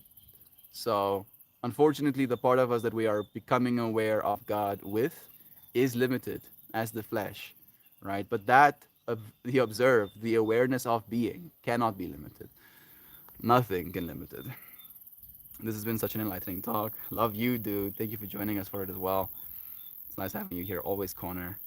So unfortunately, the part of us that we are becoming aware of God with is limited as the flesh, right? But that the observed, the awareness of being cannot be limited. Nothing can limit it. This has been such an enlightening talk. Love you, dude. Thank you for joining us for it as well. It's nice having you here. Always, Connor.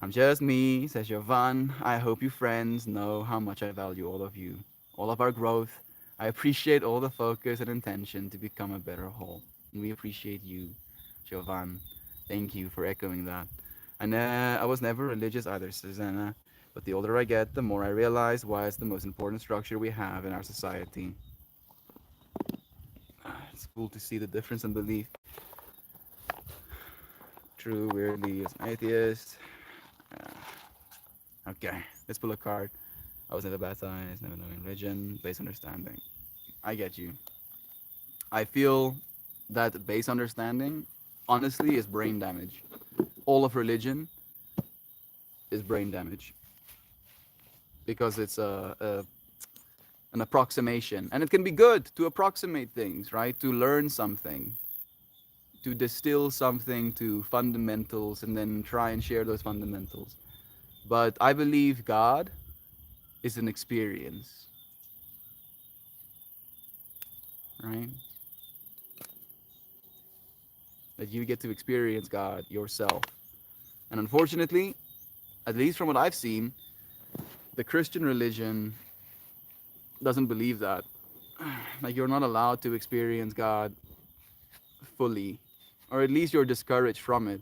I'm just me, says Jovan. I hope you friends know how much I value all of you, all of our growth. I appreciate all the focus and intention to become a better whole. And we appreciate you, Jovan. Thank you for echoing that. And I was never religious either, Susanna. But the older I get, the more I realize why it's the most important structure we have in our society. It's cool to see the difference in belief. True, weirdly, as an atheist. Okay, let's pull a card. I was never baptized, never known religion, base understanding. I get you. I feel that base understanding, honestly, is brain damage. All of religion is brain damage, because it's an approximation, and it can be good to approximate things, right? To learn something, to distill something to fundamentals, and then try and share those fundamentals. But I believe God is an experience, right? That you get to experience God yourself. And unfortunately, at least from what I've seen, the Christian religion doesn't believe that. Like, you're not allowed to experience God fully, or at least you're discouraged from it.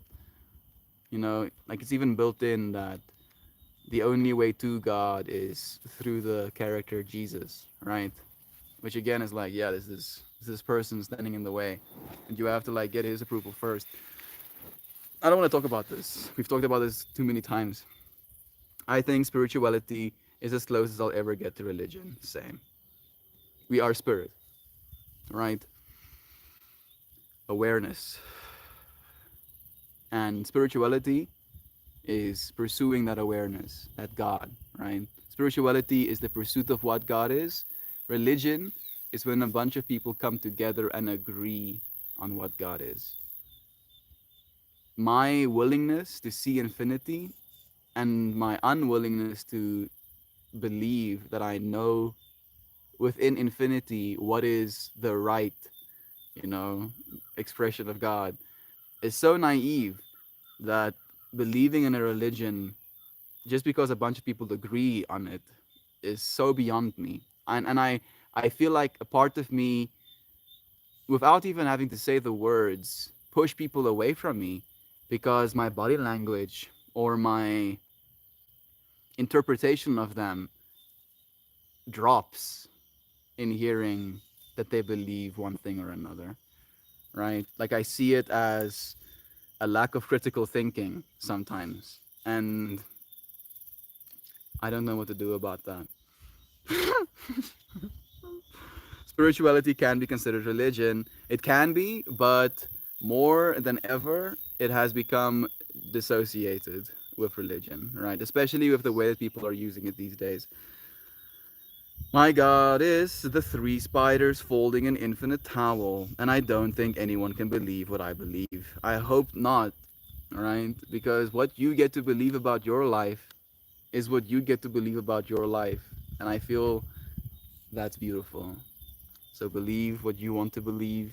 You know, like, it's even built in that the only way to God is through the character Jesus, right? Which again is like, yeah, this person standing in the way, and you have to like get his approval first. I don't want to talk about this. We've talked about this too many times. I think spirituality is as close as I'll ever get to religion. Same. We are spirit, right? Awareness. And spirituality is pursuing that awareness, that God, right? Spirituality is the pursuit of what God is. Religion is when a bunch of people come together and agree on what God is. My willingness to see infinity and my unwillingness to believe that I know within infinity what is the right, you know, expression of God is so naive that believing in a religion just because a bunch of people agree on it is so beyond me. And I feel like a part of me, without even having to say the words, push people away from me because my body language or my interpretation of them drops in hearing that they believe one thing or another, right? Like, I see it as a lack of critical thinking sometimes, and I don't know what to do about that. Spirituality can be considered religion. It can be, but more than ever, it has become dissociated with religion, right? Especially with the way that people are using it these days. My God is the three spiders folding an infinite towel, and I don't think anyone can believe what I believe. I hope not, right? Because what you get to believe about your life is what you get to believe about your life. And I feel that's beautiful. So believe what you want to believe,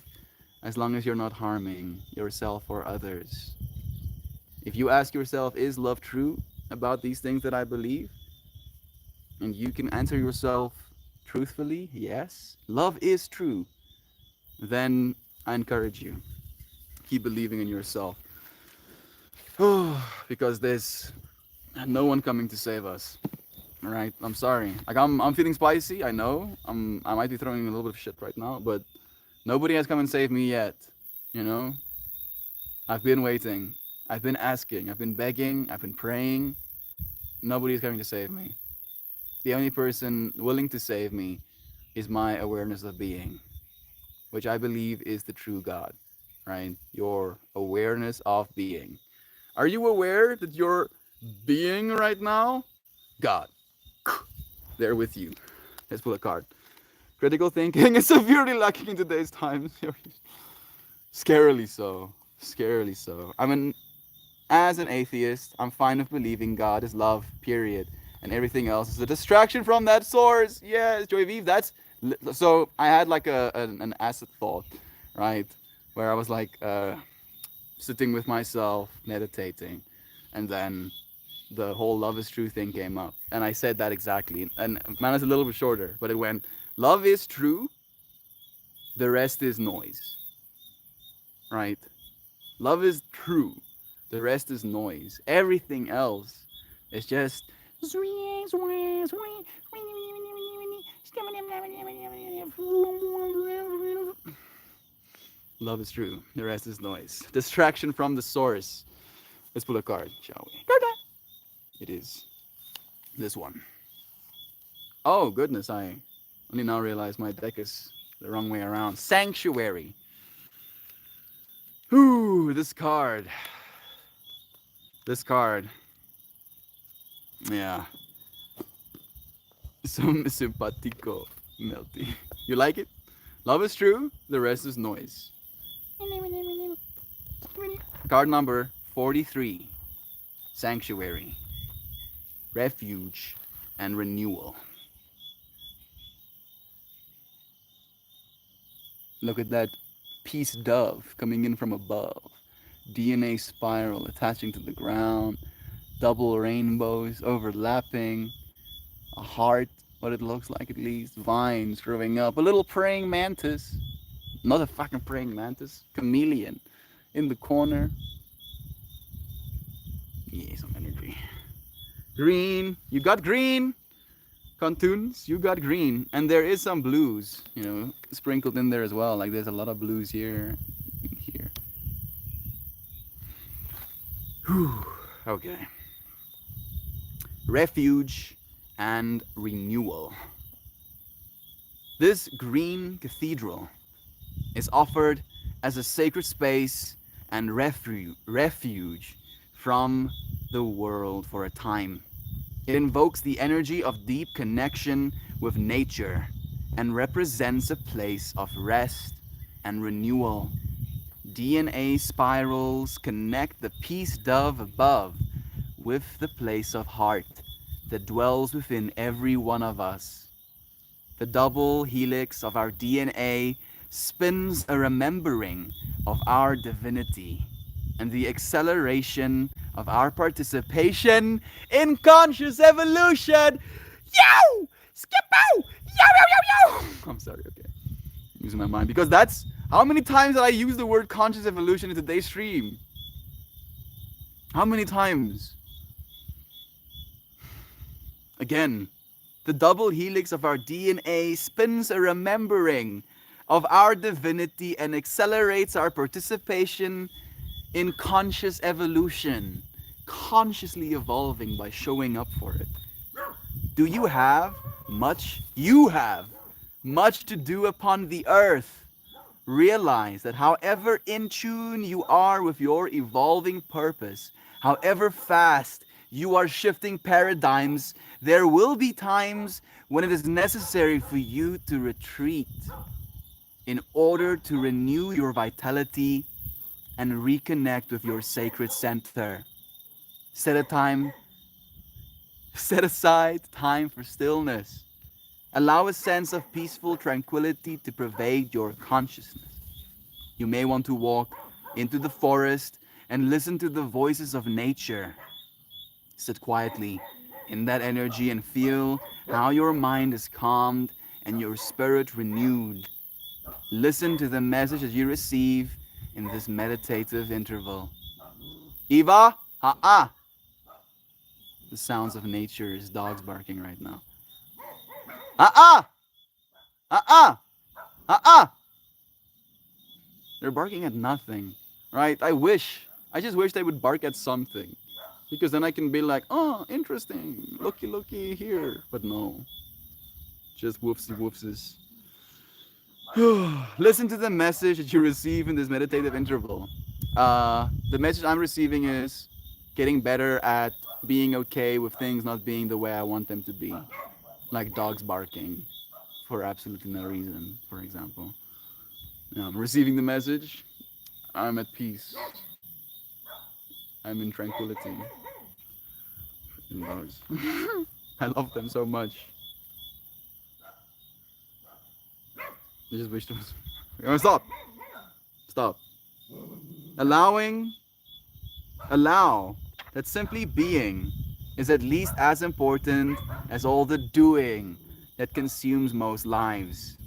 as long as you're not harming yourself or others. If you ask yourself, is love true about these things that I believe? And you can answer yourself truthfully, yes, love is true. Then I encourage you, keep believing in yourself. Because there's no one coming to save us. All right, I'm sorry. Like, I'm feeling spicy. I know. I might be throwing a little bit of shit right now, but nobody has come and saved me yet. You know, I've been waiting. I've been asking. I've been begging. I've been praying. Nobody's coming to save me. The only person willing to save me is my awareness of being, which I believe is the true God, right? Your awareness of being. Are you aware that you're being right now? God, there with you. Let's pull a card. Critical thinking is severely lacking in today's times. Scarily so. Scarily so. As an atheist, I'm fine with believing God is love, period. And everything else is a distraction from that source. Yes, Joy Vive, that's... So I had like an acid thought, right? Where I was like sitting with myself, meditating. And then the whole love is true thing came up. And I said that exactly. And man, it's a little bit shorter, but it went, love is true, the rest is noise, right? Love is true, the rest is noise. Everything else is just... Love is true, the rest is noise. Distraction from the source. Let's pull a card, shall we? It is this one. Oh, goodness, I only now realize my deck is the wrong way around. Sanctuary. Ooh, this card. This card. Yeah, some simpatico, Melty. You like it? Love is true, the rest is noise. Card number 43, Sanctuary, Refuge, and Renewal. Look at that peace dove coming in from above. DNA spiral attaching to the ground, double rainbows overlapping, a heart, what it looks like at least, vines growing up, a little praying mantis, not a fucking praying mantis, chameleon in the corner. Yeah, some energy. Green, you got green. Contoons, you got green, and there is some blues, sprinkled in there as well. Like there's a lot of blues here, here. Whew. Okay. Refuge and renewal. This green cathedral is offered as a sacred space and refuge from the world for a time. It invokes the energy of deep connection with nature and represents a place of rest and renewal. DNA spirals connect the peace dove above with the place of heart that dwells within every one of us. The double helix of our DNA spins a remembering of our divinity and the acceleration of our participation in conscious evolution. Yo! Skippo! Yo, yo, yo, yo! I'm sorry, okay. I'm using my mind because that's how many times did I use the word conscious evolution in today's stream? How many times? Again, the double helix of our DNA spins a remembering of our divinity and accelerates our participation in conscious evolution, consciously evolving by showing up for it. Do you have much? You have much to do upon the earth. Realize that however in tune you are with your evolving purpose, however fast you are shifting paradigms, there will be times when it is necessary for you to retreat in order to renew your vitality and reconnect with your sacred center. Set a time, set aside time for stillness. Allow a sense of peaceful tranquility to pervade your consciousness. You may want to walk into the forest and listen to the voices of nature. Sit quietly in that energy and feel how your mind is calmed and your spirit renewed. Listen to the message that you receive in this meditative interval. Eva, ha-ah! The sounds of nature is dogs barking right now. Ah-ah! Ah-ah! Ah-ah! They're barking at nothing, right? I just wish they would bark at something. Because then I can be like, oh, interesting, looky here. But no, just woofsy woofses. Listen to the message that you receive in this meditative interval. The message I'm receiving is getting better at being okay with things not being the way I want them to be. Like dogs barking for absolutely no reason, for example. I'm receiving the message. I'm at peace. I'm in tranquility. Freaking dogs. I love them so much. I just wish there was. Stop! Stop. Allowing. Allow that simply being is at least as important as all the doing that consumes most lives.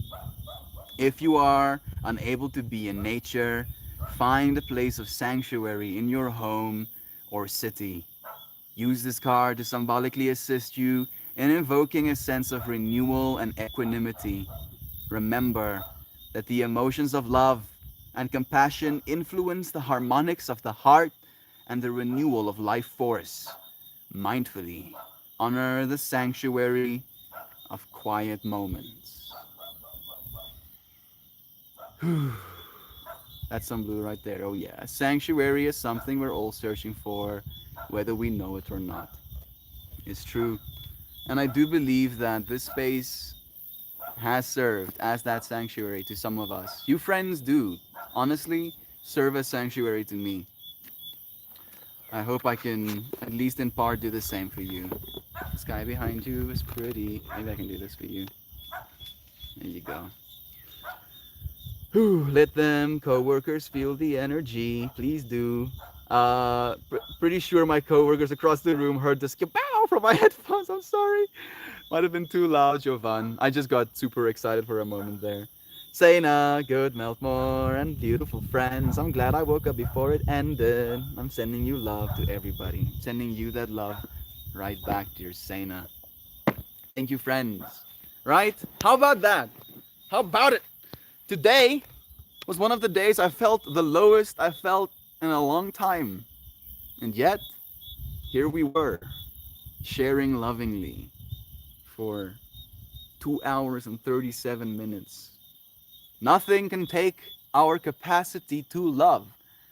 If you are unable to be in nature, find a place of sanctuary in your home or city. Use this card to symbolically assist you in invoking a sense of renewal and equanimity. Remember that the emotions of love and compassion influence the harmonics of the heart and the renewal of life force. Mindfully honor the sanctuary of quiet moments. That's some blue right there. Oh yeah, sanctuary is something we're all searching for, whether we know it or not. It's true. And I do believe that this space has served as that sanctuary to some of us. You friends do, honestly, serve as sanctuary to me. I hope I can, at least in part, do the same for you. The sky behind you is pretty. Maybe I can do this for you. There you go. Whew, let them coworkers feel the energy. Please do. Pretty sure my coworkers across the room heard the skipow from my headphones. I'm sorry. Might have been too loud, Jovan. I just got super excited for a moment there. Saina, good Meltmore, and beautiful friends. I'm glad I woke up before it ended. I'm sending you love to everybody. Sending you that love right back, dear Saina. Thank you, friends. Right? How about that? How about it? Today was one of the days I felt the lowest I felt in a long time. And yet, here we were, sharing lovingly for 2 hours and 37 minutes. Nothing can take our capacity to love.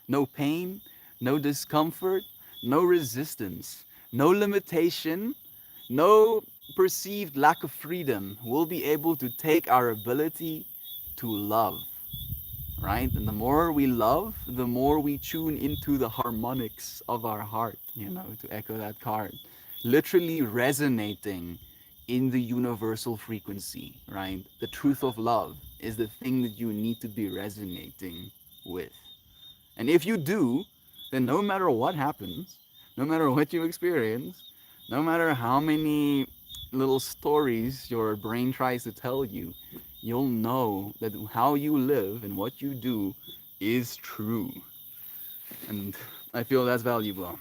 No pain, no discomfort, no resistance, no limitation, no perceived lack of freedom will be able to take our ability to love, right? And the more we love, the more we tune into the harmonics of our heart, to echo that card. Literally resonating in the universal frequency, right? The truth of love is the thing that you need to be resonating with. And if you do, then no matter what happens, no matter what you experience, no matter how many little stories your brain tries to tell you, you'll know that how you live and what you do is true. And I feel that's valuable.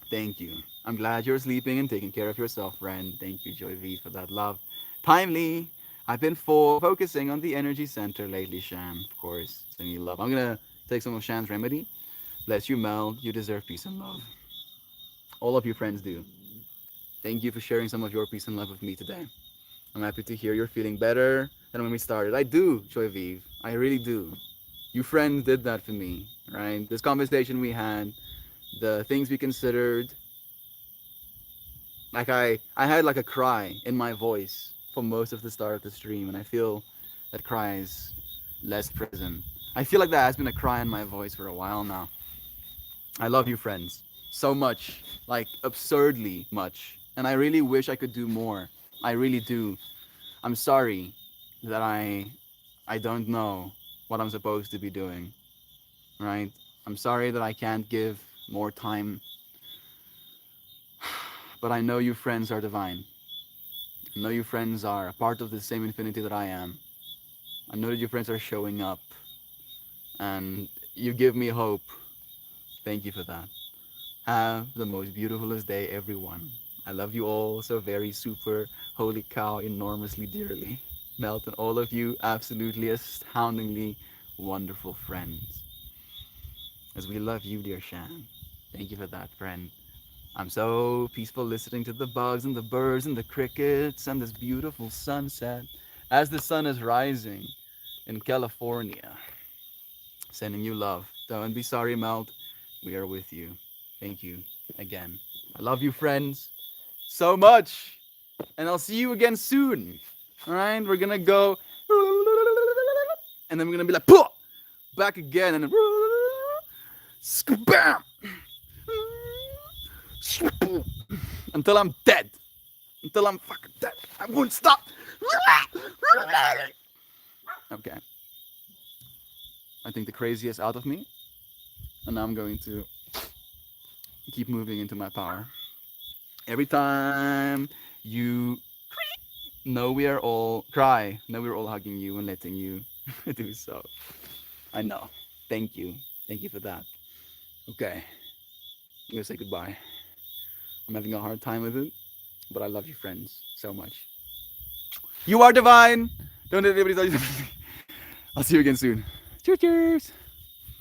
Thank you. I'm glad you're sleeping and taking care of yourself, friend. Thank you, Joy V, for that love. Timely. I've been focusing on the energy center lately, Sham. Of course, sending you love. I'm gonna take some of Sham's remedy. Bless you, Mel. You deserve peace and love. All of you friends do. Thank you for sharing some of your peace and love with me today. I'm happy to hear you're feeling better than when we started. I do, Joy Vive. I really do. You friends did that for me, right? This conversation we had, the things we considered, like I had like a cry in my voice for most of the start of the stream, and I feel that cry is less present. I feel like that has been a cry in my voice for a while now. I love you, friends, so much, like absurdly much, and I really wish I could do more. I really do. I'm sorry that I don't know what I'm supposed to be doing, right? I'm sorry that I can't give more time, but I know you friends are divine. I know you friends are a part of the same infinity that I am. I know that you friends are showing up, and you give me hope. Thank you for that. Have the most beautifulest day, everyone. I love you all so very super, holy cow, enormously dearly. Melt and all of you, absolutely astoundingly wonderful friends. As we love you, dear Shan. Thank you for that, friend. I'm so peaceful listening to the bugs and the birds and the crickets and this beautiful sunset as the sun is rising in California. Sending you love. Don't be sorry, Melt. We are with you. Thank you again. I love you, friends, so much. And I'll see you again soon. All right? We're going to go. And then we're going to be like, Pooh! Back again. And then. Bam! Until I'm dead. Until I'm fucking dead. I won't stop. Okay. I think the crazy is out of me. And now I'm going to keep moving into my power. Every time you know we are all cry, know we're all hugging you and letting you do so. I know. Thank you. Thank you for that. Okay. I'm gonna say goodbye. I'm having a hard time with it, but I love you friends so much. You are divine. Don't let anybody tell you something. I'll see you again soon. Cheers, cheers.